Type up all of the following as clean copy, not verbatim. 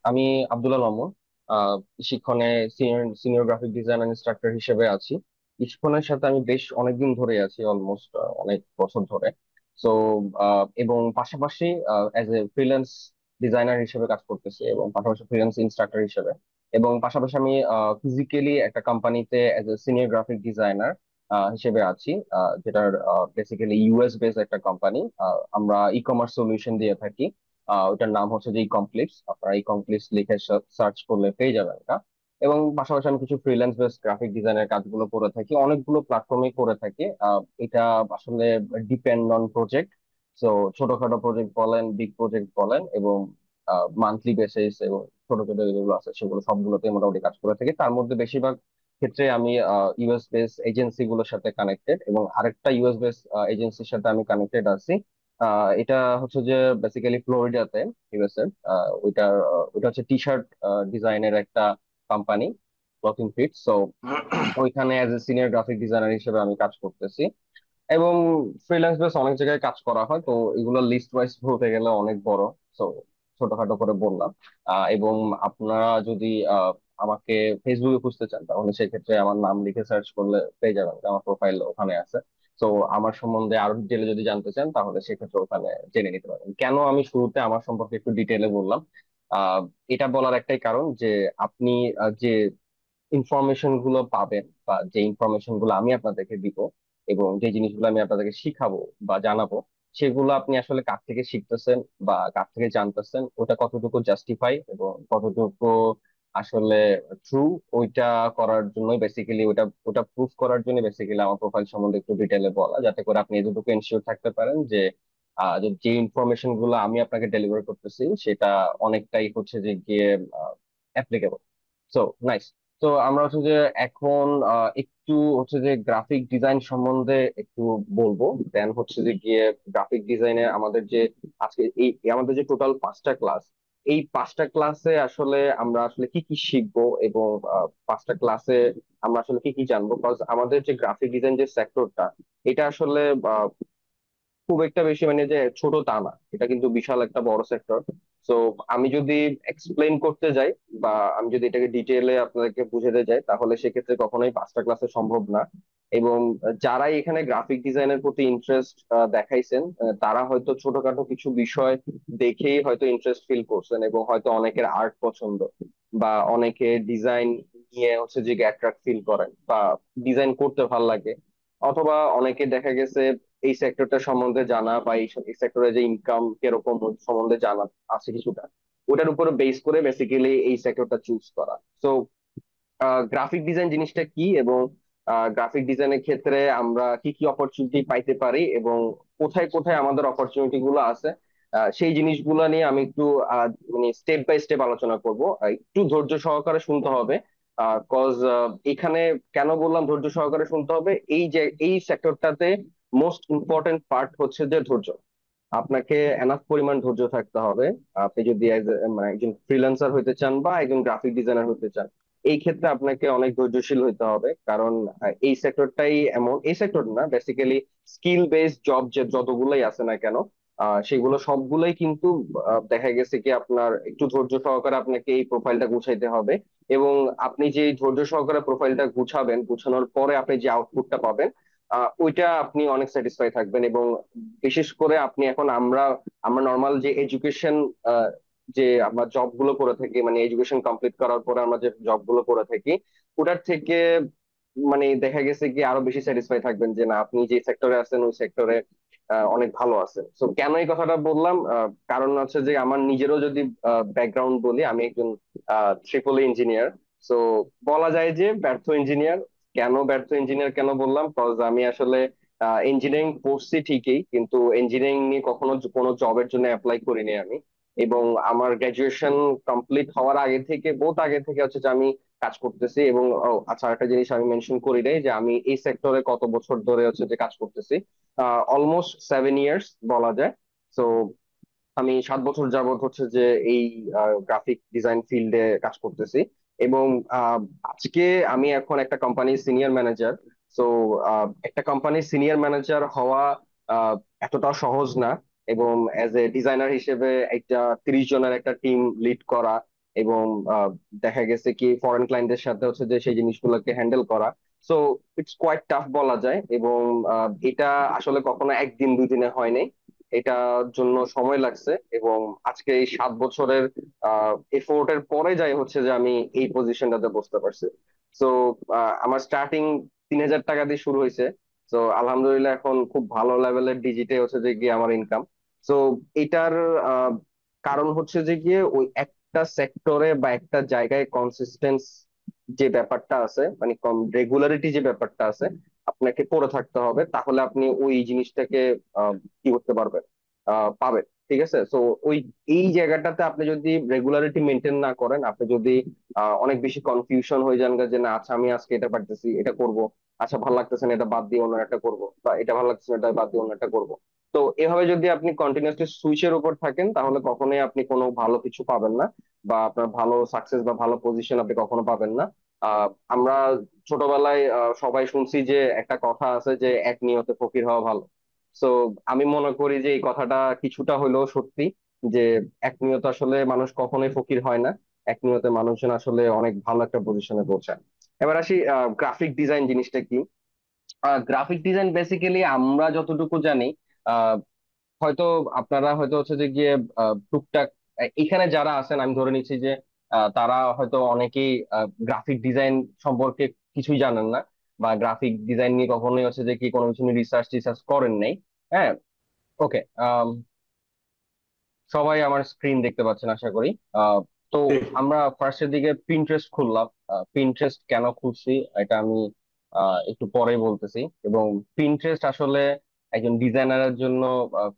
আমি আব্দুল্লাহ মামুন। আহ, শিক্ষণে senior senior graphic design instructor হিসেবে আছি। শিক্ষণের সাথে আমি বেশ অনেকদিন ধরে আছি, অলমোস্ট অনেক বছর ধরে। তো এবং পাশাপাশি অ্যাজ এ ফ্রিল্যান্স ডিজাইনার হিসেবে কাজ করতেছি, এবং পাশাপাশি ফ্রিল্যান্স ইনস্ট্রাক্টর হিসেবে। এবং পাশাপাশি আমি ফিজিক্যালি একটা কোম্পানিতে as a senior graphic designer হিসেবে আছি, যেটার বেসিক্যালি ইউএস বেস একটা কোম্পানি। আমরা ই কমার্স সলিউশন দিয়ে থাকি। ওইটার নাম হচ্ছে যে ই কমপ্লিটস। আপনারা ই কমপ্লিটস লিখে সার্চ করলে পেয়ে যাবেন এটা। এবং পাশাপাশি আমি কিছু ফ্রিল্যান্স বেস গ্রাফিক ডিজাইনের কাজগুলো করে থাকি, অনেকগুলো প্ল্যাটফর্মে করে থাকি। এটা আসলে ডিপেন্ড অন প্রজেক্ট। তো ছোটখাটো প্রজেক্ট বলেন, বিগ প্রজেক্ট বলেন, এবং মান্থলি বেসিস এবং ছোট ছোট যেগুলো আছে সেগুলো সবগুলোতে মোটামুটি কাজ করে থাকি। তার মধ্যে বেশিরভাগ ক্ষেত্রে আমি ইউএস বেস এজেন্সি গুলোর সাথে কানেক্টেড, এবং আরেকটা ইউএস বেস এজেন্সির সাথে আমি কানেক্টেড আছি। এটা হচ্ছে যে বেসিক্যালি ফ্লোরিডাতে, ইউএসএ। ওইটা হচ্ছে টি শার্ট ডিজাইনের একটা কোম্পানি, ক্লথিং ফিট। সো ওইখানে as a senior graphic designer হিসেবে আমি কাজ করতেছি। এবং ফ্রিল্যান্স বেস অনেক জায়গায় কাজ করা হয়, তো এগুলো লিস্ট ওয়াইজ বলতে গেলে অনেক বড়। তো ছোটখাটো করে বললাম। এবং আপনারা যদি আমাকে ফেসবুকে খুঁজতে চান, তাহলে সেক্ষেত্রে আমার নাম লিখে সার্চ করলে পেয়ে যাবেন, আমার প্রোফাইল ওখানে আছে। তো আমার সম্বন্ধে আরো ডিটেলে যদি জানতে চান, তাহলে সেক্ষেত্রে ওখানে জেনে নিতে পারবেন। কেন আমি শুরুতে আমার সম্পর্কে একটু ডিটেলে বললাম, আহ এটা বলার একটাই কারণ যে আপনি যে ইনফরমেশন গুলো পাবেন, বা যে ইনফরমেশন গুলো আমি আপনাদেরকে দিব, এবং যে জিনিসগুলো আমি আপনাদেরকে শিখাবো বা জানাবো, সেগুলো আপনি আসলে কার থেকে শিখতেছেন বা কার থেকে জানতেছেন, ওটা কতটুকু জাস্টিফাই এবং কতটুকু আসলে ট্রু, ওইটা করার জন্যই বেসিক্যালি, ওটা ওটা প্রুফ করার জন্য বেসিক্যালি আমার প্রোফাইল সম্বন্ধে একটু ডিটেলে বলা, যাতে করে আপনি এতটুকু এনশিওর থাকতে পারেন যে যে ইনফরমেশন গুলো আমি আপনাকে ডেলিভার করতেছি সেটা অনেকটাই হচ্ছে যে গিয়ে অ্যাপ্লিকেবল। So nice. তো আমরা হচ্ছে যে এখন একটু হচ্ছে যে গ্রাফিক ডিজাইন সম্বন্ধে একটু বলবো। দেন হচ্ছে যে গিয়ে গ্রাফিক ডিজাইনে আমাদের যে আজকে আমাদের যে টোটাল 5টা ক্লাস, এই 5টা ক্লাসে আসলে আমরা আসলে কি কি শিখবো, এবং 5টা ক্লাসে আমরা আসলে কি কি জানবো। বিকজ আমাদের যে গ্রাফিক ডিজাইন যে সেক্টরটা, এটা আসলে খুব একটা বেশি মানে যে ছোট তা না, এটা কিন্তু বিশাল একটা বড় সেক্টর। তো আমি যদি এক্সপ্লেইন করতে যাই, বা আমি যদি এটাকে ডিটেইলে আপনাদেরকে বুঝাতে যাই, তাহলে সেক্ষেত্রে কখনোই 5টা ক্লাসে সম্ভব না। এবং যারাই এখানে গ্রাফিক ডিজাইনের প্রতি ইন্টারেস্ট দেখাইছেন, তারা হয়তো ছোটখাটো কিছু বিষয় দেখেই হয়তো ইন্টারেস্ট ফিল করছেন, এবং হয়তো অনেকের আর্ট পছন্দ, বা অনেকে ডিজাইন নিয়ে হচ্ছে যে অ্যাট্রাক্ট ফিল করেন, বা ডিজাইন করতে ভাল লাগে। অথবা অনেকে দেখা গেছে এই সেক্টরটা সম্বন্ধে জানা, বা এই সেক্টরে যে ইনকাম কিরকম ওই সম্বন্ধে জানা আছে কিছুটা, ওটার উপরে বেস করে বেসিক্যালি এই সেক্টরটা চুজ করা। তো গ্রাফিক ডিজাইন জিনিসটা কি, এবং গ্রাফিক ডিজাইনের ক্ষেত্রে আমরা কি কি অপরচুনিটি পাইতে পারি, এবং কোথায় কোথায় আমাদের অপরচুনিটি গুলো আছে, সেই জিনিসগুলো নিয়ে আমি একটু মানে স্টেপ বাই স্টেপ আলোচনা করব। একটু ধৈর্য সহকারে শুনতে হবে। কজ এখানে কেন বললাম ধৈর্য সহকারে শুনতে হবে, এই যে এই সেক্টরটাতে মোস্ট ইম্পর্টেন্ট পার্ট হচ্ছে যে ধৈর্য। আপনাকে এনাফ পরিমাণ ধৈর্য থাকতে হবে। আপনি যদি মানে একজন ফ্রিল্যান্সার হইতে চান, বা একজন গ্রাফিক ডিজাইনার হইতে চান, এই ক্ষেত্রে আপনাকে অনেক ধৈর্যশীল হইতে হবে। কারণ এই সেক্টরটাই এমন, এই সেক্টর না বেসিক্যালি, স্কিল বেসড জব যে যতগুলোই আছে না কেন, সেগুলো সবগুলোই কিন্তু দেখা গেছে কি আপনার একটু ধৈর্য সহকারে আপনাকে এই প্রোফাইলটা গুছাইতে হবে। এবং আপনি যে এই ধৈর্য সহকারে প্রোফাইলটা গুছাবেন, গুছানোর পরে আপনি যে আউটপুটটা পাবেন, ওইটা আপনি অনেক স্যাটিসফাই থাকবেন। এবং বিশেষ করে আপনি এখন আমরা আমরা নর্মাল যে এডুকেশন, যে আমরা জব গুলো করে থাকি, মানে এডুকেশন কমপ্লিট করার পরে আমরা যে জব গুলো করে থাকি, ওটার থেকে মানে দেখা গেছে কি আরো বেশি স্যাটিসফাই থাকবেন যে না, আপনি যে সেক্টরে আছেন ওই সেক্টরে অনেক ভালো আছেন। তো কেন এই কথাটা বললাম, কারণ হচ্ছে যে আমার নিজেরও যদি ব্যাকগ্রাউন্ড বলি, আমি একজন ট্রিপল ইঞ্জিনিয়ার। তো বলা যায় যে ব্যর্থ ইঞ্জিনিয়ার। কেন ব্যর্থ ইঞ্জিনিয়ার কেন বললাম, কজ আমি আসলে ইঞ্জিনিয়ারিং পড়ছি ঠিকই, কিন্তু ইঞ্জিনিয়ারিং নিয়ে কখনো কোনো জবের জন্য অ্যাপ্লাই করিনি আমি। এবং আমার গ্রাজুয়েশন কমপ্লিট হওয়ার আগে থেকে, বহুত আগে থেকে হচ্ছে যে আমি কাজ করতেছি। এবং আচ্ছা, একটা জিনিস আমি মেনশন করি নাই যে আমি এই সেক্টরে কত বছর ধরে হচ্ছে যে কাজ করতেছি। অলমোস্ট 7 ইয়ার্স বলা যায়। তো আমি 7 বছর যাবত হচ্ছে যে এই গ্রাফিক ডিজাইন ফিল্ডে কাজ করতেছি। এবং আহ, আজকে আমি এখন একটা কোম্পানির সিনিয়র ম্যানেজার। তো একটা কোম্পানির সিনিয়র ম্যানেজার হওয়া আহ, এতটা সহজ না। এবং অ্যাজ এ ডিজাইনার হিসেবে একটা 30 জনের একটা টিম লিড করা, এবং আহ, দেখা গেছে কি ফরেন ক্লায়েন্টদের সাথে হচ্ছে যে সেই জিনিসগুলোকে হ্যান্ডেল করা। সো ইটস কোয়াইট টাফ বলা যায়। এবং এটা আসলে কখনো একদিন দুই দিনে হয় নাই, এটার জন্য সময় লাগছে। এবং আজকে এই 7 বছরের এফোর্টের পরে যাই হচ্ছে যে আমি এই পজিশনটাতে বসতে পারছি। সো আমার স্টার্টিং 3,000 টাকা দিয়ে শুরু হয়েছে। তো আলহামদুলিল্লাহ এখন খুব ভালো লেভেলের ডিজিটে হচ্ছে যে গিয়ে আমার ইনকাম। তো এটার আহ, কারণ হচ্ছে যে গিয়ে ওই একটা সেক্টরে বা একটা জায়গায় কনসিস্টেন্স যে ব্যাপারটা আছে, মানে রেগুলারিটি যে ব্যাপারটা আছে, আপনাকে করে থাকতে হবে, তাহলে আপনি ওই জিনিসটাকে কি করতে পারবেন, পাবেন। ঠিক আছে। তো ওই এই জায়গাটাতে আপনি যদি রেগুলারিটি মেনটেন না করেন, আপনি যদি অনেক বেশি কনফিউশন হয়ে যান যে না আচ্ছা আমি আজকে এটা পারতেছি এটা করব, আচ্ছা ভালো লাগতেছে না এটা বাদ দিয়ে অন্য একটা করব, বা এটা ভালো লাগতেছে না এটা বাদ দিয়ে অন্য একটা করব। তো এভাবে যদি আপনি কন্টিনিউয়াসলি সুইচের উপর থাকেন তাহলে কখনোই আপনি কোনো ভালো কিছু পাবেন না, বা আপনার ভালো সাকসেস বা ভালো পজিশন আপনি কখনো পাবেন না। আমরা ছোটবেলায় সবাই শুনছি যে একটা কথা আছে যে এক নিয়তে ফকির হওয়া ভালো। তো আমি মনে করি যে এই কথাটা কিছুটা হলেও সত্যি, যে এক নিয়ত আসলে মানুষ কখনোই ফকির হয় না। এক নিয়তে মানুষজন আসলে অনেক ভালো একটা পজিশনে পৌঁছায়। এবার আসি গ্রাফিক ডিজাইন জিনিসটা কি। গ্রাফিক ডিজাইন বেসিক্যালি আমরা যতটুকু জানি, আহ, হয়তো আপনারা হয়তো হচ্ছে যে গিয়ে টুকটাক এখানে যারা আছেন আমি ধরে নিচ্ছি যে তারা হয়তো অনেকেই গ্রাফিক ডিজাইন সম্পর্কে কিছুই জানেন না, বা গ্রাফিক ডিজাইন নিয়ে কখনোই হচ্ছে যে কি কোনো কিছু নিয়ে রিসার্চ টিসার্চ করেন নাই। হ্যাঁ। ওকে। সবাই আমার স্ক্রিন দেখতে পাচ্ছেন আশা করি। তো আমরা ফার্স্টের দিকে পিন্টারেস্ট খুললাম। পিন্টারেস্ট কেন খুলছি এটা আমি একটু পরেই বলতেছি। এবং পিন্টারেস্ট আসলে একজন ডিজাইনারের জন্য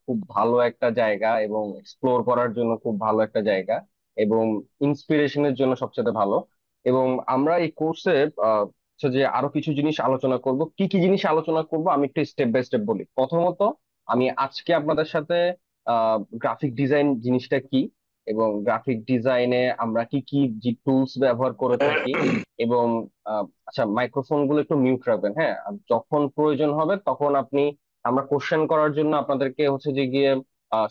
খুব ভালো একটা জায়গা, এবং এক্সপ্লোর করার জন্য খুব ভালো একটা জায়গা, এবং ইন্সপিরেশনের জন্য সবচেয়ে ভালো। এবং আমরা এই কোর্সে হচ্ছে যে আরো কিছু জিনিস আলোচনা করব। কি কি জিনিস আলোচনা করব আমি একটু স্টেপ বাই স্টেপ বলি। প্রথমত, আমি আজকে আপনাদের সাথে গ্রাফিক ডিজাইন জিনিসটা কি, এবং গ্রাফিক ডিজাইনে আমরা কি কি টুলস ব্যবহার করে থাকি, এবং আচ্ছা মাইক্রোফোন গুলো একটু মিউট রাখবেন, হ্যাঁ। আর যখন প্রয়োজন হবে তখন আপনি, আমরা কোশ্চেন করার জন্য আপনাদেরকে হচ্ছে যে গিয়ে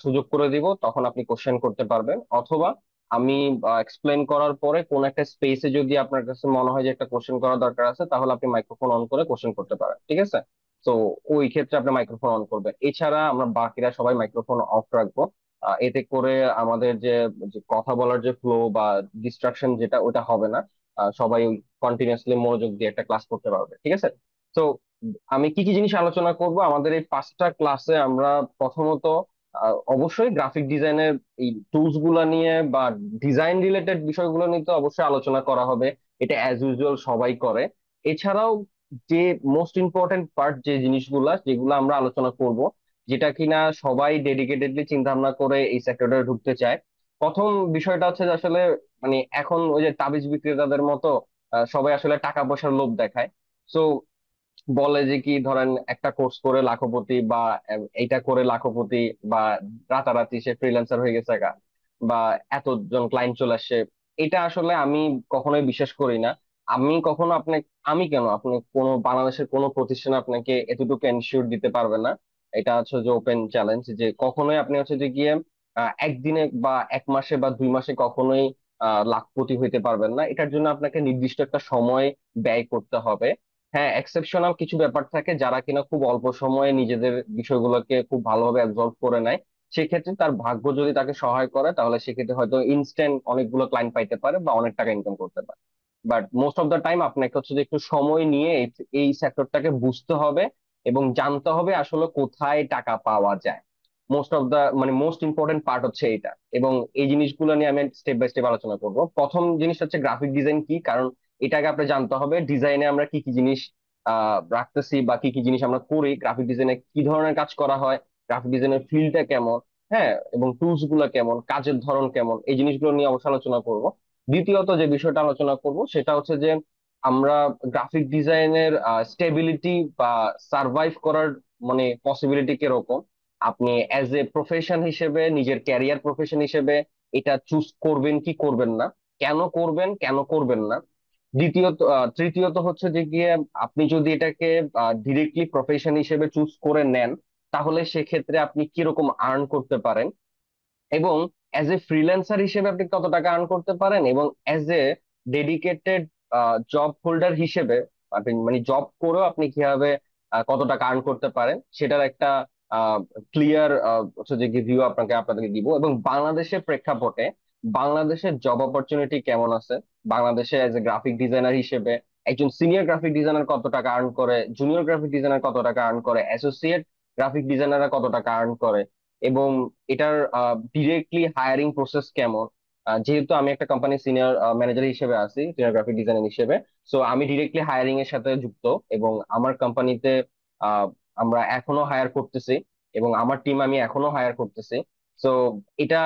সুযোগ করে দিব, তখন আপনি কোশ্চেন করতে পারবেন। অথবা আমি এক্সপ্লেন করার পরে কোন একটা স্পেসে যদি আপনার কাছে মনে হয় যে একটা কোশ্চেন করার দরকার আছে, তাহলে আপনি মাইক্রোফোন অন করে কোশ্চেন করতে পারেন। ঠিক আছে। তো ওই ক্ষেত্রে আপনি মাইক্রোফোন অন করবেন। এছাড়া আমরা বাকিরা সবাই মাইক্রোফোন অফ রাখবো। এতে করে আমাদের যে যে কথা বলার যে ফ্লো বা ডিস্ট্রাকশন যেটা ওটা হবে না। সবাই কন্টিনিউয়াসলি মনোযোগ দিয়ে একটা ক্লাস করতে পারবে। ঠিক আছে। তো আমি কি কি জিনিস আলোচনা করব আমাদের এই 5টা ক্লাসে। আমরা প্রথমত অবশ্যই গ্রাফিক ডিজাইনের এই টুলস গুলা নিয়ে বা ডিজাইন রিলেটেড বিষয়গুলো নিয়ে তো অবশ্যই আলোচনা করা হবে। এটা অ্যাজ ইউজুয়াল সবাই করে। এছাড়াও যে মোস্ট ইম্পর্টেন্ট পার্ট যে জিনিসগুলা যেগুলো আমরা আলোচনা করব, যেটা কিনা সবাই ডেডিকেটেডলি চিন্তা ভাবনা করে এই সেক্টরে ঢুকতে চায়। প্রথম বিষয়টা হচ্ছে যে আসলে মানে এখন ওই যে তাবিজ বিক্রেতাদের মতো সবাই আসলে টাকা পয়সার লোভ দেখায়। তো বলে যে কি ধরেন একটা কোর্স করে লাখপতি, বা এইটা করে লাখপতি, বা রাতারাতি সে ফ্রিল্যান্সার হয়ে গেছে গা, বা এতজন ক্লায়েন্ট চলে আসছে। এটা আসলে আমি কখনোই বিশ্বাস করি না। আমি কখনো আপনি, আমি কেন, আপনি কোনো বাংলাদেশের কোনো প্রতিষ্ঠান আপনাকে এতটুকু এনশিওর দিতে পারবে না। এটা হচ্ছে যে ওপেন চ্যালেঞ্জ, যে কখনোই আপনি হচ্ছে যে গিয়ে একদিনে বা এক মাসে বা 2 মাসে কখনোই লাখপতি হইতে পারবেন না। এটার জন্য আপনাকে নির্দিষ্ট একটা সময় ব্যয় করতে হবে। হ্যাঁ, এক্সেপশনাল কিছু ব্যাপার থাকে যারা কিনা খুব অল্প সময়ে নিজেদের বিষয়গুলোকে খুব ভালোভাবে অ্যাবজর্ভ করে নেয়। সেক্ষেত্রে তার ভাগ্য যদি তাকে সহায় করে তাহলে সেক্ষেত্রে হয়তো ইনস্ট্যান্ট অনেকগুলো ক্লায়েন্ট পাইতে পারে বা অনেক টাকা ইনকাম করতে পারে। But most of the time আপনাকে হচ্ছে যে একটু সময় নিয়ে এই সেক্টরটাকে বুঝতে হবে, এবং জানতে হবে আসলে কোথায় টাকা পাওয়া যায়। মোস্ট অফ দা মানে মোস্ট ইম্পর্টেন্ট পার্ট হচ্ছে এটা। এবং এই জিনিসগুলো নিয়ে আমি স্টেপ বাই স্টেপ আলোচনা করব। প্রথম জিনিস হচ্ছে গ্রাফিক ডিজাইন কি, কারণ এটাকে আপনি জানতে হবে ডিজাইনে আমরা কি কি জিনিস রাখতেছি, বা কি কি জিনিস আমরা করি, গ্রাফিক ডিজাইনে কি ধরনের কাজ করা হয়, গ্রাফিক ডিজাইনের ফিল্ডটা কেমন, হ্যাঁ, এবং টুলস গুলা কেমন, কাজের ধরন কেমন, এই জিনিসগুলো নিয়ে অবশ্যই আলোচনা করব। দ্বিতীয়ত যে বিষয়টা আলোচনা করব সেটা হচ্ছে যে আমরা গ্রাফিক ডিজাইনের স্টেবিলিটি বা সার্ভাইভ করার মানে পসিবিলিটি কিরকম, আপনি অ্যাজ এ প্রফেশন হিসেবে, নিজের ক্যারিয়ার প্রফেশন হিসেবে এটা চুজ করবেন কি করবেন না, কেন করবেন কেন করবেন না। তৃতীয়ত হচ্ছে যে গিয়ে আপনি যদি এটাকে ডিরেক্টলি প্রফেশন হিসেবে চুজ করে নেন তাহলে সেক্ষেত্রে আপনি কিরকম আর্ন করতে পারেন। এবং অ্যাজ এ ফ্রিল্যান্সার হিসেবে আপনি কত টাকা আর্ন করতে পারেন, এবং as a dedicated job holder হিসেবে আপনি মানে জব করেও আপনি কিভাবে কত টাকা আর্ন করতে পারেন সেটার একটা ক্লিয়ার হচ্ছে যে ভিউ আপনাদেরকে দিব। এবং বাংলাদেশের প্রেক্ষাপটে বাংলাদেশের জব অপরচুনিটি কেমন আছে, বাংলাদেশে এজ এ গ্রাফিক ডিজাইনার হিসেবে একজন সিনিয়র গ্রাফিক ডিজাইনার কত টাকা আর্ন করে, জুনিয়র গ্রাফিক ডিজাইনার কত টাকা আর্ন করে, অ্যাসোসিয়েট গ্রাফিক ডিজাইনাররা কত টাকা আর্ন করে, এবং এটার ডিরেক্টলি হায়ারিং প্রসেস কেমন। যেহেতু আমি একটা কোম্পানি সিনিয়র ম্যানেজার হিসেবে আছি, সিনিয়র গ্রাফিক ডিজাইনার হিসেবে, সো আমি ডিরেক্টলি হায়ারিং এর সাথে যুক্ত। এবং আমার কোম্পানিতে আমরা এখনো হায়ার করতেছি, এবং আমার টিম আমি এখনো হায়ার করতেছি। সো এটা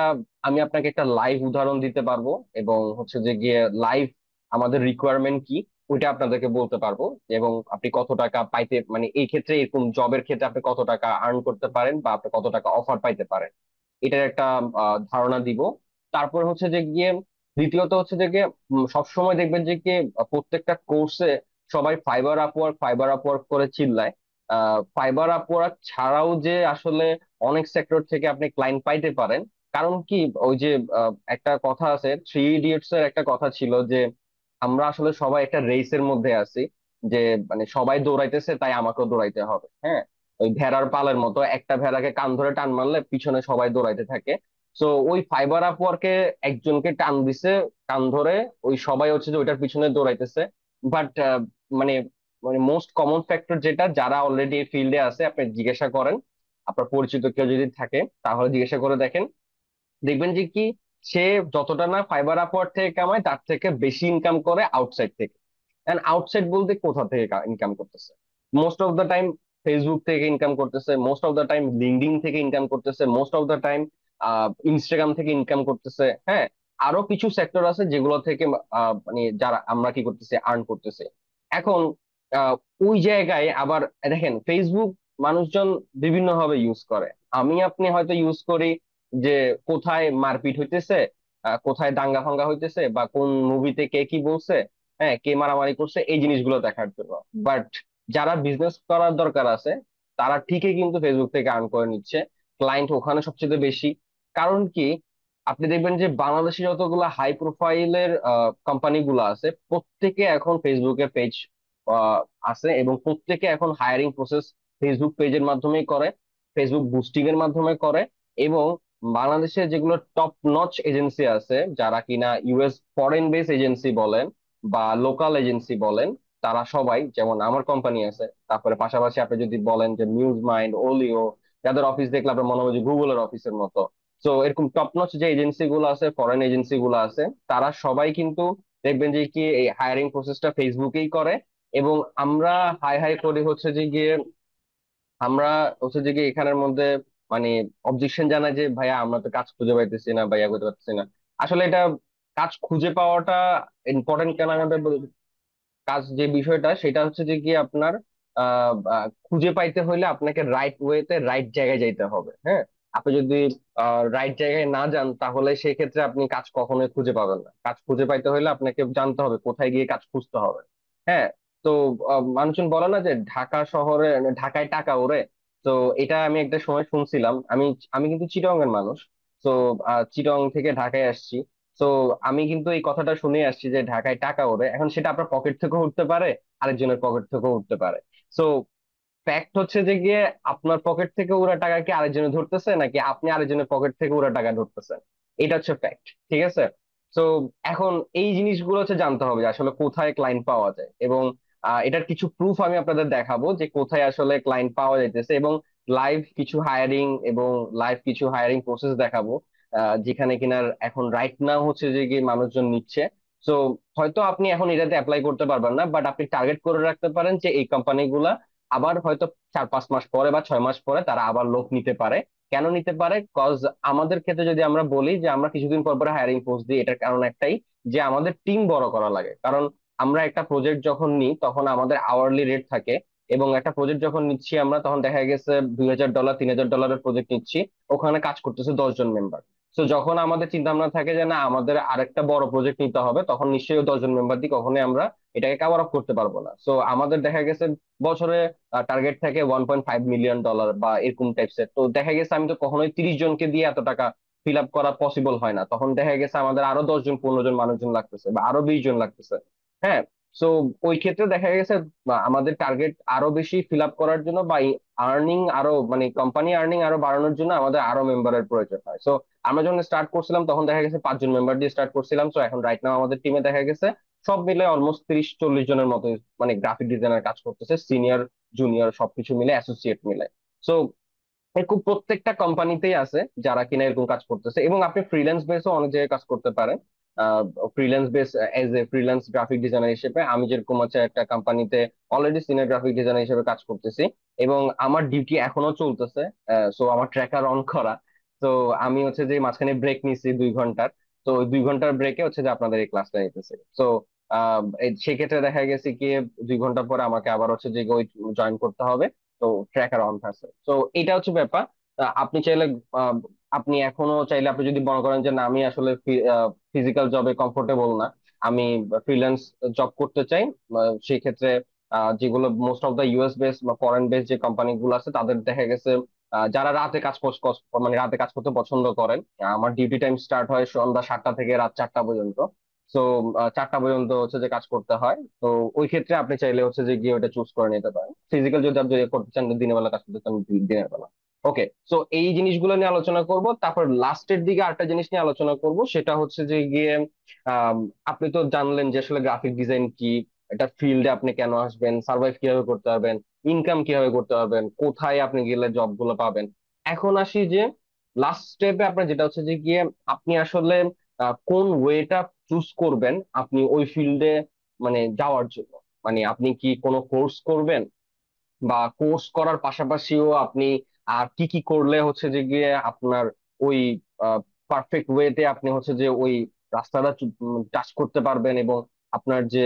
আমি আপনাকে একটা লাইভ উদাহরণ দিতে পারবো, এবং হচ্ছে যে গিয়ে লাইভ আমাদের রিকোয়ারমেন্ট কি ওইটা আপনাদেরকে বলতে পারবো। এবং আপনি কত টাকা পাইতে মানে এই ক্ষেত্রে এরকম জবের ক্ষেত্রে আপনি কত টাকা আর্ন করতে পারেন বা আপনি কত টাকা অফার পাইতে পারেন, এটার একটা ধারণা দিব। তারপর হচ্ছে যে গিয়ে দ্বিতীয়ত হচ্ছে যে গিয়ে সবসময় দেখবেন যে কি প্রত্যেকটা কোর্সে সবাই ফাইবার আপওয়ার্ক করে চিল্লায়। ফাইবার আপওয়ার্ক ছাড়াও যে আসলে অনেক সেক্টর থেকে আপনি ক্লায়েন্ট পাইতে পারেন। কারণ কি, ওই যে একটা কথা আছে, থ্রি ইডিয়টস এর একটা কথা ছিল যে আমরা আসলে সবাই একটা রেসের মধ্যে আছি, যে মানে সবাই দৌড়াইতেছে তাই আমাকেও দৌড়াইতে হবে। হ্যাঁ, ওই ভেড়ার পালের মতো একটা ভেড়াকে কান ধরে টান মারলে পিছনে সবাই দৌড়াইতে থাকে। তো ওই ফাইবার আপওয়ার্কে একজনকে টান দিছে কান ধরে, ওই সবাই হচ্ছে যে ওইটার পিছনে দৌড়াইতেছে। বাট মানে মানে মোস্ট কমন ফ্যাক্টর যেটা, যারা অলরেডি এই ফিল্ডে আছে আপনি জিজ্ঞাসা করেন, আপনার পরিচিত কেউ যদি থাকে তাহলে জিজ্ঞাসা করে দেখেন, দেখবেন যে কি সে যতটা না ফাইবার আপওয়ার্ক থেকে কামায় তার থেকে বেশি ইনকাম করে আউটসাইড থেকে। এন্ড আউটসাইড বলতে কোথা থেকে ইনকাম করতেছে? Most of the time Facebook থেকে ইনকাম করতেছে, most of the time LinkedIn থেকে ইনকাম করতেছে, most of the time Instagram থেকে ইনকাম করতেছে। হ্যাঁ, আরো কিছু সেক্টর আছে যেগুলো থেকে মানে যারা আমরা কি করতেছি আর্ন করতেছে। এখন আহ, ওই জায়গায় আবার দেখেন ফেসবুক মানুষজন বিভিন্ন ভাবে ইউজ করে। আমি আপনি হয়তো ইউজ করি যে কোথায় মারপিট হইতেছে, কোথায় দাঙ্গা ফাঙ্গা হইতেছে, বা কোন মুভিতে কে কি বলছে, হ্যাঁ কে মারামারি করছে, এই জিনিসগুলো দেখার জন্য। বাট যারা বিজনেস করার দরকার আছে তারা ঠিকই কিন্তু ফেসবুক থেকে আর্ন করে নিচ্ছে, ক্লায়েন্ট ওখানে সবচেয়ে বেশি। কারণ কি, আপনি দেখবেন যে বাংলাদেশে যতগুলো হাই প্রোফাইলের কোম্পানি গুলো আছে প্রত্যেকে এখন ফেসবুকে পেজ আছে, এবং প্রত্যেকে এখন হায়ারিং প্রসেস ফেসবুক পেজের মাধ্যমেই করে, ফেসবুক বুস্টিং এর মাধ্যমে করে। এবং বাংলাদেশে যেগুলো টপ নচ এজেন্সি আছে, যারা কিনা ইউএস ফরেন বেস এজেন্সি বলেন বা লোকাল এজেন্সি বলেন, তারা সবাই, যেমন আমার কোম্পানি আছে, তারপরে পাশাপাশি আপনি যদি বলেন যে নিউজ মাইন্ড, ওলিও, যাদের অফিস দেখলে আপনার মনে হবে যে গুগলের অফিসের মতো। তো এরকম টপ নচ যে এজেন্সি গুলো আছে, ফরেন এজেন্সি গুলো আছে, তারা সবাই কিন্তু দেখবেন যে কি এই হায়ারিং প্রসেসটা ফেসবুকেই করে। এবং আমরা হাই হাই করি হচ্ছে যে গিয়ে, আমরা হচ্ছে যে কি এখানের মধ্যে মানে অবজেকশন জানাই যে ভাইয়া আমরা তো কাজ খুঁজে পাইতেছি না, ভাইয়া করতে পারতেছি না। আসলে এটা কাজ খুঁজে পাওয়াটা ইম্পর্টেন্ট কেন আমাদের কাজ যে বিষয়টা সেটা হচ্ছে যে কি আপনার খুঁজে পাইতে হইলে আপনাকে রাইট ওয়েতে রাইট জায়গায় যাইতে হবে। হ্যাঁ, আপনি যদি রাইট জায়গায় না যান তাহলে সেই ক্ষেত্রে আপনি কাজ কখনোই খুঁজে পাবেন না। কাজ খুঁজে পাইতে হইলে আপনাকে জানতে হবে কোথায় গিয়ে কাজ খুঁজতে হবে। হ্যাঁ, তো মানুষজন বলে না যে ঢাকা শহরে ঢাকায় টাকা ওড়ে। তো এটা আমি একটা সময় শুনছিলাম। আমি আমি কিন্তু চিটাগং এর মানুষ। তো চিটাগং থেকে ঢাকায় আসছি। তো আমি কিন্তু এই কথাটা শুনে আসছি যে ঢাকায় টাকা ওড়ে, এখন সেটা আপনার পকেট থেকেও উঠতে পারে, আরেকজনের পকেট থেকেও উঠতে পারে। সো ফ্যাক্ট হচ্ছে যে গিয়ে আপনার পকেট থেকে ওরা টাকা কি আরেকজনে ধরতেছে, নাকি আপনি আরেকজনের পকেট থেকে ওরা টাকা ধরতেছেন, এটা হচ্ছে ফ্যাক্ট। ঠিক আছে? তো এখন এই জিনিসগুলো হচ্ছে জানতে হবে যে আসলে কোথায় ক্লায়েন্ট পাওয়া যায়, এবং এটার কিছু প্রুফ আমি আপনাদের দেখাবো যে কোথায় আসলে ক্লায়েন্ট পাওয়া যাইতেছে, এবং লাইভ কিছু হায়ারিং এবং লাইভ কিছু হায়ারিং প্রসেস দেখাবো যেখানে কিনার এখন রাইট নাও হচ্ছে যে গিয়ে মানুষজন নিচ্ছে। তো হয়তো আপনি এখন এটাতে অ্যাপ্লাই করতে পারবেন না, বাট আপনি টার্গেট করে রাখতে পারেন যে এই কোম্পানিগুলা আবার হয়তো 4-5 মাস পরে বা 6 মাস পরে তারা আবার লোক নিতে পারে। কেন নিতে পারে? কজ আমাদের ক্ষেত্রে যদি আমরা বলি যে আমরা কিছুদিন পর পরে হায়ারিং পোস্ট দিই, এটার কারণ একটাই, যে আমাদের টিম বড় করা লাগে। কারণ আমরা একটা প্রজেক্ট যখন নিই তখন আমাদের আওয়ারলি রেট থাকে, এবং একটা প্রজেক্ট যখন নিচ্ছি আমরা তখন দেখা গেছে $2,000 $3,000 প্রজেক্ট নিচ্ছি, ওখানে কাজ করতেছে 10 জন মেম্বার। তো যখন আমাদের চিন্তা ভাবনা থাকে যে না আমাদের আরেকটা বড় প্রজেক্ট নিতে হবে, তখন নিশ্চয়ই ওই 10 জন মেম্বার দিয়ে কখনোই আমরা এটাকে কভার আপ করতে পারবো না। তো আমাদের দেখা গেছে বছরে টার্গেট থাকে $1.5 মিলিয়ন বা এরকম টাইপসের। তো দেখা গেছে আমি তো কখনোই 30 জনকে দিয়ে এত টাকা ফিল আপ করা পসিবল হয় না, তখন দেখা গেছে আমাদের আরো 10 জন 15 জন মানুষজন লাগতেছে বা আরো 20 জন লাগতেছে। হ্যাঁ। সো ওই ক্ষেত্রে দেখা গেছে বা আমাদের টার্গেট আরো বেশি ফিল আপ করার জন্য বা আর্নিং আরো মানে কোম্পানি আর্নিং আরো বাড়ানোর জন্য আমাদের আরো মেম্বারের প্রয়োজন হয়। সো আমরা যখন স্টার্ট করছিলাম তখন দেখা গেছে 5 জন মেম্বার দিয়ে স্টার্ট করছিলাম। তো এখন রাইট নাও আমাদের টিমে দেখা গেছে সব মিলে অলমোস্ট 30-40 জনের মতো মানে গ্রাফিক ডিজাইনার কাজ করতেছে, সিনিয়র জুনিয়র সবকিছু মিলে, অ্যাসোসিয়েট মিলে। সো এরকম প্রত্যেকটা কোম্পানিতেই আছে যারা কিনা এরকম কাজ করতেছে, এবং আপনি ফ্রিল্যান্স বেসও অনেক জায়গায় কাজ করতে পারেন। Freelance base as a freelance graphic designer হিসেবে আমি যেরকম হচ্ছে একটা কোম্পানিতে অলরেডি সিনিয়র গ্রাফিক ডিজাইনার হিসেবে কাজ করতেছি, এবং আমার ডিউটি এখনো চলতেছে। সো আমার ট্র্যাকার অন করা। তো আমি হচ্ছে যে মাঝখানে ব্রেক নিছি 2 ঘন্টার। তো ওই 2 ঘন্টার ব্রেকে হচ্ছে যে আপনাদের এই ক্লাসটা নিতেছি। তো সেক্ষেত্রে দেখা গেছে কি 2 ঘন্টা পরে আমাকে আবার হচ্ছে যে ওই জয়েন করতে হবে। তো ট্র্যাকার অন আছে। তো এটা হচ্ছে ব্যাপার। আপনি চাইলে আহ, আপনি এখনো চাইলে আপনি যদি মনে করেন যে না আমি আসলে ফিজিক্যাল জবে কমফোর্টেবল না, আমি ফ্রিল্যান্স জব করতে চাই, সেই ক্ষেত্রে যেগুলো most of the US base বা ফরেন বেস যে কোম্পানিগুলো আছে তাদের দেখা গেছে যারা রাতে মানে রাতে কাজ করতে পছন্দ করেন। আমার ডিউটি টাইম স্টার্ট হয় সন্ধ্যা 7টা থেকে রাত 4টা পর্যন্ত। তো 4টা পর্যন্ত হচ্ছে যে কাজ করতে হয়। তো ওই ক্ষেত্রে আপনি চাইলে হচ্ছে যে গিয়ে ওটা চুজ করে নিতে পারেন। ফিজিক্যাল যদি আপনি করতে চান দিনের বেলা কাজ করতে চান দিনের বেলা। ওকে। সো এই জিনিসগুলো নিয়ে আলোচনা করব, তারপর লাস্টের দিকে আরেকটা জিনিস নিয়ে আলোচনা করব, সেটা হচ্ছে যে গিয়ে আম, আপনি তো জানলেন যে আসলে গ্রাফিক ডিজাইন কি, এটা ফিল্ডে আপনি কেন আসবেন, সার্ভাইভ কিভাবে করতে পারবেন, ইনকাম কিভাবে করতে পারবেন, কোথায় আপনি গেলে জব গুলো পাবেন। এখন আসি যে লাস্ট স্টেপে আপনার যেটা হচ্ছে যে গিয়ে আপনি আসলে কোন ওয়েটা চুজ করবেন আপনি ওই ফিল্ডে মানে যাওয়ার জন্য। মানে আপনি কি কোনো কোর্স করবেন, বা কোর্স করার পাশাপাশিও আপনি আর কি কি করলে হচ্ছে যে গিয়ে আপনার ওই পারফেক্ট ওয়েতে আপনি হচ্ছে যে ওই রাস্তাটা টাচ করতে পারবেন, এবং আপনার যে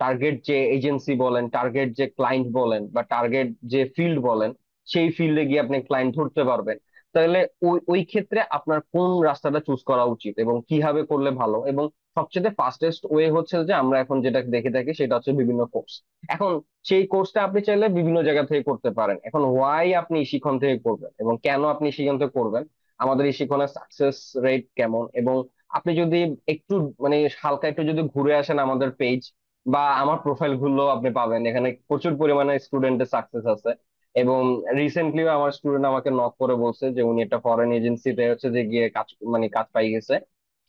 টার্গেট যে এজেন্সি বলেন, টার্গেট যে ক্লায়েন্ট বলেন, বা টার্গেট যে ফিল্ড বলেন, সেই ফিল্ডে গিয়ে আপনি ক্লায়েন্ট ধরতে পারবেন। তাহলে ওই ওই ক্ষেত্রে আপনার কোন রাস্তাটা চুজ করা উচিত এবং কিভাবে করলে ভালো, এবং সবচেয়ে ফাস্টেস্ট ওয়ে হচ্ছে যে আমরা এখন যেটা দেখে থাকি সেটা হচ্ছে বিভিন্ন কোর্স। এখন সেই কোর্সটা আপনি চাইলে বিভিন্ন জায়গা থেকে করতে পারেন। এখন ওয়াই আপনি শিখন থেকে করবেন এবং কেন আপনি শিখন থেকে করবেন, আমাদের এই শিখনের সাকসেস রেট কেমন, এবং আপনি যদি একটু মানে হালকা একটু যদি ঘুরে আসেন আমাদের পেজ বা আমার প্রোফাইল গুলো আপনি পাবেন, এখানে প্রচুর পরিমাণে স্টুডেন্টের সাকসেস আছে। এবং রিসেন্টলিও আমার স্টুডেন্ট আমাকে নক করে বলছে যে উনি একটা ফরেন এজেন্সিতে হচ্ছে যে গিয়ে কাজ মানে কাজ পাই গেছে।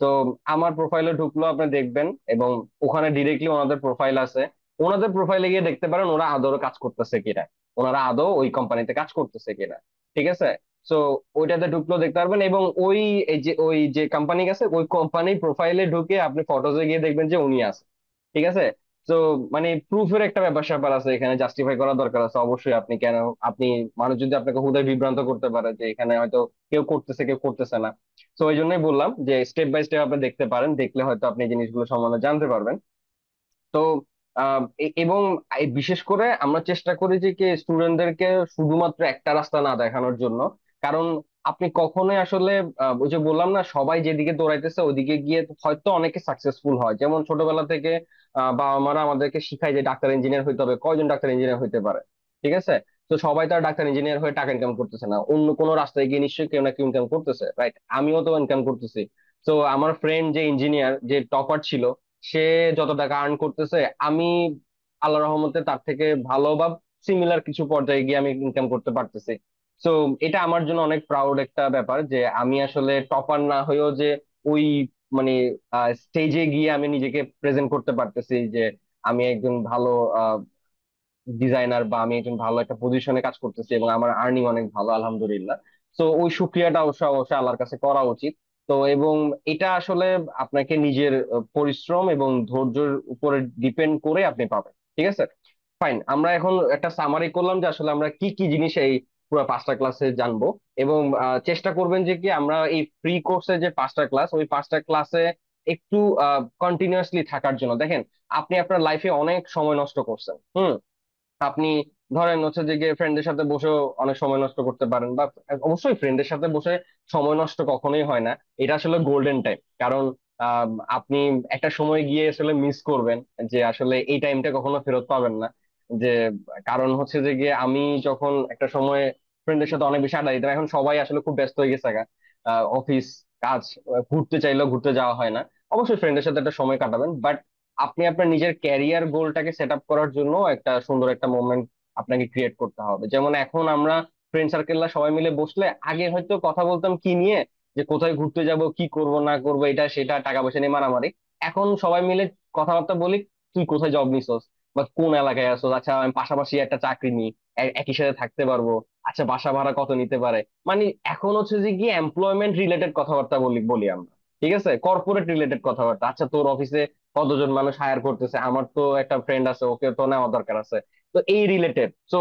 তো আমার প্রোফাইলে ঢুকলো আপনি দেখবেন, এবং ওখানে ডিরেক্টলি ওনাদের প্রোফাইল আছে, ওনাদের প্রোফাইলে গিয়ে দেখতে পারেন ওরা আদৌ কাজ করতেছে কিনা, ওনারা আদৌ ওই কোম্পানিতে কাজ করতেছে কিনা। ঠিক আছে। সো ওইটাতে ঢুকলেও দেখতে পারবেন, এবং ওই এই যে ওই যে কোম্পানি আছে ওই কোম্পানি প্রোফাইলে ঢুকে আপনি ফটোজে গিয়ে দেখবেন যে উনি আছে। ঠিক আছে। তো মানে প্রুফের একটা ব্যাপার স্যাপার আছে এখানে, জাস্টিফাই করা দরকার আছে অবশ্যই। আপনি কেন আপনি মানুষ যদি আপনাকে হুদায় বিভ্রান্ত করতে পারে যে এখানে হয়তো কেউ করতেছে কেউ করতেছে না। তো ওই জন্যই বললাম যে স্টেপ বাই স্টেপ আপনি দেখতে পারেন, দেখলে হয়তো আপনি এই জিনিসগুলো সম্বন্ধে জানতে পারবেন। তো এবং বিশেষ করে আমরা চেষ্টা করি যে কি স্টুডেন্টদেরকে শুধুমাত্র একটা রাস্তা না দেখানোর জন্য। কারণ আপনি কখনোই আসলে ওই যে বললাম না, সবাই যেদিকে দৌড়াইতেছে ওইদিকে গিয়ে হয়তো অনেকে সাকসেসফুল হয়। যেমন ছোটবেলা থেকে বাবা মারা আমাদেরকে শিখায় যে ডাক্তার ইঞ্জিনিয়ার হইতে হবে, কয়জন ডাক্তার ইঞ্জিনিয়ার হইতে পারে। ঠিক আছে। তো সবাই তো আর ডাক্তার ইঞ্জিনিয়ার হয়ে টাকা ইনকাম করতেছে না, অন্য কোনো রাস্তায় গিয়ে নিশ্চয়ই কেউ না কেউ ইনকাম করতেছে, রাইট? আমিও তো ইনকাম করতেছি। তো আমার ফ্রেন্ড যে ইঞ্জিনিয়ার যে টপার ছিল, সে যত টাকা আর্ন করতেছে, আমি আল্লাহ রহমতে তার থেকে ভালো বা সিমিলার কিছু পর্যায়ে গিয়ে আমি ইনকাম করতে পারতেছি। তো এটা আমার জন্য অনেক প্রাউড একটা ব্যাপার যে আমি আসলে টপার না হয়েও যে ওই মানে স্টেজে গিয়ে আমি নিজেকে প্রেজেন্ট করতে পারতেছি যে আমি একজন ভালো ডিজাইনার, বা আমি একজন ভালো একটা পজিশনে কাজ করতেছি এবং আমার আর্নিং অনেক ভালো আলহামদুলিল্লাহ। তো ওই সুক্রিয়াটা অবশ্যই অবশ্যই আল্লাহর কাছে করা উচিত। তো এবং এটা আসলে আপনাকে নিজের পরিশ্রম এবং ধৈর্যের উপরে ডিপেন্ড করে আপনি পাবেন। ঠিক আছে। ফাইন, আমরা এখন একটা সামারি করলাম যে আসলে আমরা কি কি জিনিস এই পুরো 5টা ক্লাসে জানবো। এবং চেষ্টা করবেন যে কি আমরা এই ফ্রি কোর্সে যে 5টা ক্লাস, ওই 5টা ক্লাসে একটু কন্টিনিউয়াসলি থাকার জন্য। দেখেন, আপনি আপনার লাইফে অনেক সময় নষ্ট করছেন। আপনি ধরেন হচ্ছে যে গিয়ে ফ্রেন্ডের সাথে বসেও অনেক সময় নষ্ট করতে পারেন, বা অবশ্যই ফ্রেন্ডের সাথে বসে সময় নষ্ট কখনোই হয় না, এটা আসলে গোল্ডেন টাইম। কারণ আপনি একটা সময় গিয়ে আসলে মিস করবেন যে আসলে এই টাইমটা কখনো ফেরত পাবেন না। যে কারণ হচ্ছে যে গিয়ে আমি যখন একটা সময় ফ্রেন্ডের সাথে অনেক বেশি আড্ডা দিতাম, এখন সবাই আসলে খুব ব্যস্ত হয়ে গেছে অফিস, কাজ, ঘুরতে চাইলেও ঘুরতে যাওয়া হয় না। অবশ্যই ফ্রেন্ডের সাথে একটা সময় কাটাবেন, বাট আপনি আপনার নিজের ক্যারিয়ার গোলটাকে সেট আপ করার জন্য একটা সুন্দর একটা মোমেন্ট আপনাকে ক্রিয়েট করতে হবে। যেমন এখন আমরা ফ্রেন্ড সার্কেলরা সবাই মিলে বসলে আগে হয়তো কথা বলতাম কি নিয়ে, যে কোথায় ঘুরতে যাব, কি করব না করব, এটা সেটা, টাকা পয়সা নিয়ে মারামারি। এখন সবাই মিলে কথাবার্তা বলি, তুই কোথায় জব নিছস, বা কোন এলাকায় আছো, আচ্ছা আমি পাশাপাশি একটা চাকরি নিই, একই সাথে থাকতে পারবো, আচ্ছা বাসা ভাড়া কত নিতে পারে। মানে এখন হচ্ছে যে কি এমপ্লয়মেন্ট রিলেটেড কথাবার্তা বলি বলি আমরা, ঠিক আছে, কর্পোরেট রিলেটেড কথাবার্তা। আচ্ছা তোর অফিসে কতজন মানুষ হায়ার করতেছে, আমার তো একটা ফ্রেন্ড আছে, ওকে তো নেওয়া দরকার আছে। তো এই রিলেটেড, তো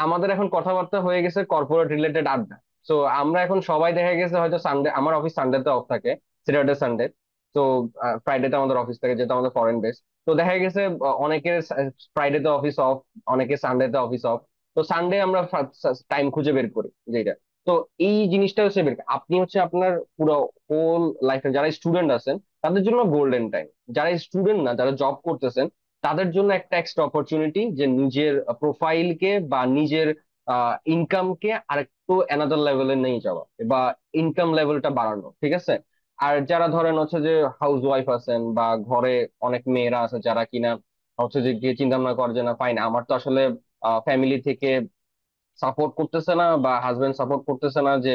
আমাদের এখন কথাবার্তা হয়ে গেছে কর্পোরেট রিলেটেড আড্ডা। তো আমরা এখন সবাই দেখা গেছে হয়তো সানডে, আমার অফিস সানডেতে অফ থাকে, স্যাটারডে সানডে। তো ফ্রাইডেতে আমাদের অফিস থাকে, যেহেতু আমাদের ফরেন বেস। তো দেখা গেছে অনেকের ফ্রাইডেতে অফিস অফ, অনেকে সানডেতে অফিস অফ। তো সানডে আমরা টাইম খুঁজে বের করি যেটা। তো এই জিনিসটা হচ্ছে বের, আপনি হচ্ছে আপনার পুরো হোল লাইফে, যারা স্টুডেন্ট আছেন তাদের জন্য গোল্ডেন টাইম। যারা স্টুডেন্ট না, যারা জব করতেছেন, তাদের জন্য একটা এক্সট্রা অপরচুনিটি যে নিজের প্রোফাইলকে বা নিজের ইনকামকে আরেকটু অ্যানাদার লেভেলে নিয়ে যাওয়া, বা ইনকাম লেভেলটা বাড়ানো, ঠিক আছে। আর যারা ধরেন হচ্ছে যে হাউস ওয়াইফ আছেন, বা ঘরে অনেক মেয়েরা আছে যারা কিনা হচ্ছে যে গিয়ে চিন্তা ভাবনা করে যে না ফাইন, আমার তো আসলে ফ্যামিলি থেকে সাপোর্ট করতেছে না, বা হাজবেন্ড সাপোর্ট করতেছে না যে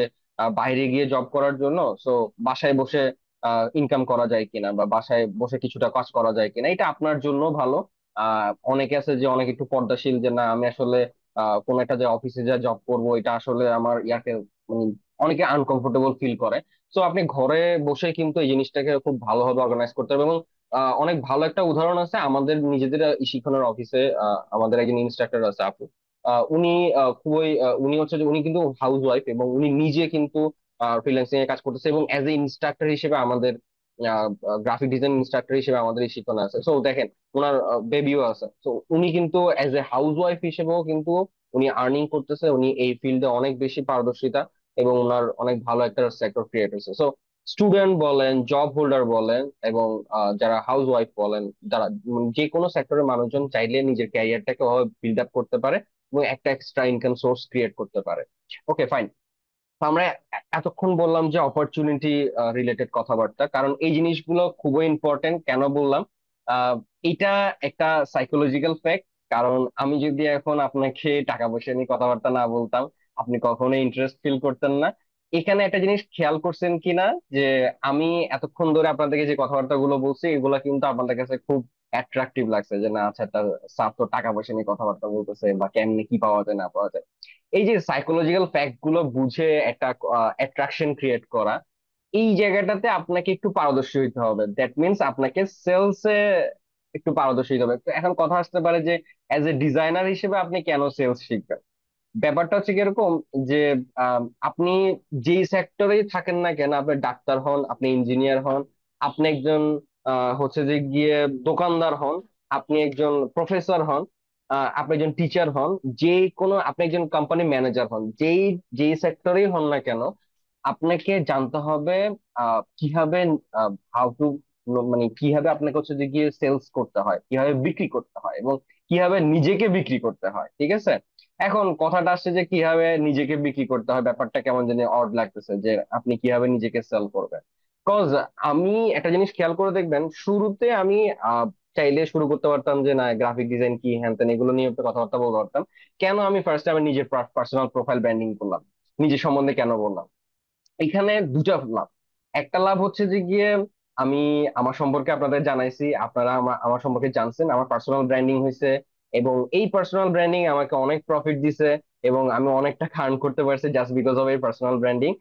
বাইরে গিয়ে জব করার জন্য। সো বাসায় বসে ইনকাম করা যায় কিনা, বা বাসায় বসে কিছুটা কাজ করা যায় কিনা, এটা আপনার জন্য ভালো। অনেকে আছে যে অনেক একটু পর্দাশীল, যে না আমি আসলে কোন একটা যে অফিসে যা জব করব, এটা আসলে আমার ইয়াকে মানে অনেকে আনকমফোর্টেবল ফিল করে। সো আপনি ঘরে বসে কিন্তু এই জিনিসটাকে খুব ভালোভাবে অর্গানাইজ করতে হবে। এবং অনেক ভালো একটা উদাহরণ আছে আমাদের নিজেদের শিক্ষণের অফিসে। আমাদের একজন ইনস্ট্রাক্টর আছে আপু, উনি খুবই উনি হচ্ছে যে উনি কিন্তু হাউস ওয়াইফ, এবং উনি নিজে কিন্তু ফ্রিল্যান্সিং এ কাজ করতেছে, এবং অ্যাজ এ ইনস্ট্রাক্টর হিসেবে আমাদের গ্রাফিক ডিজাইন ইনস্ট্রাক্টর হিসেবে আমাদের এই শিক্ষণ আছে। সো দেখেন, ওনার বেবিও আছে। তো উনি কিন্তু অ্যাজ এ হাউস ওয়াইফ হিসেবেও কিন্তু উনি আর্নিং করতেছে, উনি এই ফিল্ডে অনেক বেশি পারদর্শিতা, এবং ওনার অনেক ভালো একটা সেক্টর ক্রিয়েট হয়েছে। সো স্টুডেন্ট বলেন, জব হোল্ডার বলেন, এবং যারা হাউস ওয়াইফ বলেন, যারা যে কোনো সেক্টরের মানুষজন চাইলে নিজের ক্যারিয়ারটাকে বিল্ড আপ করতে পারে, এবং একটা এক্সট্রা ইনকাম সোর্স ক্রিয়েট করতে পারে। Okay fine. তো আমরা এতক্ষণ বললাম যে অপরচুনিটি রিলেটেড কথাবার্তা, কারণ এই জিনিসগুলো খুবই ইম্পর্টেন্ট। কেন বললাম? আহ, এটা একটা সাইকোলজিক্যাল ফ্যাক্ট। কারণ আমি যদি এখন আপনাকে টাকা পয়সা নিয়ে কথাবার্তা না বলতাম, আপনি কখনোই ইন্টারেস্ট ফিল করতেন না। এখানে একটা জিনিস খেয়াল করছেন কিনা, যে আমি এতক্ষণ ধরে আপনাদেরকে যে কথাবার্তা গুলো বলছি, এগুলো কিন্তু আপনাদের কাছে খুব অ্যাট্রাকটিভ লাগছে, যে না আচ্ছা একটা সাফ তো টাকা পয়সা নিয়ে কথাবার্তা বলতেছে, বা কেমনে কি পাওয়া যায় না পাওয়া যায়। এই যে সাইকোলজিক্যাল ফ্যাক্ট গুলো বুঝে একটা অ্যাট্রাকশন ক্রিয়েট করা, এই জায়গাটাতে আপনাকে একটু পারদর্শী হইতে হবে। দ্যাট মিনস আপনাকে সেলসে একটু পারদর্শী হতে হবে। তো এখন কথা আসতে পারে যে অ্যাজ এ ডিজাইনার হিসেবে আপনি কেন সেলস শিখবেন? ব্যাপারটা হচ্ছে কিরকম, যে আপনি যেই সেক্টরেই থাকেন না কেন, আপনি ডাক্তার হন, আপনি ইঞ্জিনিয়ার হন, আপনি একজন হচ্ছে যে গিয়ে দোকানদার হন, আপনি একজন প্রফেসর হন, আপনি একজন টিচার হন, যে কোনো আপনি একজন কোম্পানি ম্যানেজার হন, যেই সেক্টরেই হন না কেন, আপনাকে জানতে হবে কিভাবে, হাউ টু, মানে কিভাবে আপনাকে হচ্ছে যে গিয়ে সেলস করতে হয়, কিভাবে বিক্রি করতে হয়, এবং কিভাবে নিজেকে বিক্রি করতে হয়, ঠিক আছে। এখন কথাটা আসছে যে কিভাবে নিজেকে বিক্রি করতে হয়, ব্যাপারটা কেমন জানি অড লাগতেছে, যে আপনি কিভাবে নিজেকে সেল করবেন। কজ আমি একটা জিনিস খেয়াল করে দেখবেন, শুরুতে আমি আহ, চাইলে শুরু করতে পারতাম যে না গ্রাফিক ডিজাইন কি হ্যান ত্যান এগুলো নিয়ে একটু কথাবার্তা বলতে পারতাম। কেন আমি ফার্স্টে আমি নিজের পার্সোনাল প্রোফাইল ব্র্যান্ডিং করলাম, নিজের সম্বন্ধে কেন বললাম? এখানে দুটা লাভ। একটা লাভ হচ্ছে যে গিয়ে আমি আমার সম্পর্কে আপনাদের জানাইছি, আপনারা আমার সম্পর্কে জানছেন, আমার পার্সোনাল ব্র্যান্ডিং হয়েছে, এবং এই পার্সোনাল ব্র্যান্ডিং আমাকে অনেক প্রফিট দিছে, এবং আমি অনেক টাকা আর্ন করতে পারছি জাস্ট বিকজ অফ এই পার্সোনাল ব্র্যান্ডিং।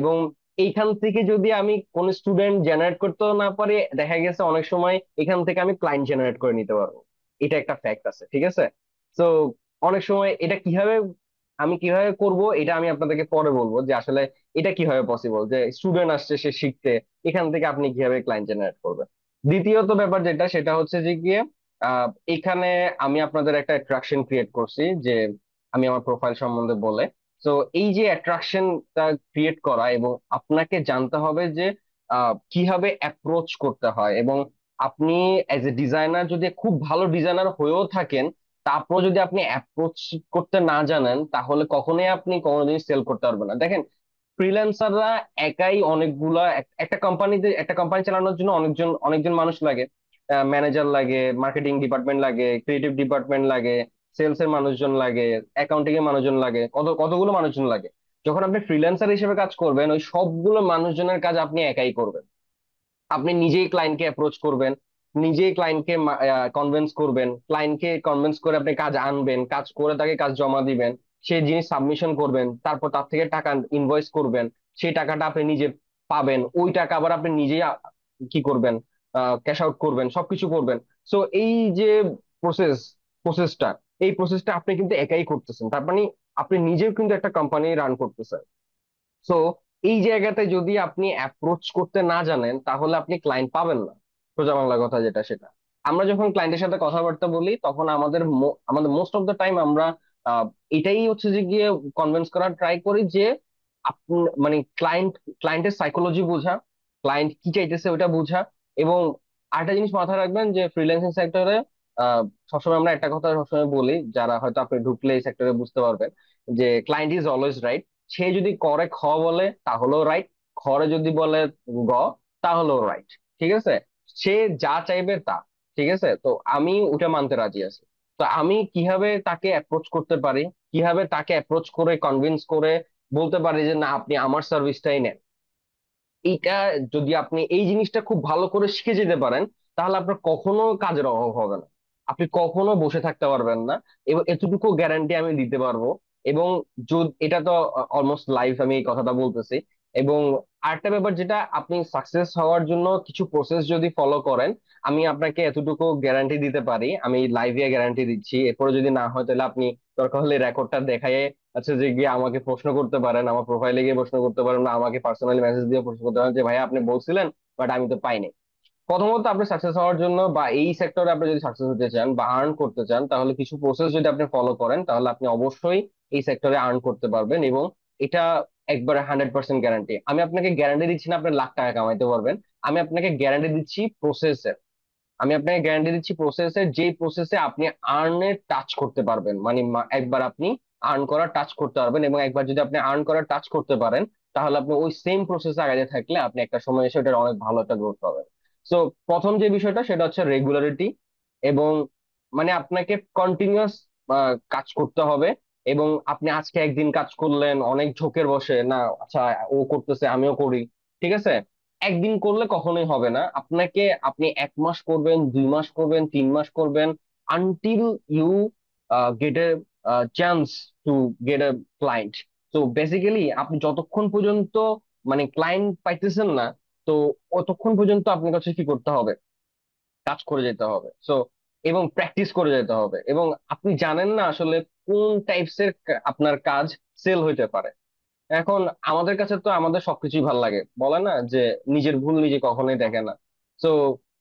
এবং এইখান থেকে যদি আমি কোন স্টুডেন্ট জেনারেট করতেও না পারি, দেখা গেছে অনেক সময় এখান থেকে আমি ক্লায়েন্ট জেনারেট করে নিতে পারবো। এটা একটা ফ্যাক্ট আছে, ঠিক আছে। তো অনেক সময় এটা কিভাবে, আমি কিভাবে করব, এটা আমি আপনাদেরকে পরে বলবো, যে আসলে এটা কিভাবে পসিবল, যে স্টুডেন্ট আসছে সে শিখতে, এখান থেকে আপনি কিভাবে ক্লায়েন্ট জেনারেট করবেন। দ্বিতীয়ত ব্যাপার যেটা, সেটা হচ্ছে যে গিয়ে আহ, এখানে আমি আপনাদের একটা অ্যাট্রাকশন ক্রিয়েট করছি, যে আমি আমার প্রোফাইল সম্বন্ধে বলে। তো এই যে অ্যাট্রাকশনটা ক্রিয়েট করা, এবং আপনাকে জানতে হবে যে কিভাবে অ্যাপ্রোচ করতে হয়, এবং আপনি এজ এ ডিজাইনার যদি খুব ভালো ডিজাইনার হয়েও থাকেন, তারপর যদি আপনি অ্যাপ্রোচ করতে না জানেন, তাহলে কখনোই আপনি কোনো জিনিস সেল করতে পারবেন না। দেখেন, ফ্রিল্যান্সাররা একাই অনেকগুলা একটা কোম্পানিতে, একটা কোম্পানি চালানোর জন্য অনেকজন অনেকজন মানুষ লাগে। ম্যানেজার লাগে, মার্কেটিং ডিপার্টমেন্ট লাগে, ক্রিয়েটিভ ডিপার্টমেন্ট লাগে, সেলস এর মানুষজন লাগে, অ্যাকাউন্টিং এর মানুষজন লাগে, কতগুলো মানুষজন লাগে। যখন আপনি ফ্রিল্যান্সার হিসেবে কাজ করবেন, ওই সবগুলো মানুষজনের কাজ আপনি একাই করবেন। আপনি নিজেই ক্লায়েন্টকে অ্যাপ্রোচ করবেন, নিজেই ক্লায়েন্টকে কনভিন্স করবেন, ক্লায়েন্টকে কনভিন্স করে আপনি কাজ আনবেন, কাজ করে তাকে কাজ জমা দিবেন, সেই জিনিস সাবমিশন করবেন, তারপর তার থেকে টাকা ইনভয়েস করবেন, সেই টাকাটা আপনি নিজে পাবেন, ওই টাকা আবার আপনি নিজেই কি করবেন, ক্যাশ আউট করবেন, সবকিছু করবেন। সো এই যে প্রসেস প্রসেসটা এই প্রসেসটা আপনি কিন্তু একাই করতেছেন, তার মানে আপনি নিজেও কিন্তু একটা কোম্পানি রান করতেছেন। সো এই জায়গাতে যদি আপনি অ্যাপ্রোচ করতে না জানেন, তাহলে আপনি ক্লায়েন্ট পাবেন না। সোজা বাংলা কথা যেটা, সেটা আমরা যখন ক্লায়েন্টের সাথে কথাবার্তা বলি, তখন আমাদের মোস্ট অফ দ্য টাইম আমরা আহ, এটাই হচ্ছে যে গিয়ে কনভিন্স করার ট্রাই করি যে আপনি মানে ক্লায়েন্টের সাইকোলজি বোঝা, ক্লায়েন্ট কি চাইতেছে ওটা বোঝা। এবং আরেকটা জিনিস মাথায় রাখবেন যে ফ্রিল্যান্সিং সেক্টরে সবসময় আমরা একটা কথা সবসময় বলি, যারা হয়তো আপনি ঢুকলে এই সেক্টরে বুঝতে পারবেন, যে ক্লায়েন্ট ইজ অলওয়েজ রাইট। সে যদি করে খ বলে তাহলেও রাইট, খরে যদি বলে গ তাহলেও রাইট। ঠিক আছে, সে যা চাইবে তা। ঠিক আছে, তো আমি ওটা মানতে রাজি আছি। তো আমি কিভাবে তাকে অ্যাপ্রোচ করতে পারি, কিভাবে তাকে অ্যাপ্রোচ করে কনভিন্স করে বলতে পারি যে না আপনি আমার সার্ভিসটাই নেন, এইটা যদি আপনি এই জিনিসটা খুব ভালো করে শিখে যেতে পারেন, তাহলে আপনার কখনো কাজের অভাব হবে না, আপনি কখনো বসে থাকতে পারবেন না। এবং এতটুকু গ্যারান্টি আমি দিতে পারবো। এবং এটা তো অলমোস্ট লাইফ আমি এই কথাটা বলতেছি। এবং আরেকটা ব্যাপার যেটা, আপনি সাকসেস হওয়ার জন্য কিছু প্রসেস যদি ফলো করেন, আমি আপনাকে এতটুকু গ্যারান্টি দিতে পারি, আমি লাইভে গ্যারান্টি দিচ্ছি। এরপরে যদি না হয় তাহলে আপনি দরকার হলে রেকর্ডটা দেখায় আচ্ছা যে গিয়ে আমাকে প্রশ্ন করতে পারেন, আমার প্রোফাইলে গিয়ে প্রশ্ন করতে পারেন, না আমাকে পার্সোনালি মেসেজ দিয়ে প্রশ্ন করতে পারেন যে ভাইয়া আপনি বলছিলেন বাট আমি তো পাইনি। প্রথমত আপনি সাকসেস হওয়ার জন্য বা এই সেক্টরে আপনি যদি সাকসেস হতে চান বা আর্ন করতে চান, তাহলে কিছু প্রসেস যদি আপনি ফলো করেন, তাহলে আপনি অবশ্যই এই সেক্টরে আর্ন করতে পারবেন। এবং এটা একবারে 100% গ্যারান্টি। আমি আপনাকে গ্যারান্টি দিচ্ছি না আপনি লাখ টাকা কামাইতে পারবেন, আমি আপনাকে গ্যারান্টি দিচ্ছি প্রসেসের। আমি আপনাকে গ্যারান্টি দিচ্ছি প্রসেসের, যেই প্রসেসে আপনি আর্নের টাচ করতে পারবেন, মানে একবার আপনি আর্ন করার টাচ করতে পারবেন। এবং একবার যদি আপনি আর্ন করার টাচ করতে পারেন, তাহলে আপনি ওই সেম প্রসেসে আগাতে থাকলে আপনি একটা সময় এসে ওটার অনেক ভালো একটা গ্রোথ পাবেন। সো প্রথম যে বিষয়টা সেটা হচ্ছে রেগুলারিটি। এবং মানে আপনাকে কন্টিনিউয়াস কাজ করতে হবে। এবং আপনি আজকে একদিন কাজ করলেন অনেক ঝোঁকের বসে, না আচ্ছা ও করতেছে আমিও করি, ঠিক আছে, একদিন করলে কখনোই হবে না। আপনি 1 মাস করবেন, 2 মাস করবেন, 3 মাস করবেন, until you get a chance to get a client. তো বেসিক্যালি আপনি যতক্ষণ পর্যন্ত মানে ক্লায়েন্ট পাইতেছেন না, তো ততক্ষণ পর্যন্ত আপনার কাছে কি করতে হবে, কাজ করে যেতে হবে। সো এবং প্র্যাকটিস করে যেতে হবে। এবং আপনি জানেন না আসলে কোন টাইপস এর আপনার কাজ সেল হইতে পারে। এখন আমাদের কাছে তো আমাদের সবকিছুই ভালো লাগে, বলে না যে নিজের ভুল নিজে কখনোই দেখে না। তো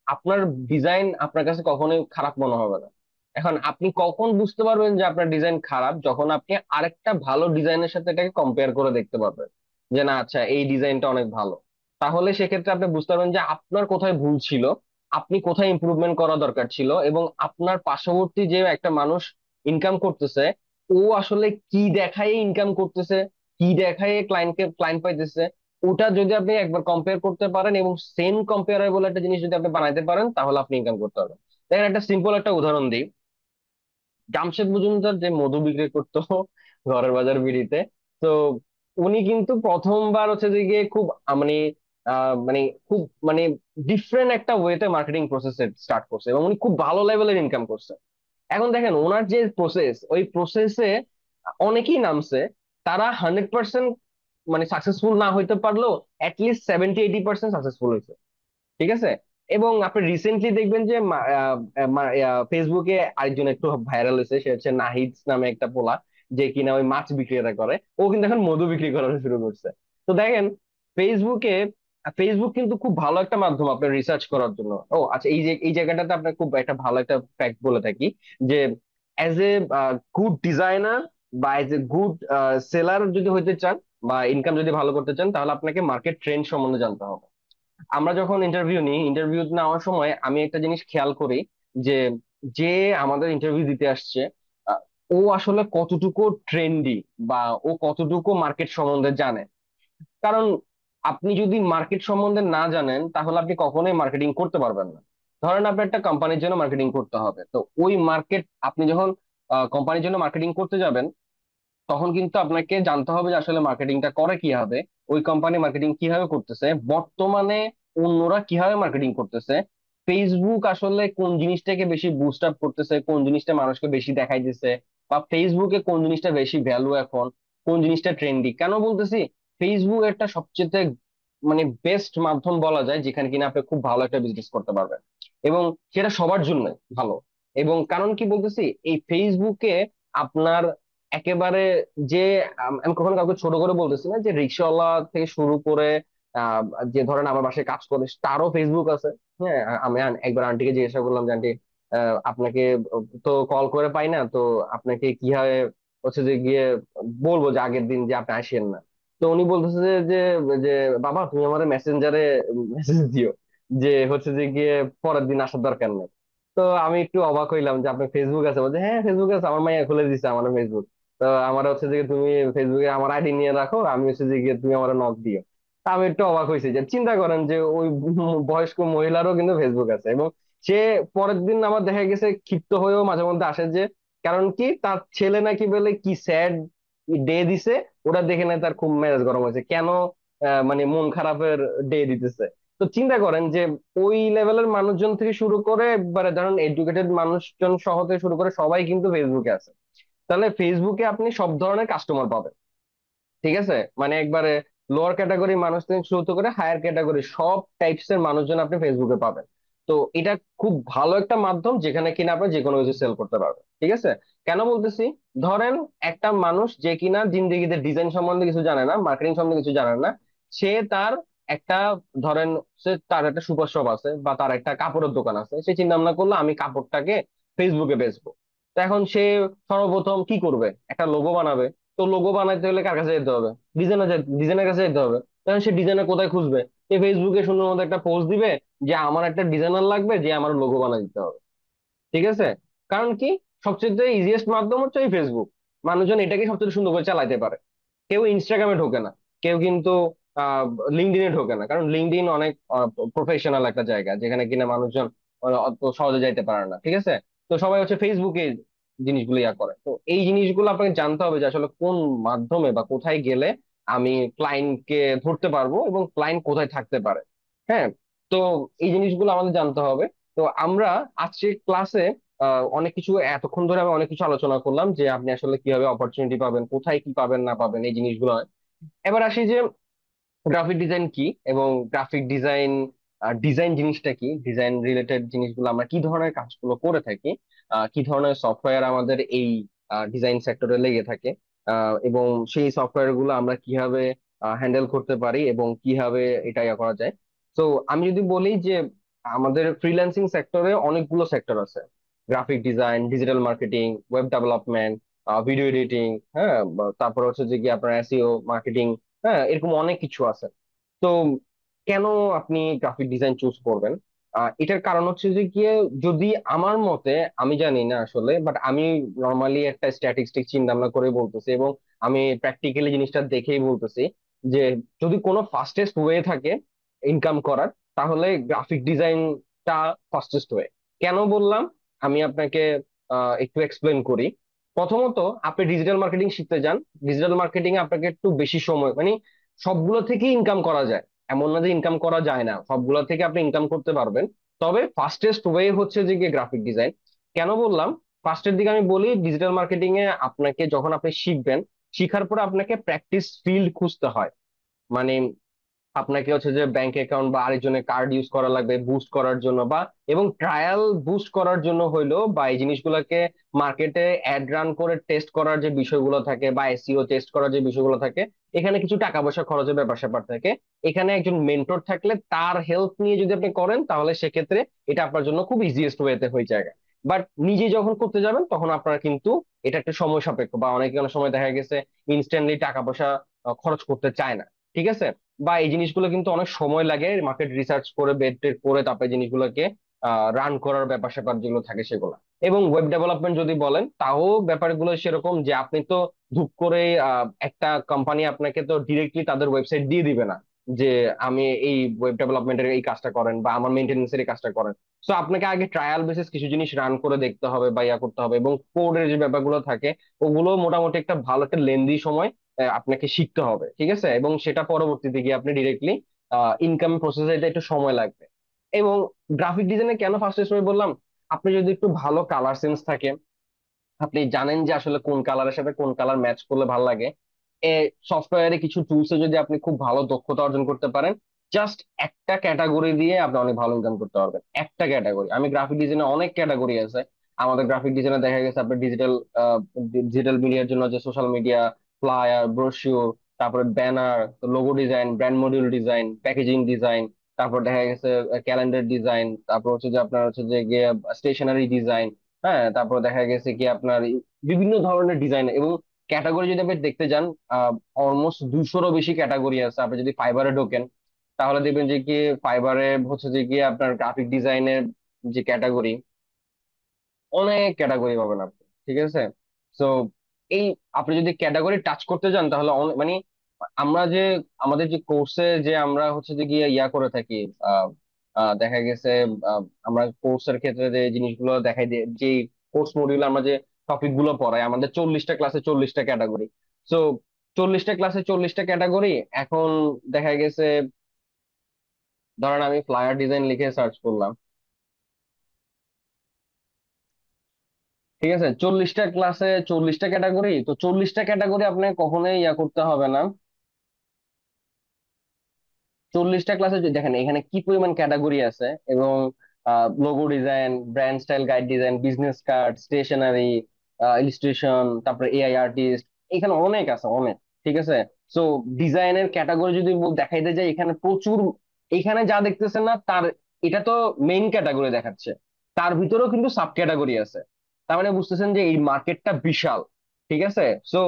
আপনার ডিজাইন আপনার কাছে কখনোই খারাপ মনে হবে না। এখন আপনি কখন বুঝতে পারবেন যে আপনার ডিজাইন খারাপ, যখন আপনি আরেকটা ভালো ডিজাইনের সাথে এটাকে কম্পেয়ার করে দেখতে পারবেন যে না আচ্ছা এই ডিজাইনটা অনেক ভালো। তাহলে সেক্ষেত্রে আপনি বুঝতে পারবেন যে আপনার কোথায় ভুল ছিল, আপনি কোথায় ইমপ্রুভমেন্ট করা দরকার ছিল। এবং আপনার পার্শ্ববর্তী যে একটা মানুষ ইনকাম করতেছে, ও আসলে কি দেখায় ইনকাম করতেছে, কি দেখায় ক্লায়েন্ট পাইতেছে, ওটা যদি আপনি একবার কম্পেয়ার করতে পারেন এবং সেম কম্পেয়ারেবল একটা জিনিস যদি আপনি বানাইতে পারেন, তাহলে আপনি ইনকাম করতে পারবেন। দেখেন একটা সিম্পল একটা উদাহরণ দিই। জামশেদ মজুমদার যে মধু বিক্রি করতো ঘরের বাজার বিড়িতে, তো উনি কিন্তু প্রথমবার হচ্ছে যে গিয়ে খুব মানে মানে খুব মানে ডিফারেন্ট একটা ওয়েতে মার্কেটিং প্রসেস স্টার্ট করছে এবং উনি খুব ভালো লেভেলের ইনকাম করছে। এখন দেখেন ওনার যে প্রসেস, ওই প্রসেসে অনেকেই নামছে, তারা 100% মানে সাকসেসফুল না হইতে পারলেও অ্যাটলিস্ট 70-80% সাকসেসফুল হয়েছে। ঠিক আছে। এবং আপনি রিসেন্টলি দেখবেন যে ফেসবুকে আরেকজন একটু ভাইরাল হয়েছে, সে হচ্ছে নাহিদ নামে একটা পোলা, যে কিনা ওই মাছ বিক্রেতা করে, ও কিন্তু এখন মধু বিক্রি করা শুরু করছে। তো দেখেন ফেসবুকে ফেসবুক কিন্তু খুব ভালো একটা মাধ্যম আপনার রিসার্চ করার জন্য। ও আচ্ছা, এই জায়গাটাতে আপনার খুব একটা ভালো একটা ফ্যাক্ট বলে থাকি, যে অ্যাজ এ গুড ডিজাইনার বা অ্যাজ এ গুড সেলার যদি হইতে চান বা ইনকাম যদি ভালো করতে চান, তাহলে আপনাকে মার্কেট ট্রেন্ড সম্বন্ধে জানতে হবে। আমরা যখন ইন্টারভিউ নেওয়ার সময় আমি একটা জিনিস খেয়াল করি, যে যে আমাদের ইন্টারভিউ দিতে আসছে, আহ, ও আসলে কতটুকু ট্রেন্ডি বা ও কতটুকু মার্কেট সম্বন্ধে জানে। কারণ আপনি যদি মার্কেট সম্বন্ধে না জানেন তাহলে আপনি কখনোই মার্কেটিং করতে পারবেন না। ধরেন আপনি একটা কোম্পানির জন্য মার্কেটিং করতে হবে, তো ওই মার্কেট আপনি যখন কোম্পানির জন্য মার্কেটিং করতে যাবেন, তখন কিন্তু আপনাকে জানতে হবে যে আসলে মার্কেটিংটা করে কিভাবে, ওই কোম্পানি মার্কেটিং কিভাবে করতেছে, বর্তমানে অন্যরা কিভাবে মার্কেটিং করতেছে, ফেসবুক আসলে কোন জিনিসটাকে বেশি বুস্ট আপ করতেছে, কোন জিনিসটা মানুষকে বেশি দেখাইতেছে, বা ফেসবুকে কোন জিনিসটা বেশি ভ্যালু এখন, কোন জিনিসটা ট্রেন্ডি। কেন বলতেছি, ফেসবুক একটা সবচেয়ে মানে বেস্ট মাধ্যম বলা যায় যেখানে কিনা আপনি খুব ভালো একটা বিজনেস করতে পারবেন, এবং সেটা সবার জন্য ভালো। এবং কারণ কি বলতেছি, এই ফেসবুকে আপনার একেবারে যে আমি কখনো কাউকে ছোট করে বলতেছি না, যে রিক্সাওয়ালা থেকে শুরু করে আহ, যে ধরেন আমার বাসায় কাজ করে তারও ফেসবুক আছে। হ্যাঁ, আমি একবার আন্টিকে জিজ্ঞাসা করলাম যে আন্টি, আপনাকে তো কল করে পাই না, তো আপনাকে কিভাবে হচ্ছে যে গিয়ে বলবো যে আগের দিন যে আপনি আসেন না। তো উনি বলতেছে যে যে যে বাবা তুমি আমার মেসেঞ্জারে মেসেজ দিও যে হচ্ছে যে গিয়ে পরের দিন আসার দরকার নেই। তো আমি একটু অবাক হইলাম যে আপনার ফেসবুক আছে, বলছে হ্যাঁ ফেসবুক আছে, আমার মাইয়া খুলে দিচ্ছে আমার ফেসবুক। তো আমার হচ্ছে যে তুমি ফেসবুকে আমার আইডি নিয়ে রাখো, আমি হচ্ছে যে গিয়ে তুমি আমার নক দিও। তা আমি একটু অবাক হয়েছি যে চিন্তা করেন যে ওই বয়স্ক মহিলারও কিন্তু ফেসবুক আছে, এবং সে পরের দিন আমার দেখা গেছে ক্ষিপ্ত হয়েও মাঝে মধ্যে আসে, যে কারণ কি তার ছেলে নাকি বলে কি স্যাড ডে দিছে, ওটা দেখে না তার খুব মেজাজ গরম হয়েছে কেন, মানে মন খারাপের ডে দিতেছে। তো চিন্তা করেন যে ওই লেভেলের মানুষজন থেকে শুরু করে একবারে ধরেন এডুকেটেড মানুষজন সহ থেকে শুরু করে সবাই কিন্তু ফেসবুকে আছে। তাহলে ফেসবুকে আপনি সব ধরনের কাস্টমার পাবেন, ঠিক আছে? মানে একবারে লোয়ার ক্যাটাগরি মানুষ থেকে শুরু করে হায়ার ক্যাটাগরি সব টাইপস এর মানুষজন আপনি ফেসবুকে পাবেন। তো এটা খুব ভালো একটা মাধ্যম যেখানে কিনা আপনি যে কোনো কিছু সেল করতে পারবেন, ঠিক আছে? কেন বলতেছি, ধরেন একটা মানুষ যে কিনা জিন্দেগিতে ডিজাইন সম্বন্ধে কিছু জানে না, মার্কেটিং সম্বন্ধে কিছু জানে না, সে তার একটা ধরেন সে তার একটা সুপার শপ আছে বা তার একটা কাপড়ের দোকান আছে, সে চিন্তা ভাবনা করলো আমি কাপড়টাকে ফেসবুকে বেচবো। তো এখন সে সর্বপ্রথম কি করবে, একটা লোগো বানাবে। তো লোগো বানাইতে হলে কার কাছে যেতে হবে, ডিজাইনের কাছে যেতে হবে। তখন সে ডিজাইনার কোথায় খুঁজবে, সে ফেসবুকে সুন্দর মতো একটা পোস্ট দিবে যে আমার একটা ডিজাইনার লাগবে যে আমার লোগো বানিয়ে দিতে হবে, ঠিক আছে? কারণ কি, সবচেয়ে ইজিয়েস্ট মাধ্যম হচ্ছে এই ফেসবুক। মানুষজন এটাকে সবচেয়ে সুন্দর করে চালাতে পারে। কেউ ইনস্টাগ্রামে ঢোকে না, কেউ কিন্তু লিঙ্কডইনে ঢোকে না, কারণ লিঙ্কডইন অনেক প্রফেশনাল একটা জায়গা যেখানে কিনা মানুষজন অত সহজে যাইতে পারে না, ঠিক আছে? তো সবাই হচ্ছে ফেসবুকে জিনিসগুলো ইয়া করে। তো এই জিনিসগুলো আপনাকে জানতে হবে যে আসলে কোন মাধ্যমে বা কোথায় গেলে আমি ক্লায়েন্টকে ধরতে পারবো এবং ক্লায়েন্ট কোথায় থাকতে পারে। হ্যাঁ, তো এই জিনিসগুলো আমাদের জানতে হবে। তো আমরা আজকে ক্লাসে অনেক কিছু এতক্ষণ ধরে আমি অনেক কিছু আলোচনা করলাম যে আপনি আসলে কিভাবে অপরচুনিটি পাবেন, কোথায় কি পাবেন না পাবেন, এই জিনিসগুলো। এবার আসি যে গ্রাফিক ডিজাইন কি, এবং গ্রাফিক ডিজাইন ডিজাইন জিনিসটা কি, ডিজাইন রিলেটেড জিনিসগুলো আমরা কি ধরনের কাজগুলো করে থাকি, কি ধরনের সফটওয়্যার আমাদের এই ডিজাইন সেক্টরে লেগে থাকে, এবং সেই সফটওয়্যার গুলো আমরা কিভাবে হ্যান্ডেল করতে পারি এবং কিভাবে এটা ইয়া করা যায়। তো আমি যদি বলি যে আমাদের ফ্রিল্যান্সিং সেক্টরে অনেকগুলো সেক্টর আছে, graphic design, digital marketing, web development, video editing, হ্যাঁ, তারপর হচ্ছে যে কি আপনার এসইও মার্কেটিং, হ্যাঁ, এরকম অনেক কিছু আছে। তো কেন আপনি গ্রাফিক ডিজাইন চুজ করবেন, এটার কারণ হচ্ছে যে গিয়ে, যদি আমার মতে, আমি জানি না আসলে, বাট আমি নর্মালি একটা স্ট্যাটিস্টিক চিন্তা ভাবনা করে বলতেছি, এবং আমি প্র্যাকটিক্যালি জিনিসটা দেখেই বলতেছি যে যদি কোনো ফাস্টেস্ট ওয়ে থাকে ইনকাম করার, তাহলে গ্রাফিক ডিজাইনটা ফাস্টেস্ট ওয়ে। কেন বললাম, আমি আপনাকে একটু এক্সপ্লেন করি। প্রথমত, আপনি ডিজিটাল মার্কেটিং শিখতে যান। ডিজিটাল মার্কেটিং এ আপনাকে একটু বেশি সময়, মানে সবগুলো থেকে ইনকাম করা যায়, এমন না যে ইনকাম করা যায় না, সবগুলো থেকে আপনি ইনকাম করতে পারবেন। তবে ফাস্টেস্ট ওয়ে হচ্ছে যে গিয়ে গ্রাফিক ডিজাইন। কেন বললাম ফার্স্টের দিকে, আমি বলি ডিজিটাল মার্কেটিং এ আপনাকে যখন আপনি শিখবেন, শিখার পরে আপনাকে প্র্যাকটিস ফিল্ড খুঁজতে হয়। মানে আপনাকে হচ্ছে যে ব্যাংক অ্যাকাউন্ট বা আরেকজনের কার্ড ইউজ করা লাগবে বুস্ট করার জন্য, বা এবং ট্রায়াল বুস্ট করার জন্য হইলো, বা এই জিনিসগুলোকে মার্কেটে অ্যাড রান করে টেস্ট করার যে বিষয়গুলো থাকে, বা এসইও টেস্ট করার যে বিষয়গুলো থাকে, এখানে কিছু টাকা পয়সা খরচের ব্যাপার স্যাপার থাকে। এখানে একজন মেন্টর থাকলে তার হেল্প নিয়ে যদি আপনি করেন, তাহলে সেক্ষেত্রে এটা আপনার জন্য খুব ইজিয়েস্ট ওয়েতে হয়ে যায়। বাট নিজে যখন করতে যাবেন তখন আপনার কিন্তু এটা একটা সময় সাপেক্ষ, বা অনেকে অনেক সময় দেখা গেছে ইনস্ট্যান্টলি টাকা পয়সা খরচ করতে চায় না, ঠিক আছে? বা এই জিনিসগুলো কিন্তু অনেক সময় লাগে, মার্কেট রিসার্চ করে বেড টেড করে তারপরে জিনিসগুলোকে রান করার ব্যাপার স্যাপার যেগুলো থাকে সেগুলো। এবং ওয়েব ডেভেলপমেন্ট যদি বলেন তাও ব্যাপারগুলো সেরকম যে আপনি তো ধুপ করে একটা কোম্পানি আপনাকে তো ডিরেক্টলি তাদের ওয়েবসাইট দিয়ে দিবে না যে আমি এই ওয়েব ডেভেলপমেন্টের এই কাজটা করেন বা আমার মেনটেন্যান্সের এই কাজটা করেন। সো আপনাকে আগে ট্রায়াল বেসিস কিছু জিনিস রান করে দেখতে হবে বা ইয়া করতে হবে, এবং কোডের যে ব্যাপারগুলো থাকে ওগুলো মোটামুটি একটা ভালো একটা লেন্দি সময় আপনাকে শিখতে হবে, ঠিক আছে? এবং সেটা পরবর্তীতে গিয়ে আপনি ডিরেক্টলি ইনকাম প্রসেসে এটা একটু সময় লাগবে। এবং গ্রাফিক ডিজাইনে কেন ফার্স্ট চয়েস বললাম, আপনি যদি একটু ভালো কালার সেন্স থাকে, আপনি জানেন যে আসলে কোন কালারের সাথে কোন কালার ম্যাচ করলে ভালো লাগে, এ সফটওয়্যারে কিছু টুলসে যদি আপনি খুব ভালো দক্ষতা অর্জন করতে পারেন, জাস্ট একটা ক্যাটাগরি দিয়ে আপনি অনেক ভালো ইনকাম করতে পারবেন। একটা ক্যাটাগরি, আমি গ্রাফিক ডিজাইনে অনেক ক্যাটাগরি আছে। আমাদের গ্রাফিক ডিজাইনে দেখা গেছে আপনার ডিজিটাল ডিজিটাল মিডিয়ার জন্য যে সোশ্যাল মিডিয়া, ফ্লায়ার, ব্রোশিওর, তারপরে banner, logo design, brand module design, packaging design, তারপর দেখা গেছে ক্যালেন্ডার ডিজাইন, তারপর হচ্ছে যে আপনার হচ্ছে যে গিয়ে স্টেশনারি ডিজাইন। হ্যাঁ, তারপর দেখা গেছে কি আপনার বিভিন্ন ধরনের ডিজাইন এবং ক্যাটাগরি যদি আপনি দেখতে যান, অলমোস্ট 200-রও বেশি ক্যাটাগরি আছে। আপনি যদি ফাইবারে ঢোকেন তাহলে দেখবেন যে কি ফাইবারে হচ্ছে যে কি আপনার গ্রাফিক ডিজাইনের যে ক্যাটাগরি, অনেক ক্যাটাগরি পাবেন আপনি, ঠিক আছে? তো এই আপনি যদি ক্যাটাগরি টাচ করতে যান তাহলে মানে আমরা যে আমাদের যে কোর্সে যে আমরা হচ্ছে যে গিয়ে ইয়া করে থাকি, আহ দেখা গেছে আমরা কোর্সের ক্ষেত্রে যে জিনিসগুলো দেখাই দিয়ে যে কোর্স মডিউল আমরা যে টপিক গুলো পড়াই, আমাদের 40টা ক্লাসে 40টা ক্যাটাগরি। তো 40টা ক্লাসে 40টা ক্যাটাগরি। এখন দেখা গেছে ধরেন আমি ফ্লায়ার ডিজাইন লিখে সার্চ করলাম, ঠিক আছে? 40টা ক্লাসে 40টা ক্যাটাগরি, তো 40টা ক্যাটাগরি আপনাকে কখনোই ইয়া করতে হবে না। 40টা ক্লাসে যদি দেখেন এখানে কি পরিমাণ ক্যাটাগরি আছে, এবং logo design, brand style guide design, business card, stationery, illustration, তারপরে এআই আর্টিস্ট, এখানে অনেক আছে, অনেক, ঠিক আছে? সো ডিজাইনের ক্যাটাগরি যদি দেখাইতে যাই এখানে প্রচুর। এখানে যা দেখতেছেন না তার, এটা তো মেইন ক্যাটাগরি দেখাচ্ছে, তার ভিতরেও কিন্তু সাব ক্যাটাগরি আছে। তার মানে বুঝতেছেন যে এই মার্কেটটা বিশাল, ঠিক আছে? সো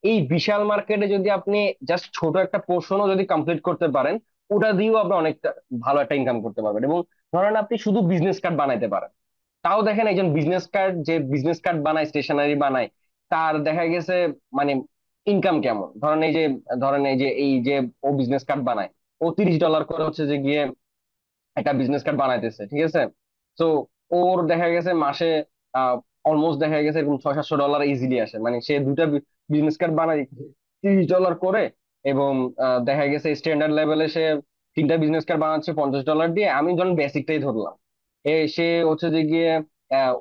এই বিশাল মার্কেটে যদি আপনি জাস্ট ছোট একটা পোর্শনও যদি কমপ্লিট করতে পারেন, ওটা দিয়েও আপনি অনেকটা ভালো একটা ইনকাম করতে পারবেন। এবং ধরেন আপনি শুধু বিজনেস কার্ড বানাইতে পারেন, তাও দেখেন একজন বিজনেস কার্ড যে বিজনেস কার্ড বানায়, স্টেশনারি বানায়, তার দেখা গেছে মানে ইনকাম কেমন। ধরেন এই যে ও বিজনেস কার্ড বানায়, ও $30 করে হচ্ছে যে গিয়ে একটা বিজনেস কার্ড বানাইতেছে, ঠিক আছে? তো ওর দেখা গেছে মাসে অলমোস্ট দেখা গেছে এরকম $600-700 ইজিলি আসে, মানে সে দুটা বিজনেস কার্ড বানাই $30 করে। এবং দেখা গেছে স্ট্যান্ডার্ড লেভেলে সে তিনটা বিজনেস কার্ড বানাচ্ছে $50 দিয়ে। আমি যখন বেসিকটাই ধরলাম, সে হচ্ছে যে গিয়ে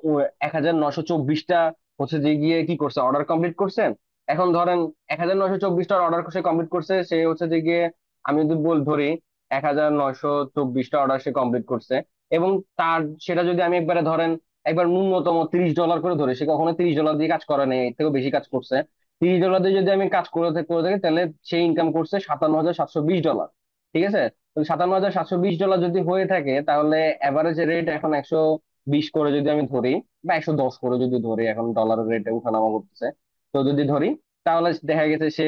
1924টা হচ্ছে যে গিয়ে কি করছে, অর্ডার কমপ্লিট করছে। এখন ধরেন 1924টার অর্ডার সে কমপ্লিট করছে, সে হচ্ছে যে গিয়ে আমি যদি ধরি 1924টা অর্ডার সে কমপ্লিট করছে। এবং তার সেটা যদি আমি একবারে ধরেন একবার ন্যূনতম $30 করে ধরে, সে কখনো $30 দিয়ে কাজ করে নেই, এর থেকেও বেশি কাজ করছে। $30 দিয়ে যদি আমি কাজ করে থাকি তাহলে সে ইনকাম করছে $57,720। ঠিক আছে? তো $57,720 যদি হয়ে থাকে তাহলে অ্যাভারেজ রেট এখন 120 করে যদি আমি ধরি, বা 110 করে যদি ধরি, এখন ডলারের রেটে উঠানামা করতেছে, তো যদি ধরি তাহলে দেখা গেছে সে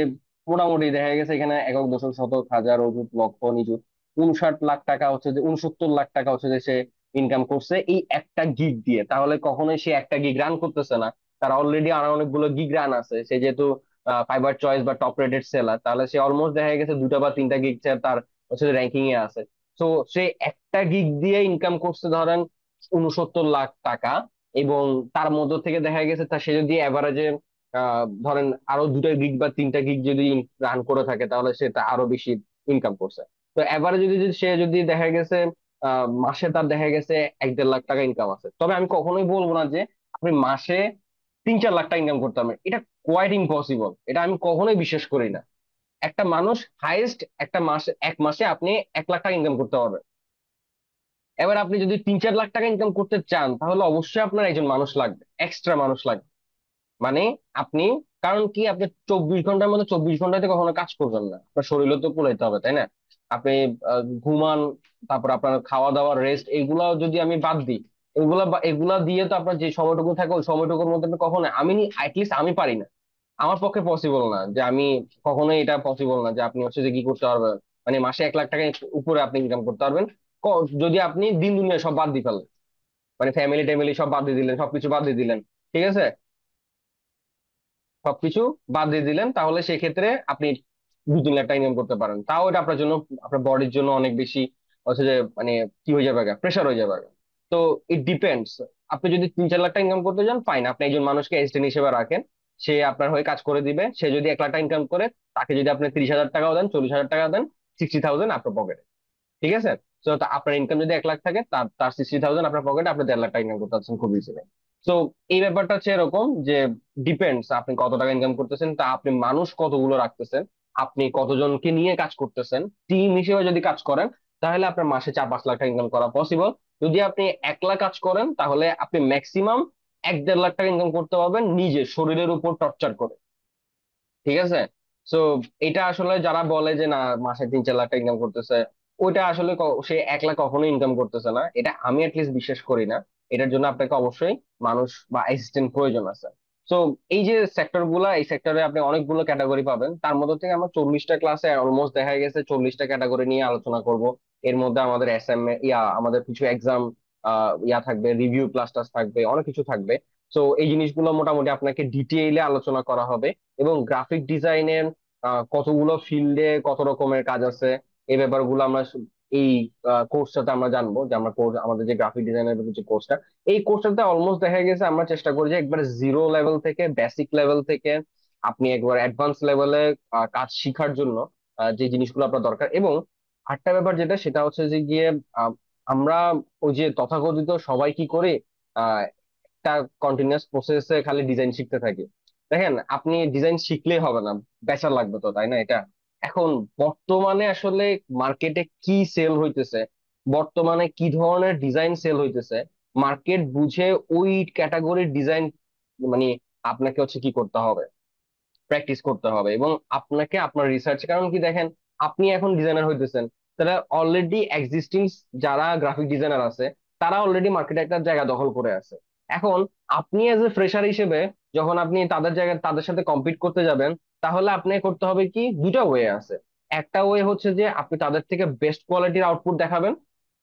মোটামুটি দেখা গেছে এখানে একক দশক শতক হাজার অযুত লক্ষ নিযুত 59 লাখ টাকা হচ্ছে যে 69 লাখ টাকা হচ্ছে যে সে ইনকাম করছে এই একটা গিগ দিয়ে। তাহলে কখনোই সে একটা গিগ রান করতেছে না, তার অলরেডি আরো অনেকগুলো গিগ রান আছে। সে যেহেতু ফাইবার চয়েস বা টপ রেটেড সেলার, তাহলে সে অলমোস্ট দেখা গেছে দুটা বা তিনটা গিগ তার হচ্ছে র্যাঙ্কিং এ আছে। তো সে একটা গিগ দিয়ে ইনকাম করছে ধরেন 69 লাখ টাকা। এবং তার মধ্য থেকে দেখা গেছে সে যদি এভারেজে ধরেন আরো দুটা গিগ বা তিনটা গিগ যদি রান করে থাকে তাহলে সে তা আরো বেশি ইনকাম করছে। তো এভারেজে যদি সে যদি দেখা গেছে মাসে তার দেখা গেছে 1-1.5 লাখ টাকা ইনকাম আছে, তবে আমি কখনোই বলবো না যে আপনি মাসে 3-4 লাখ টাকা ইনকাম করতে পারবেন। এটা কোয়াইট ইম্পসিবল, এটা আমি কখনোই বিশ্বাস করি না। একটা মানুষ হাইয়েস্ট একটা মাসে, এক মাসে আপনি 1 লাখ টাকা ইনকাম করতে পারবেন। এবার আপনি যদি 3-4 লাখ টাকা ইনকাম করতে চান তাহলে অবশ্যই আপনার একজন মানুষ লাগবে, এক্সট্রা মানুষ লাগবে। মানে আপনি, কারণ কি আপনি 24 ঘন্টার মধ্যে 24 ঘন্টাতে কখনো কাজ করবেন না, আপনার শরীরও তো কুলাইতে হবে, তাই না? আপনি ঘুমান, তারপর আপনার খাওয়া দাওয়া, রেস্ট, এগুলা যদি আমি বাদ দিই, এগুলা দিয়ে তো আপনার যে সময়টুকু থাকে ওই সময়টুকুর মধ্যে আপনি কখনো, আমি অ্যাটলিস্ট আমি পারি না, আমার পক্ষে পসিবল না যে আমি কখনোই, এটা পসিবল না যে আপনি হচ্ছে যে কি করতে পারবেন মানে মাসে 1 লাখ টাকা উপরে আপনি ইনকাম করতে পারবেন যদি আপনি দিন দুনিয়া সব বাদ দিয়ে ফেলেন। মানে ফ্যামিলি ট্যামিলি সব বাদ দিয়ে দিলেন, সবকিছু বাদ দিয়ে দিলেন, ঠিক আছে, সবকিছু বাদ দিয়ে দিলেন, তাহলে সেক্ষেত্রে আপনি 2-3 লাখ টাকা ইনকাম করতে পারেন। তাও এটা আপনার জন্য, আপনার বডির জন্য অনেক বেশি হচ্ছে যে মানে কি হয়ে যাবে, প্রেশার হয়ে যাবে। তো ইট ডিপেন্ডস। আপনি যদি 3-4 লাখ টাকা ইনকাম করতে চান, ফাইন, আপনি একজন মানুষকে অ্যাসিস্ট্যান্ট হিসেবে রাখেন, সে আপনার হয়ে কাজ করে দিবে। সে যদি 1 লাখ টাকা ইনকাম করে, তাকে যদি আপনি 30,000 টাকাও দেন, 40,000 টাকা দেন, 60,000 আপনার পকেটে, ঠিক আছে। তো আপনার ইনকাম যদি 1 লাখ থাকে, তার তার 60,000 আপনার পকেটে, আপনি 1.5 লাখ টাকা ইনকাম করতে পারছেন খুব ইজিলি। তো এই ব্যাপারটা হচ্ছে এরকম যে ডিপেন্ডস আপনি কত টাকা ইনকাম করতেছেন, তা আপনি মানুষ কতগুলো রাখতেছেন, আপনি কতজনকে নিয়ে কাজ করতেছেন। টিম হিসেবে যদি কাজ করেন, তাহলে আপনার মাসে 4-5 লাখ টাকা ইনকাম করা পসিবল। যদি আপনি একলা কাজ করেন, তাহলে আপনি ম্যাক্সিমাম 1-1.5 লাখ টাকা ইনকাম করতে পারবেন নিজে শরীরের উপর টর্চার করে, ঠিক আছে। সো এটা আসলে যারা বলে যে না মাসে 3-4 লাখ টাকা ইনকাম করতেছে, ওইটা আসলে সে 1 লাখ কখনো ইনকাম করতেছে না, এটা আমি অ্যাটলিস্ট বিশ্বাস করি না। এটার জন্য আপনাকে অবশ্যই মানুষ বা অ্যাসিস্ট্যান্ট প্রয়োজন আছে। সো এই যে সেক্টর গুলা, এই সেক্টরে আপনি অনেকগুলো ক্যাটাগরি পাবেন, তার মধ্যে থেকে আমরা 40টা ক্লাসে অলমোস্ট দেখা গেছে 40টা ক্যাটাগরি নিয়ে আলোচনা করব। এর মধ্যে আমাদের আমাদের কিছু এক্সাম ইয়া থাকবে, রিভিউ ক্লাস টাস থাকবে, অনেক কিছু থাকবে। তো এই জিনিসগুলো মোটামুটি আপনাকে ডিটেইলে আলোচনা করা হবে। এবং গ্রাফিক ডিজাইনের কতগুলো ফিল্ডে কত রকমের কাজ আছে, এই ব্যাপারগুলো আমরা এই কোর্সটাতে আমরা জানবো। যে আমরা কোর্স, আমাদের যে গ্রাফিক ডিজাইনের যে কোর্সটা, এই কোর্সটাতে অলমোস্ট দেখা গেছে আমরা চেষ্টা করি যে একবার জিরো লেভেল থেকে, বেসিক লেভেল থেকে আপনি একবার অ্যাডভান্স লেভেলে কাজ শিখার জন্য যে জিনিসগুলো আপনার দরকার। এবং আরেকটা ব্যাপার যেটা, সেটা হচ্ছে যে গিয়ে আহ, আমরা ওই যে তথাকথিত সবাই কি করি, একটা কন্টিনিউয়াস প্রসেসে খালি ডিজাইন শিখতে থাকি। দেখেন, আপনি ডিজাইন শিখলেই হবে না, বেচা লাগবে তো, তাই না? এটা এখন বর্তমানে আসলে মার্কেটে কি সেল হইতেছে, বর্তমানে কি ধরনের ডিজাইন সেল হইতেছে, মার্কেট বুঝে ওই ক্যাটাগরির ডিজাইন মানে আপনাকে হচ্ছে কি করতে হবে, প্র্যাকটিস করতে হবে। এবং আপনাকে আপনার রিসার্চ, কারণ কি দেখেন, আপনি এখন ডিজাইনার হইতেছেন, তারা অলরেডি এক্সিস্টিং যারা গ্রাফিক ডিজাইনার আছে, তারা অলরেডি মার্কেটে একটা জায়গা দখল করে আছে। এখন আপনি এজ এ ফ্রেশার হিসেবে যখন আপনি তাদের জায়গায় তাদের সাথে কম্পিট করতে যাবেন, তাহলে আপনি করতে হবে কি, দুটা ওয়ে আছে। একটা ওয়ে হচ্ছে যে আপনি তাদের থেকে বেস্ট কোয়ালিটির আউটপুট দেখাবেন।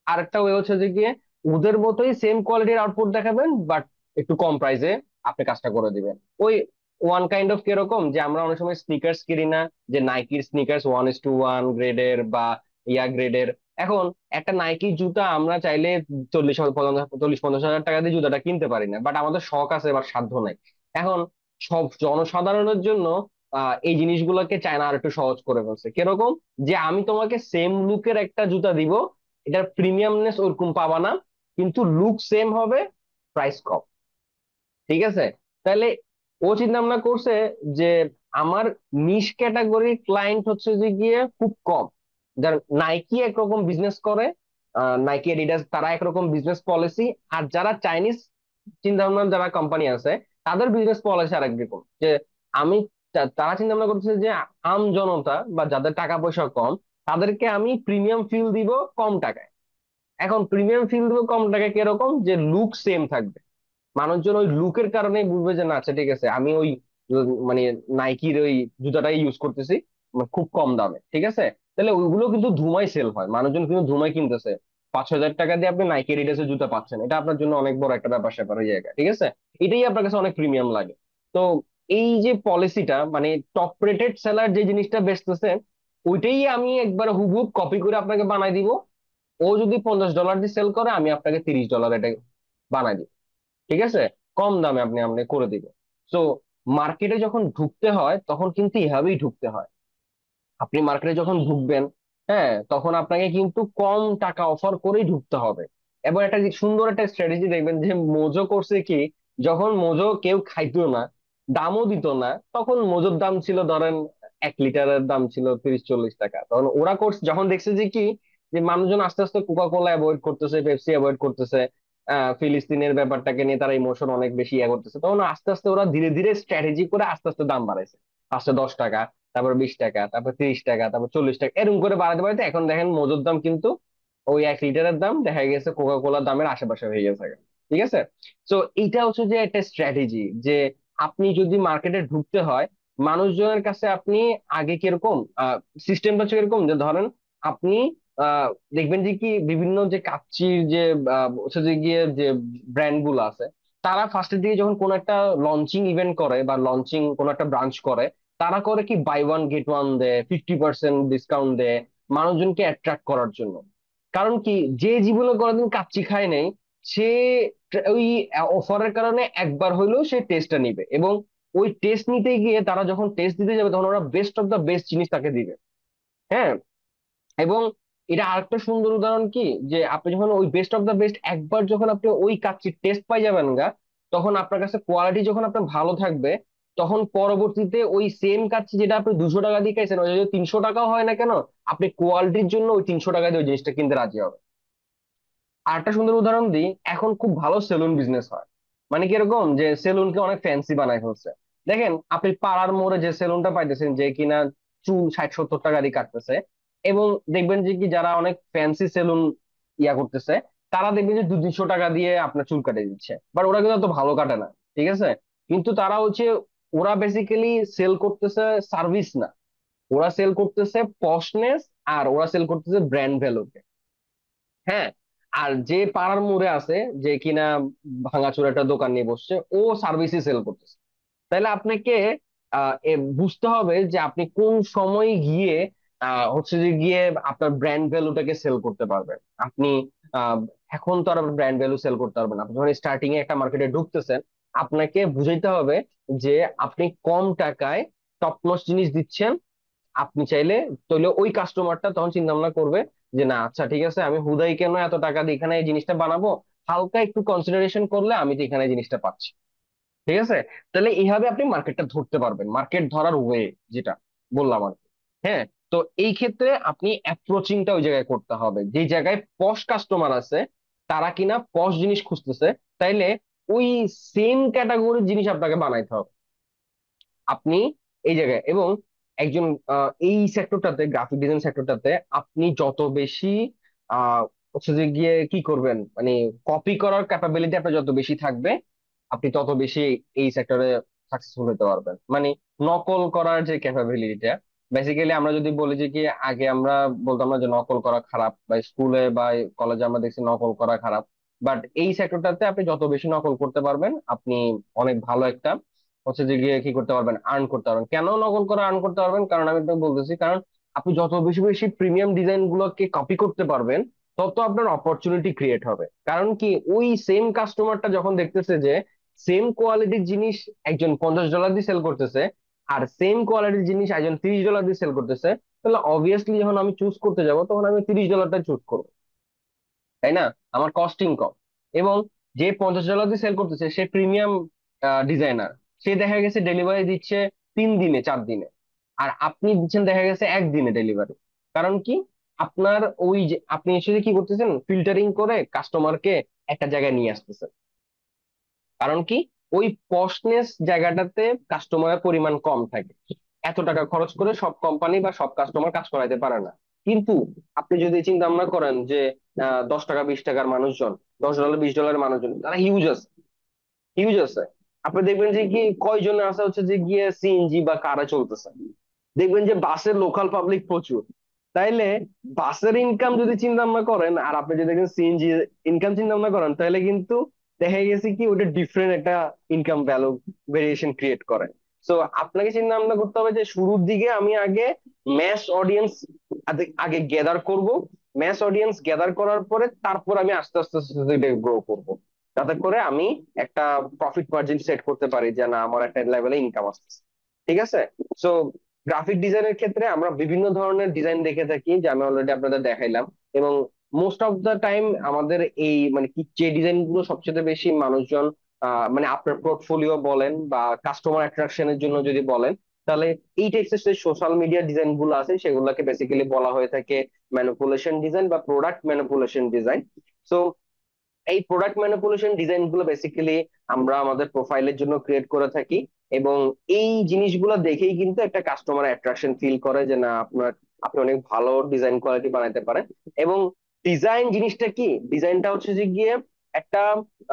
আরেকটা ওয়ে হচ্ছে যে গিয়ে ওদের মতোই সেম কোয়ালিটির আউটপুট দেখাবেন, বাট একটু কম প্রাইসে আপনি কাজটা করে দিবেন। ওই ওয়ান কাইন্ড অফ কিরকম, যে আমরা অনেক সময় স্নিকার্স কিনি না, যে নাইকির স্নিকার্স 1:1 গ্রেডের বা ইয়া গ্রেডের। এখন একটা নাইকি জুতা আমরা চাইলে 40-50 হাজার টাকা দিয়ে জুতাটা কিনতে পারি না, বাট আমাদের শখ আছে বা সাধ্য নাই। এখন সব জনসাধারণের জন্য এই জিনিসগুলোকে চায়না আর একটু সহজ করে ফেলছে। কিরকম, যে আমি তোমাকে সেম লুকের একটা জুতা দিব, এটার প্রিমিয়ামনেস ওরকম পাবা না, কিন্তু লুক সেম হবে, প্রাইস কম, ঠিক আছে। তাহলে ও চিন্তা ভাবনা করছে যে আমার নিশ ক্যাটাগরির ক্লায়েন্ট হচ্ছে যে গিয়ে খুব কম। যার নাইকি একরকম বিজনেস করে, নাইকি এডিডাস তারা একরকম বিজনেস পলিসি, আর যারা চাইনিজ চিন্তা ভাবনা যারা কোম্পানি আছে, তাদের বিজনেস পলিসি আর একরকম। যে আমি তারা চিন্তা ভাবনা করতেছে যে আম জনতা বা যাদের টাকা পয়সা কম, তাদেরকে আমি প্রিমিয়াম ফিল দিব কম টাকায়। এখন প্রিমিয়াম ফিল দিব কম টাকায় কিরকম, যে লুক সেম থাকবে, মানুষজন ওই লুকের কারণেই বুঝবে যে না আচ্ছা ঠিক আছে, আমি ওই মানে নাইকির ওই জুতাটাই ইউজ করতেছি, মানে খুব কম দামে, ঠিক আছে। তাহলে ওইগুলো কিন্তু ধুমাই সেল হয়, মানুষজন কিন্তু ধুমাই কিনতেছে। 5,000 টাকা দিয়ে আপনি নাইকি এডিডাসের জুতা পাচ্ছেন, এটা আপনার জন্য অনেক বড় একটা ব্যাপার স্যাপার হয়ে যায়, ঠিক আছে। এটাই আপনার কাছে অনেক প্রিমিয়াম লাগে। তো এই যে পলিসিটা, মানে টপ রেটেড সেলার যে জিনিসটা বেচতেছে, ওইটাই আমি একবার হুবহুব কপি করে আপনাকে বানাই দিব। ও যদি $50 দিয়ে সেল করে, আমি আপনাকে $30 এটা বানাই দিব, ঠিক আছে, কম দামে আপনি আপনি করে দিবেন। তো মার্কেটে যখন ঢুকতে হয়, তখন কিন্তু এভাবেই ঢুকতে হয়। আপনি মার্কেটে যখন ঢুকবেন, হ্যাঁ, তখন আপনাকে কিন্তু কম টাকা অফার করেই ঢুকতে হবে। এবং একটা যে সুন্দর একটা স্ট্র্যাটেজি দেখবেন যে মোজো করছে কি, যখন মোজো কেউ খাইতো না, দামও দিত না, তখন মোজোর দাম ছিল ধরেন 1 লিটারের দাম ছিল 30-40 টাকা। তখন ওরা করছে, যখন দেখছে যে কি, যে মানুষজন আস্তে আস্তে কোকা কোলা অ্যাভয়েড করতেছে, পেপসি অ্যাভয়েড করতেছে, ফিলিস্তিনের ব্যাপারটাকে নিয়ে তারা ইমোশন অনেক বেশি ইয়ে করতেছে, তখন আস্তে আস্তে ওরা ধীরে ধীরে স্ট্র্যাটেজি করে আস্তে আস্তে দাম বাড়াইছে। ফার্স্টে 10 টাকা, তারপর 20 টাকা, তারপর 30 টাকা, তারপর 40 টাকা, এরকম করে বাড়াতে বাড়াতে এখন দেখেন মজুর দাম কিন্তু ওই 1 লিটারের দাম দেখা গেছে কোকা কোলার দামের আশেপাশে হয়ে গেছে, ঠিক আছে। তো এইটা হচ্ছে যে একটা স্ট্র্যাটেজি, যে আপনি যদি মার্কেটে ঢুকতে হয়, মানুষজনের কাছে আপনি আগে কিরকম সিস্টেমটা হচ্ছে কিরকম, যে ধরেন আপনি আহ দেখবেন যে কি বিভিন্ন যে কাচ্চির যে হচ্ছে যে গিয়ে যে ব্র্যান্ড গুলো আছে, তারা ফার্স্টের দিকে যখন কোন একটা লঞ্চিং ইভেন্ট করে বা লঞ্চিং কোন একটা ব্রাঞ্চ করে, তারা করে কি বাই ওয়ান গেট ওয়ান দেয়, 50% ডিসকাউন্ট দেয় মানুষজনকে অ্যাট্রাক্ট করার জন্য। কারণ কি, যে জীবনে কোনোদিন কাচ্চি খায় নাই, সে ওই অফারের কারণে একবার হইলেও সে টেস্টটা নিবে, এবং ওই টেস্ট নিতে গিয়ে তারা যখন টেস্ট দিতে যাবে তখন ওরা বেস্ট অফ দ্য বেস্ট জিনিস তাকে দিবে। হ্যাঁ, এবং এটা আরেকটা সুন্দর উদাহরণ কি, যে আপনি যখন ওই বেস্ট অফ দ্য বেস্ট একবার যখন আপনি ওই কাচ্চির টেস্ট পাই যাবেন গা, তখন আপনার কাছে কোয়ালিটি যখন আপনার ভালো থাকবে, তখন পরবর্তীতে ওই সেম কাচ্চি যেটা আপনি 200 টাকা দিয়ে খাইছেন, ওই যদি 300 টাকাও হয় না কেন, আপনি কোয়ালিটির জন্য ওই 300 টাকা দিয়ে ওই জিনিসটা কিনতে রাজি হবে। আর একটা সুন্দর উদাহরণ দিই, এখন খুব ভালো সেলুন বিজনেস হয়। মানে কিরকম, যে সেলুনকে অনেক ফ্যান্সি বানায় ফেলছে। দেখেন আপনি পাড়ার মোড়ে যে সেলুনটা পাইতেছেন, যে কিনা চুল 60-70 টাকা দিয়ে কাটতেছে, এবং দেখবেন যে কি যারা অনেক ফ্যান্সি সেলুন ইয়া করতেছে, তারা দেখবেন যে 200-300 টাকা দিয়ে আপনার চুল কাটে দিচ্ছে, বাট ওরা কিন্তু এত ভালো কাটে না। ঠিক আছে, কিন্তু তারা হচ্ছে, ওরা বেসিক্যালি সেল করতেছে সার্ভিস না, ওরা সেল করতেছে পশনেস, আর ওরা সেল করতেছে ব্র্যান্ড ভ্যালুকে। হ্যাঁ, আর যে পাড়ার মোড়ে আছে, যে কিনা ভাঙাচোরা একটা দোকান নিয়ে বসছে, ও সার্ভিসই সেল করতেছে। তাহলে আপনাকে বুঝতে হবে যে আপনি কোন সময় গিয়ে হচ্ছে যে গিয়ে আপনার ব্র্যান্ড ভ্যালুটাকে সেল করতে পারবেন। আপনি আহ, এখন তো আর ব্র্যান্ড ভ্যালু সেল করতে পারবেন না। আপনি যখন স্টার্টিং এ একটা মার্কেটে ঢুকতেছেন, আপনাকে বুঝাইতে হবে যে আপনি কম টাকায় টপ নচ জিনিস দিচ্ছেন। আপনি চাইলে, তাহলে ওই কাস্টমারটা তখন চিন্তা ভাবনা করবে যে না, আচ্ছা ঠিক আছে, আমি হুদাই কেন এত টাকা দিয়ে এখানে এই জিনিসটা বানাবো, হালকা একটু কনসিডারেশন করলে আমি তো এখানে এই জিনিসটা পাচ্ছি। ঠিক আছে, তাহলে এইভাবে আপনি মার্কেটটা ধরতে পারবেন, মার্কেট ধরার ওয়ে যেটা বললাম আর কি। হ্যাঁ, তো এই ক্ষেত্রে আপনি অ্যাপ্রোচিংটা ওই জায়গায় করতে হবে, যে জায়গায় পশ কাস্টমার আছে, তারা কিনা পশ জিনিস খুঁজতেছে, তাইলে ওই সেম ক্যাটাগরির জিনিস আপনাকে বানাইতে হবে আপনি এই জায়গায়। এবং একজন এই সেক্টরটাতে, গ্রাফিক ডিজাইন সেক্টরটাতে, আপনি যত বেশি হচ্ছে যে গিয়ে কি করবেন, মানে কপি করার ক্যাপাবিলিটি আপনার যত বেশি থাকবে, আপনি তত বেশি এই সেক্টরে সাকসেসফুল হতে পারবেন। মানে নকল করার যে ক্যাপাবিলিটিটা, বেসিক্যালি আমরা যদি বলি যে কি, আগে আমরা বলতাম না যে নকল করা খারাপ, বা স্কুলে বা কলেজে আমরা দেখছি নকল করা খারাপ, বাট এই সেক্টরটাতে আপনি যত বেশি নকল করতে পারবেন, আপনি অনেক ভালো একটা হচ্ছে যে গিয়ে কি করতে পারবেন, আর্ন করতে পারবেন। কেন নকল করে আর্ন করতে পারবেন, কারণ আমি তো বলতেছি, কারণ আপনি যত বেশি বেশি প্রিমিয়াম ডিজাইন গুলোকে কপি করতে পারবেন, তত আপনার অপরচুনিটি ক্রিয়েট হবে। কারণ কি, ওই সেম কাস্টমারটা যখন দেখতেছে যে সেম কোয়ালিটির জিনিস একজন $50 দিয়ে সেল করতেছে, আর সেম কোয়ালিটির জিনিস একজন $30 দিয়ে সেল করতেছে, তাহলে অবভিয়াসলি যখন আমি চুজ করতে যাব, তখন আমি $30 চুজ করবো। তাই না? আমার কস্টিং কম। এবং যে $50 দিয়ে সেল করতেছে, সে প্রিমিয়াম ডিজাইনার, সে দেখা গেছে ডেলিভারি দিচ্ছে 3 দিনে 4 দিনে, আর আপনি দিচ্ছেন দেখা গেছে একদিনে ডেলিভারি। কারণ কি, আপনার ওই যে আপনি এসে কি করতেছেন, ফিল্টারিং করে কাস্টমারকে একটা জায়গায় নিয়ে আসতেছেন। কারণ কি, ওই পশনেস জায়গাটাতে কাস্টমারের পরিমাণ কম থাকে। এত টাকা খরচ করে সব কোম্পানি বা সব কাস্টমার কাজ করাইতে পারে না। কিন্তু আপনি যদি চিন্তা ভাবনা করেন যে 10 টাকা 20 টাকার মানুষজন, $10 $20 মানুষজন, তারা হিউজ আছে, হিউজ আছে। আপনি দেখবেন যে কি কয়জনে আছে হচ্ছে যে গিয়ে সিএনজি বা কারে চলতেছে, দেখবেন যে বাসের লোকাল পাবলিক প্রচুর। তাইলে বাসের ইনকাম যদি চিন্তা ভাবনা করেন, আর আপনি যদি দেখেন সিএনজি ইনকাম চিন্তা ভাবনা করেন, তাহলে কিন্তু দেখা গেছে কি ওটা ডিফারেন্ট একটা ইনকাম ভ্যালু ভেরিয়েশন ক্রিয়েট করে। সো আপনাকে চিন্তা ভাবনা করতে হবে যে শুরুর দিকে আমি আগে ম্যাস অডিয়েন্স আগে গ্যাদার করব। ম্যাস অডিয়েন্স গ্যাদার করার পরে তারপর আমি আস্তে আস্তে আস্তে গ্রো করব, যাতে করে আমি একটা প্রফিট মার্জিন সেট করতে পারি, যে না আমার একটা লেভেলে ইনকাম আসতেছে। ঠিক আছে, সো গ্রাফিক ডিজাইনের ক্ষেত্রে আমরা বিভিন্ন ধরনের ডিজাইন দেখে থাকি, যে আমি অলরেডি আপনাদের দেখাইলাম। এবং মোস্ট অফ দা টাইম আমাদের এই মানে কি, যে ডিজাইন গুলো সবচেয়ে বেশি মানুষজন মানে আপনার পোর্টফোলিও বলেন বা কাস্টমার অ্যাট্রাকশনের জন্য যদি বলেন, তাহলে এই টাইপের যে সোশ্যাল মিডিয়া ডিজাইন গুলো আছে, সেগুলোকে বেসিক্যালি বলা হয়ে থাকে ম্যানিপুলেশন ডিজাইন বা প্রোডাক্ট ম্যানিপুলেশন ডিজাইন। সো এই প্রোডাক্ট ম্যানিপুলেশন ডিজাইন গুলো বেসিক্যালি আমরা আমাদের প্রোফাইলের জন্য ক্রিয়েট করে থাকি। এবং এই জিনিসগুলো দেখেই কিন্তু একটা কাস্টমার অ্যাট্রাকশন ফিল করে যে না, আপনি অনেক ভালো ডিজাইন কোয়ালিটি বানাইতে পারেন। এবং ডিজাইন জিনিসটা কি, ডিজাইনটা হচ্ছে যে গিয়ে একটা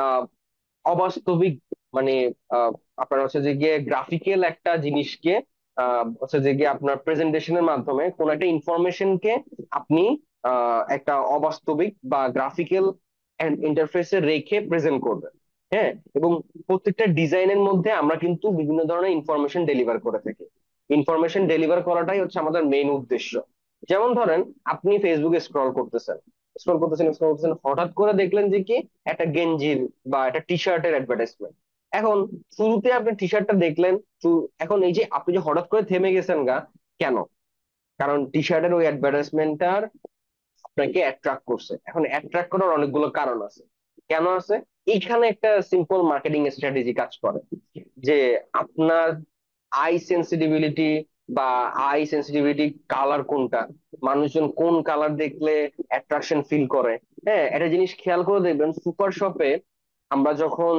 আহ অবাস্তবিক, মানে আহ, আপনার হচ্ছে যে গিয়ে গ্রাফিক্যাল একটা জিনিসকে হচ্ছে যে গিয়ে আপনার প্রেজেন্টেশনের মাধ্যমে কোন একটা ইনফরমেশনকে আপনি একটা অবাস্তবিক বা গ্রাফিক্যাল ইন্টারফেসে রেখে প্রেজেন্ট করবে। হ্যাঁ, এবং প্রত্যেকটা ডিজাইনের মধ্যে আমরা কিন্তু বিভিন্ন ধরনের ইনফরমেশন ডেলিভার করে থাকি। ইনফরমেশন ডেলিভার করাটাই হচ্ছে আমাদের মেইন উদ্দেশ্য। যেমন ধরেন, আপনি ফেসবুকে স্ক্রল করতেছেন, হঠাৎ করে দেখলেন যে কি একটা গেঞ্জির বা একটা টি শার্টের অ্যাডভার্টাইজমেন্ট। এখন শুরুতে আপনি টি শার্টটা দেখলেন, এখন এই যে আপনি যে হঠাৎ করে থেমে গেছেন গা, কেন? কারণ টি শার্টের ওই অ্যাডভার্টাইজমেন্টটার আপনাকে অ্যাট্রাক্ট করছে। এখন অ্যাট্রাক্ট করার অনেকগুলো কারণ আছে। কেন আছে? এইখানে একটা সিম্পল মার্কেটিং স্ট্র্যাটেজি কাজ করে, যে আপনার আই সেন্সিটিভিটি কালার কোনটা, মানুষজন কোন কালার দেখলে অ্যাট্রাকশন ফিল করে। হ্যাঁ, একটা জিনিস খেয়াল করে দেখবেন, সুপার শপে আমরা যখন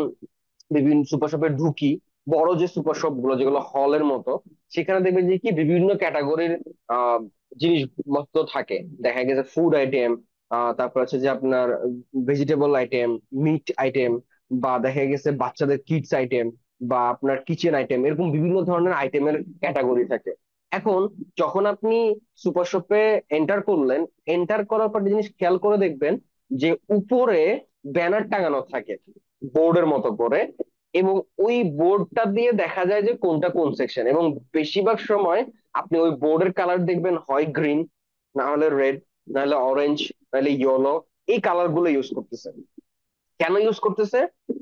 বিভিন্ন সুপার শপে ঢুকি, বড় যে সুপার শপ গুলো যেগুলো হলের মতো, সেখানে দেখবেন যে কি বিভিন্ন ক্যাটাগরির আহ জিনিসপত্র থাকে। দেখা গেছে ফুড আইটেম, তারপর হচ্ছে যে আপনার ভেজিটেবল আইটেম, মিট আইটেম, বা দেখা গেছে বাচ্চাদের কিডস আইটেম, বা আপনার কিচেন আইটেম, এরকম বিভিন্ন ধরনের আইটেমের ক্যাটাগরি থাকে। এখন যখন আপনি সুপার শপে এন্টার করলেন, এন্টার করার পর একটা জিনিস খেয়াল করে দেখবেন যে উপরে ব্যানার টাঙানো থাকে বোর্ডের মতো করে, এবং ওই বোর্ডটা দিয়ে দেখা যায় যে কোনটা কোন সেকশন। এবং বেশিরভাগ সময় আপনি ওই বোর্ডের কালার দেখবেন হয় গ্রিন, না হলে রেড, না হলে অরেঞ্জ, না হলে ইয়েলো। এই কালার গুলো ইউজ করতেছে। কেন ইউজ করতেছে?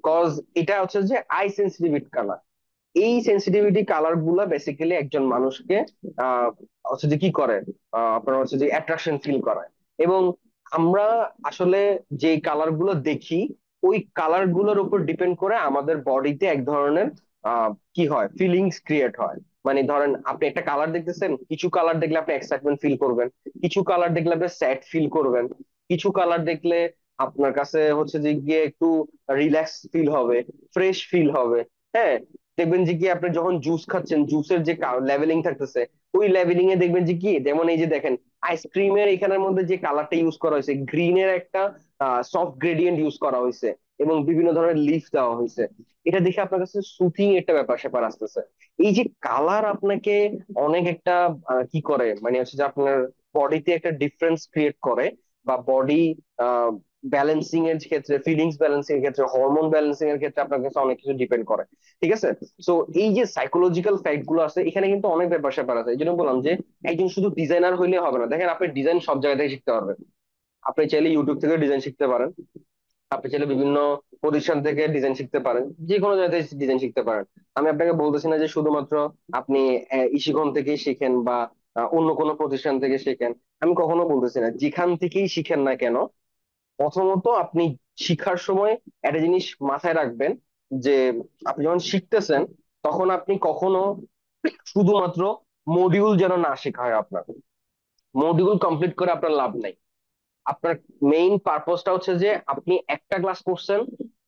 কজ এটা হচ্ছে যে আই সেন্সিটিভিটি কালার। এই সেন্সিটিভিটি কালার গুলা বেসিক্যালি একজন মানুষকে আহ হচ্ছে যে কি করে, আপনার হচ্ছে যে অ্যাট্রাকশন ফিল করায়। এবং আমরা আসলে যে কালার গুলো দেখি, ওই কালার গুলোর উপর ডিপেন্ড করে আমাদের বডিতে এক ধরনের কি হয়, ফিলিংস ক্রিয়েট হয়। মানে ধরেন আপনি একটা কালার দেখতেছেন, কিছু কালার দেখলে আপনি এক্সাইটমেন্ট ফিল করবেন, কিছু কালার দেখলে আপনি স্যাড ফিল করবেন, কিছু কালার দেখলে আপনার কাছে হচ্ছে যে গিয়ে একটু রিল্যাক্স ফিল হবে, ফ্রেশ ফিল হবে। হ্যাঁ, দেখবেন যে কি আপনি যখন জুস খাচ্ছেন, জুসের যে লেভেলিং থাকতেছে, ওই লেভেলিং এ দেখবেন যে কি, যেমন এই যে দেখেন আইসক্রিমের এখানের মধ্যে যে কালারটা ইউজ করা হয়েছে, গ্রিনের একটা সফট গ্রেডিয়েন্ট ইউজ করা হয়েছে, এবং বিভিন্ন ধরনের লিফ দেওয়া হয়েছে। এটা দেখে আপনার কাছে সুথিং একটা ব্যাপার স্যাপার আসতেছে। এই যে কালার আপনাকে অনেক একটা কি করে, মানে হচ্ছে যে আপনার বডিতে একটা ডিফারেন্স ক্রিয়েট করে, বা বডি ব্যালেন্সিং এর ক্ষেত্রে, ফিলিংস ব্যালেন্সিং এর ক্ষেত্রে, হরমোন ব্যালেন্সিং এর ক্ষেত্রে আপনার কাছে অনেক কিছু ডিপেন্ড করে। ঠিক আছে? সো এই যে সাইকোলজিক্যাল ফ্যাক্ট গুলো আছে, এখানে কিন্তু অনেক ব্যাপার স্যাপার আছে। এই জন্য বললাম যে একজন শুধু ডিজাইনার হইলে হবে না। দেখেন, আপনি ডিজাইন সব জায়গা থেকে শিখতে পারবেন। আপনি চাইলে ইউটিউব থেকে ডিজাইন শিখতে পারেন, আপনি চাইলে বিভিন্ন প্রতিষ্ঠান থেকে ডিজাইন শিখতে পারেন, যে কোনো জায়গা থেকে ডিজাইন শিখতে পারেন। আমি আপনাকে বলতেছি না যে শুধুমাত্র আপনি ইশিকন থেকেই শিখেন বা অন্য কোনো প্রতিষ্ঠান থেকে শিখেন। আমি কখনো বলতেছি না, যেখান থেকেই শিখেন না কেন, প্রথমত আপনি শিখার সময় একটা জিনিস মাথায় রাখবেন, যে আপনি যখন শিখতেছেন, তখন আপনি কখনো শুধুমাত্র মডিউল যেন না শেখা হয় আপনার। মডিউল কমপ্লিট করে আপনার লাভ নাই। আপনার মেইন পারপোজটা হচ্ছে যে আপনি একটা ক্লাস করছেন,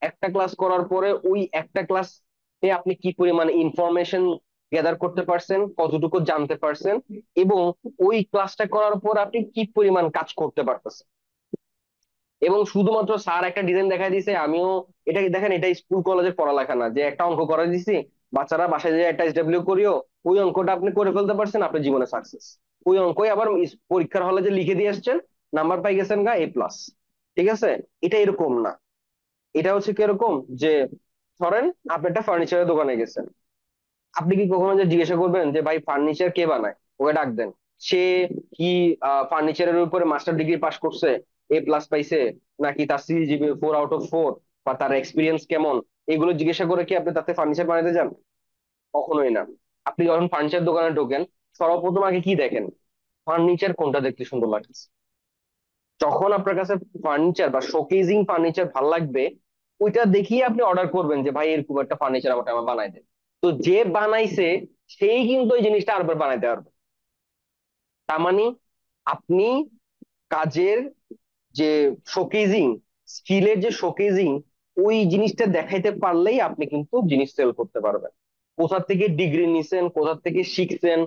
একটা ক্লাস করার পরে ওই একটা ক্লাসে আপনি কি পরিমাণ ইনফরমেশন গ্যাদার করতে পারছেন, কতটুকু জানতে পারছেন, এবং ওই ক্লাসটা করার পর আপনি কি পরিমাণ কাজ করতে পারতেছেন। এবং শুধুমাত্র স্যার একটা ডিজাইন দেখাই দিছে, আমিও এটা দেখেন, এটা স্কুল কলেজের পড়ালেখা না যে একটা অঙ্ক করে দিছি, বাচ্চারা বাসায় যে একটা এসডব্লিউ করিও, ওই অঙ্কটা আপনি করে ফেলতে পারছেন, আপনি জীবনে সাকসেস। ওই অঙ্কই আবার পরীক্ষার হলে যে লিখে দিয়ে আসছেন, নাম্বার পাই গেছেন গা A+। ঠিক আছে? এটা এরকম না। এটা হচ্ছে কিরকম, যে ধরেন আপনি একটা ফার্নিচারের দোকানে গেছেন, আপনি কি কখনো যে জিজ্ঞাসা করবেন যে ভাই ফার্নিচার কে বানায়? ওকে ডাক দেন। সে কি ফার্নিচারের উপরে মাস্টার ডিগ্রি পাশ করছে, A+ পাইছে, নাকি তার CGPA 4/4, বা তার এক্সপিরিয়েন্স কেমন, এগুলো জিজ্ঞাসা করে কি আপনি তাতে ফার্নিচার বানাতে যান? কখনোই না। আপনি যখন ফার্নিচার দোকানে ঢোকেন, সর্বপ্রথম আগে কি দেখেন? ফার্নিচার কোনটা দেখতে সুন্দর লাগছে। যখন আপনার কাছে ফার্নিচার বা শোকেজিং ফার্নিচার ভালো লাগবে, ওইটা দেখিয়ে আপনি অর্ডার করবেন যে ভাই এরকম একটা ফার্নিচার আমার বানাই দেন। তো যে বানাইছে সেই কিন্তু ওই জিনিসটা আরেকবার বানাইতে পারবে। তার মানে আপনি কাজের যে শোকেজিং, স্কিলের যে শোকেজিং, ওই জিনিসটা দেখাইতে পারলেই আপনি কিন্তু জিনিস সেল করতে পারবেন। কোথা থেকে ডিগ্রি নিছেন, কোথা থেকে শিখছেন,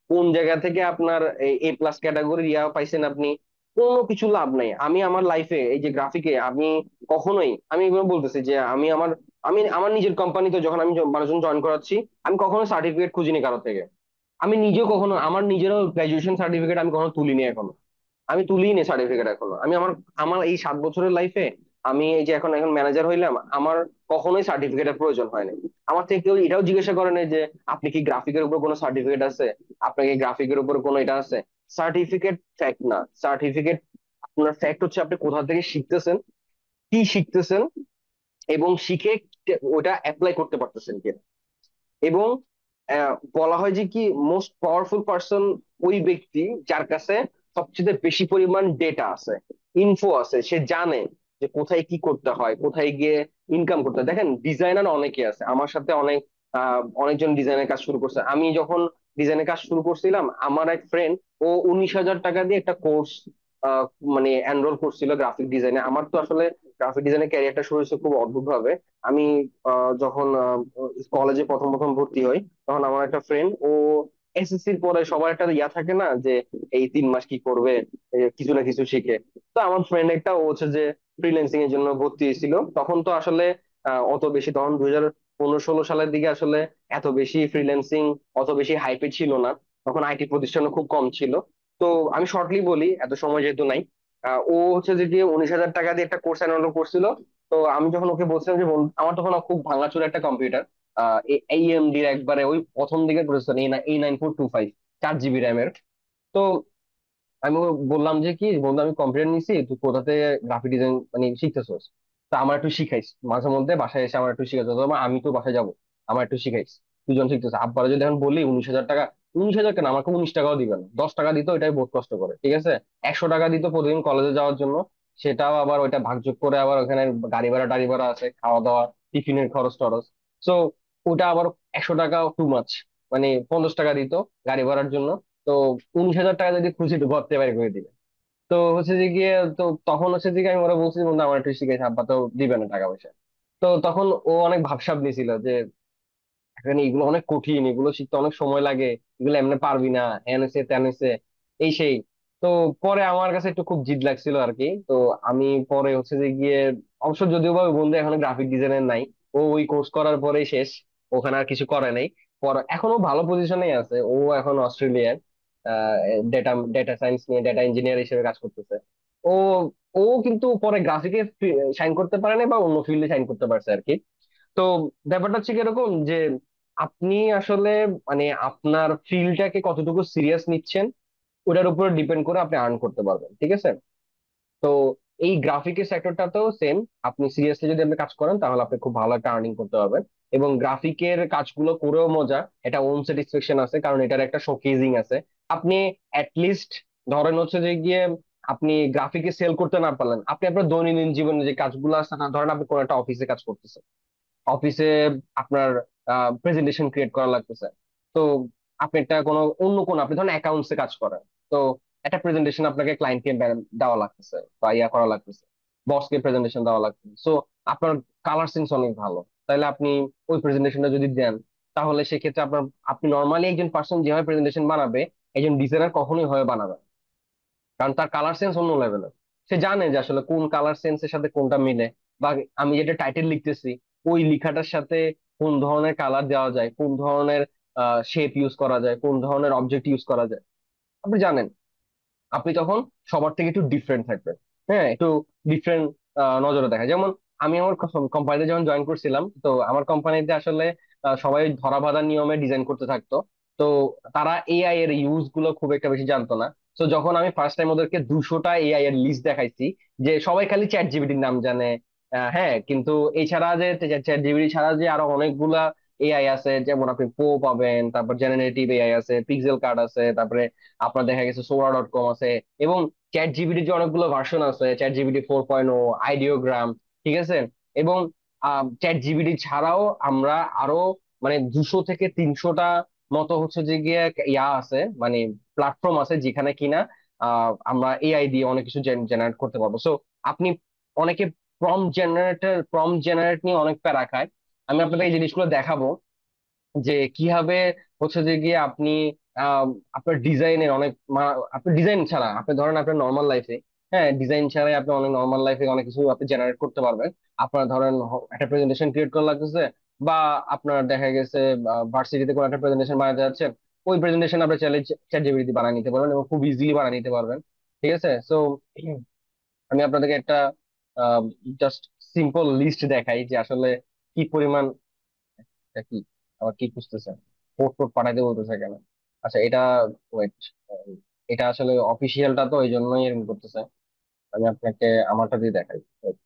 কোন জায়গা থেকে আপনার A+ ক্যাটাগরি ইয়া পাইছেন আপনি, কোনো কিছু লাভ নাই। আমি আমার লাইফে এই যে গ্রাফিকে আমি কখনোই, আমি এগুলো বলতেছি যে আমি আমার নিজের কোম্পানিতে যখন আমি মানুষজন জয়েন করাচ্ছি, আমি কখনো সার্টিফিকেট খুঁজিনি কারো থেকে। আমি নিজেও কখনো আমার নিজেরও গ্রাজুয়েশন সার্টিফিকেট আমি কখনো তুলিনি এখনো। আমি তুলিই নি সার্টিফিকেট এখনো। আমি আমার আমার এই 7 বছরের লাইফে আমি এই যে এখন এখন ম্যানেজার হইলাম, আমার কখনোই সার্টিফিকেটের প্রয়োজন হয়নি। আমার থেকে কেউ এটাও জিজ্ঞাসা করে না যে আপনি কি গ্রাফিকের উপর কোনো সার্টিফিকেট আছে, আপনার কি গ্রাফিকের উপর কোনো এটা আছে। সার্টিফিকেট ফ্যাক্ট না। সার্টিফিকেট, আপনার ফ্যাক্ট হচ্ছে আপনি কোথা থেকে শিখতেছেন, কি শিখতেছেন, এবং শিখে ওটা অ্যাপ্লাই করতে পারতেছেন কিনা। এবং বলা হয় যে কি মোস্ট পাওয়ারফুল পার্সন ওই ব্যক্তি যার কাছে সবচেয়ে বেশি পরিমাণ ডেটা আছে, ইনফো আছে, সে জানে যে কোথায় কি করতে হয়, কোথায় গিয়ে ইনকাম করতে হয়। দেখেন ডিজাইনার অনেকে আছে, আমার সাথে অনেকজন ডিজাইনের কাজ শুরু করছে। আমি যখন ডিজাইনের কাজ শুরু করছিলাম, আমার এক ফ্রেন্ড, ও 19,000 টাকা দিয়ে একটা কোর্স মানে এনরোল করছিল গ্রাফিক ডিজাইনে। আমার তো আসলে গ্রাফিক ডিজাইনের ক্যারিয়ারটা শুরু হয়েছে খুব অদ্ভুত ভাবে। আমি যখন কলেজে প্রথম প্রথম ভর্তি হই, তখন আমার একটা ফ্রেন্ড, ও এসএসসির পরে সবার একটা ইয়া থাকে না যে এই 3 মাস কি করবে, কিছু না কিছু শিখে। তো আমার ফ্রেন্ড একটা, ও হচ্ছে যে ফ্রিল্যান্সিং এর জন্য ভর্তি হয়েছিল। তখন তো আসলে অত বেশি, তখন 2015-16 সালের দিকে আসলে এত বেশি ফ্রিল্যান্সিং অত বেশি হাইপে ছিল না। তখন আইটি প্রতিষ্ঠানও খুব কম ছিল। তো আমি শর্টলি বলি, এত সময় যেহেতু নাই, ও হচ্ছে যে গিয়ে 19,000 টাকা দিয়ে একটা কোর্স এনরোল করছিল। তো আমি যখন ওকে বলছিলাম যে আমার তখন খুব ভাঙাচোরা একটা কম্পিউটার, AMD এর একবারে ওই প্রথম দিকের প্রসেসর, A9425, 4 GB র্যামের। তো আমি বললাম যে কি বন্ধু, আমি কম্পিউটার নিছি, তুই কোথাতে গ্রাফিক ডিজাইন মানে শিখতেছস, তা আমার একটু শিখাইস, মাঝে মধ্যে বাসায় এসে আমার একটু শিখাইছ, অথবা আমি তো বাসায় যাবো, আমার একটু শিখাইস। দুজন শিখতেছে। আব্বারা যদি এখন বলি 19,000 টাকা, 19,000 কেন, আমাকে 19 টাকাও দিবে না, 10 টাকা দিত, এটাই বহুত কষ্ট করে, ঠিক আছে। 100 টাকা দিত প্রতিদিন কলেজে যাওয়ার জন্য, সেটাও আবার ওইটা ভাগযোগ করে আবার ওখানে গাড়ি ভাড়া টাড়ি ভাড়া আছে, খাওয়া দাওয়া, টিফিনের খরচ টরচ। সো ওটা আবার 100 টাকা টু মাচ, মানে 50 টাকা দিত গাড়ি ভাড়ার জন্য। তো 19,000 টাকা যদি খুশি তো ভরতে পারি করে দিবে। তো হচ্ছে যে গিয়ে, তো তখন হচ্ছে যে গিয়ে আমি ওরা বলছি, বন্ধু আমার একটু শিখেছে, আব্বা তো দিবে না টাকা পয়সা। তো তখন ও অনেক ভাবসাব নিয়েছিল যে এখানে এগুলো অনেক কঠিন, এগুলো শিখতে অনেক সময় লাগে, এগুলো এমনি পারবি না, হ্যান হয়েছে ত্যান হয়েছে, এই সেই। তো পরে আমার কাছে একটু খুব জিদ লাগছিল আর কি। তো আমি পরে হচ্ছে যে গিয়ে, অবশ্য যদিও বা ওই বন্ধু এখন গ্রাফিক ডিজাইনের নাই, ও ওই কোর্স করার পরেই শেষ, ওখানে আর কিছু করে নাই। পর এখনো ভালো পজিশনেই আছে, ও এখন অস্ট্রেলিয়ার ডেটা ডেটা সায়েন্স নিয়ে ডেটা ইঞ্জিনিয়ার হিসেবে কাজ করতেছে। ও ও কিন্তু পরে গ্রাফিকে সাইন করতে পারে না, বা অন্য ফিল্ডে সাইন করতে পারছে আর কি। তো ব্যাপারটা হচ্ছে কিরকম যে আপনি আসলে মানে আপনার ফিল্ডটাকে কতটুকু সিরিয়াস নিচ্ছেন, ওটার উপর ডিপেন্ড করে আপনি আর্ন করতে পারবেন, ঠিক আছে। তো এই গ্রাফিকের সেক্টরটাতেও সেম, আপনি সিরিয়াসলি যদি আপনি কাজ করেন তাহলে আপনি খুব ভালো একটা আর্নিং করতে পারবেন। এবং গ্রাফিকের কাজগুলো করেও মজা, এটা ওন স্যাটিসফ্যাকশন আছে, কারণ এটার একটা শোকেজিং আছে। আপনি অ্যাটলিস্ট ধরেন হচ্ছে যে গিয়ে, আপনি গ্রাফিকে সেল করতে না পারলেন, আপনি আপনার দৈনন্দিন জীবনে যে কাজগুলো আছে না, ধরেন আপনি কোনো একটা অফিসে কাজ করতেছেন, অফিসে আপনার প্রেজেন্টেশন ক্রিয়েট করা লাগতেছে। তো আপনি একটা কোনো অন্য কোনো, আপনি ধরেন অ্যাকাউন্টসে কাজ করেন, তো একটা প্রেজেন্টেশন আপনাকে ক্লায়েন্টকে দেওয়া লাগতেছে বা ইয়া করা লাগতেছে, বসকে প্রেজেন্টেশন দেওয়া লাগতেছে। সো আপনার কালার সেন্স অনেক ভালো, তাহলে আপনি ওই প্রেজেন্টেশনটা যদি দেন, তাহলে সেক্ষেত্রে আপনার, আপনি নর্মালি একজন পার্সন যেভাবে প্রেজেন্টেশন বানাবে, একজন ডিজাইনার কখনোই হয়ে বানাবে না। কারণ তার কালার সেন্স অন্য লেভেলের। সে জানে যে আসলে কোন কালার সেন্সের সাথে কোনটা মিলে, বা আমি যেটা টাইটেল লিখতেছি ওই লিখাটার সাথে কোন ধরনের কালার দেওয়া যায়, কোন ধরনের শেপ ইউজ করা যায়, কোন ধরনের অবজেক্ট ইউজ করা যায়, আপনি জানেন। আপনি তখন সবার থেকে একটু ডিফারেন্ট থাকবেন। হ্যাঁ, একটু ডিফারেন্ট নজরে দেখা। যেমন আমি আমার কোম্পানিতে যখন জয়েন করছিলাম, তো আমার কোম্পানিতে আসলে সবাই ধরা বাঁধা নিয়মে ডিজাইন করতে থাকতো। তো তারা এআই এর ইউজ গুলো খুব একটা বেশি জানতো না। তো যখন আমি ফার্স্ট টাইম ওদেরকে 200টা এআই এর লিস্ট দেখাইছি, যে সবাই খালি চ্যাট জিপিটির নাম জানে, হ্যাঁ, কিন্তু এছাড়া যে চ্যাট জিপিটি ছাড়া যে আরো অনেকগুলা এআই আছে, যেমন আপনি পাবেন, তারপর জেনারেটিভ এআই আছে, পিক্সেল কার্ড আছে, তারপরে আপনার দেখা গেছে সোরা.কম আছে। এবং চ্যাট জিপিটি যে অনেকগুলো ভার্সন আছে, চ্যাট জিপিটি 4.0, আইডিওগ্রাম, ঠিক আছে। এবং চ্যাট জিপিটি ছাড়াও আমরা আরো মানে 200 থেকে 300টা মতো হচ্ছে যে গিয়ে ইয়া আছে, মানে প্ল্যাটফর্ম আছে যেখানে কিনা আমরা এআই দিয়ে অনেক কিছু জেনারেট করতে পারবো। সো আপনি, অনেকে প্রম জেনারেট নিয়ে অনেক প্যারা খায়। আমি আপনাদের এই জিনিসগুলো দেখাবো যে কিভাবে হচ্ছে যে গিয়ে আপনি আহ, আপনার ডিজাইনের অনেক আপনি ডিজাইন ছাড়া, আপনি ধরেন আপনার নর্মাল লাইফে, হ্যাঁ, ডিজাইন ছাড়াই আপনি অনেক নর্মাল লাইফে অনেক কিছু আপনি জেনারেট করতে পারবেন। আপনার ধরেন একটা প্রেজেন্টেশন ক্রিয়েট করা লাগতেছে, বা আপনার দেখা গেছে ভার্সিটিতে কোনো একটা প্রেজেন্টেশন বানাতে যাচ্ছেন, ওই প্রেজেন্টেশন আপনি চাইলে চ্যাট জিপিটি বানিয়ে নিতে পারবেন এবং খুব ইজিলি বানিয়ে নিতে পারবেন। ঠিক আছে। সো আমি আপনাদেরকে একটা জাস্ট সিম্পল লিস্ট দেখাই যে আসলে কি পরিমাণ। এটা কি আবার কি খুঁজতেছেন? কোড টোড পাঠাইতে বলতেছে কেন? আচ্ছা এটা, ওয়েট, এটা আসলে অফিসিয়ালটা তো এই জন্যই এরকম করতেছে। আমি আপনাকে আমারটা দিয়ে দেখাই। Wait.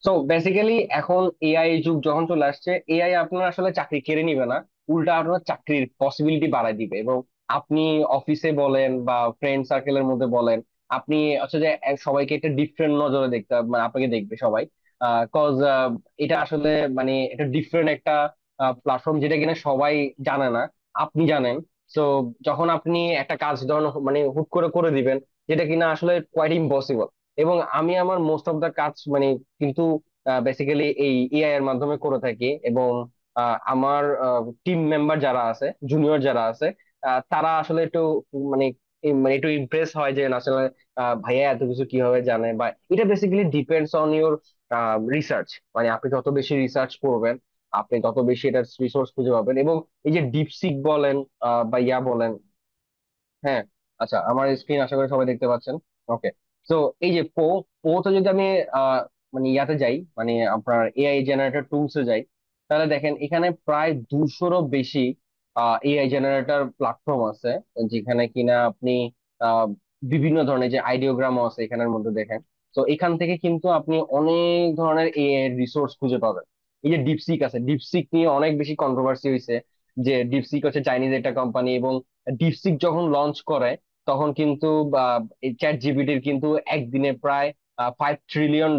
সো বেসিক্যালি এখন এআই যুগ যখন চলে আসছে, এআই আপনার আসলে চাকরি কেড়ে নিবে না, উল্টা আপনার চাকরির পসিবিলিটি বাড়ায় দিবে। এবং আপনি অফিসে বলেন বা ফ্রেন্ড সার্কেলের মধ্যে বলেন, আপনি হচ্ছে যে সবাইকে একটা ডিফারেন্ট নজরে দেখতে মানে আপনাকে দেখবে সবাই। কজ এটা আসলে মানে এটা ডিফারেন্ট একটা প্ল্যাটফর্ম যেটা কিনা সবাই জানে না, আপনি জানেন। সো যখন আপনি একটা কাজ ধরুন মানে হুট করে করে দিবেন, যেটা কিনা আসলে কোয়াইট ইম্পসিবল। এবং আমি আমার মোস্ট অফ দা কাজ মানে কিন্তু বেসিক্যালি এই এআই এর মাধ্যমে করে থাকি। এবং আমার টিম মেম্বার যারা আছে, জুনিয়র যারা আছে, তারা আসলে একটু মানে মানে একটু ইমপ্রেস হয় যে না আসলে ভাইয়া এত কিছু কিভাবে জানে। বা এটা basically depends on your research. মানে আপনি যত বেশি রিসার্চ করবেন, আপনি তত বেশি এটার রিসোর্স খুঁজে পাবেন। এবং এই যে ডিপসিক বলেন বা ইয়া বলেন, হ্যাঁ, আচ্ছা আমার স্ক্রিন আশা করি সবাই দেখতে পাচ্ছেন। ওকে। তো এই যে পোতে যদি আমি আহ, মানে ইয়াতে যাই, মানে আপনার এআই জেনারেটর টুলসে যাই, তাহলে দেখেন এখানে প্রায় 200রও বেশি এআই জেনারেটর প্ল্যাটফর্ম আছে, যেখানে কিনা আপনি আহ, বিভিন্ন ধরনের যে আইডিওগ্রামও আছে এখানের মধ্যে দেখেন। তো এখান থেকে কিন্তু আপনি অনেক ধরনের এআই রিসোর্স খুঁজে পাবেন। এই যে ডিপসিক আছে, ডিপসিক নিয়ে অনেক বেশি কন্ট্রোভার্সি হয়েছে, যে ডিপসিক হচ্ছে চাইনিজ একটা কোম্পানি। এবং ডিপসিক যখন লঞ্চ করে তখন কিন্তু এই চ্যাট জিপিটির কিন্তু একদিনে প্রায় $5 ট্রিলিয়ন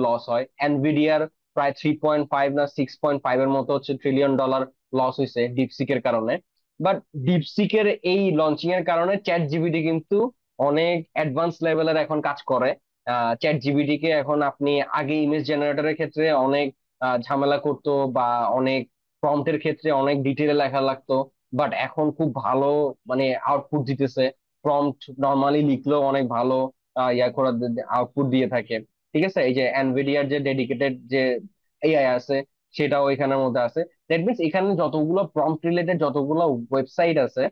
লস হয়। এনভিডিয়ার প্রায় 3.5 না 6.5 এর মতো হচ্ছে ট্রিলিয়ন ডলার লস হয়েছে ডিপসিকের কারণে। বাট ডিপসিকের এই লঞ্চিং এর কারণে চ্যাট জিপিটি কিন্তু অনেক অ্যাডভান্স লেভেলের এখন কাজ করে। চ্যাট জিপিটি কে এখন আপনি আগে ইমেজ জেনারেটরের ক্ষেত্রে অনেক ঝামেলা করতো, বা অনেক প্রম্পটের ক্ষেত্রে অনেক ডিটেলে লেখা লাগতো। বাট এখন খুব ভালো মানে আউটপুট দিতেছে। প্রম্পট নর্মালি লিখলেও অনেক ভালো ইয়া করার আউটপুট দিয়ে থাকে। ঠিক আছে, এই যে এনভিডিয়ার যে ডেডিকেটেড যে এআই আছে, সেটাও এখানের মধ্যে আছে। দ্যাট মিনস এখানে যতগুলো প্রম্পট রিলেটেড যতগুলো ওয়েবসাইট আছে,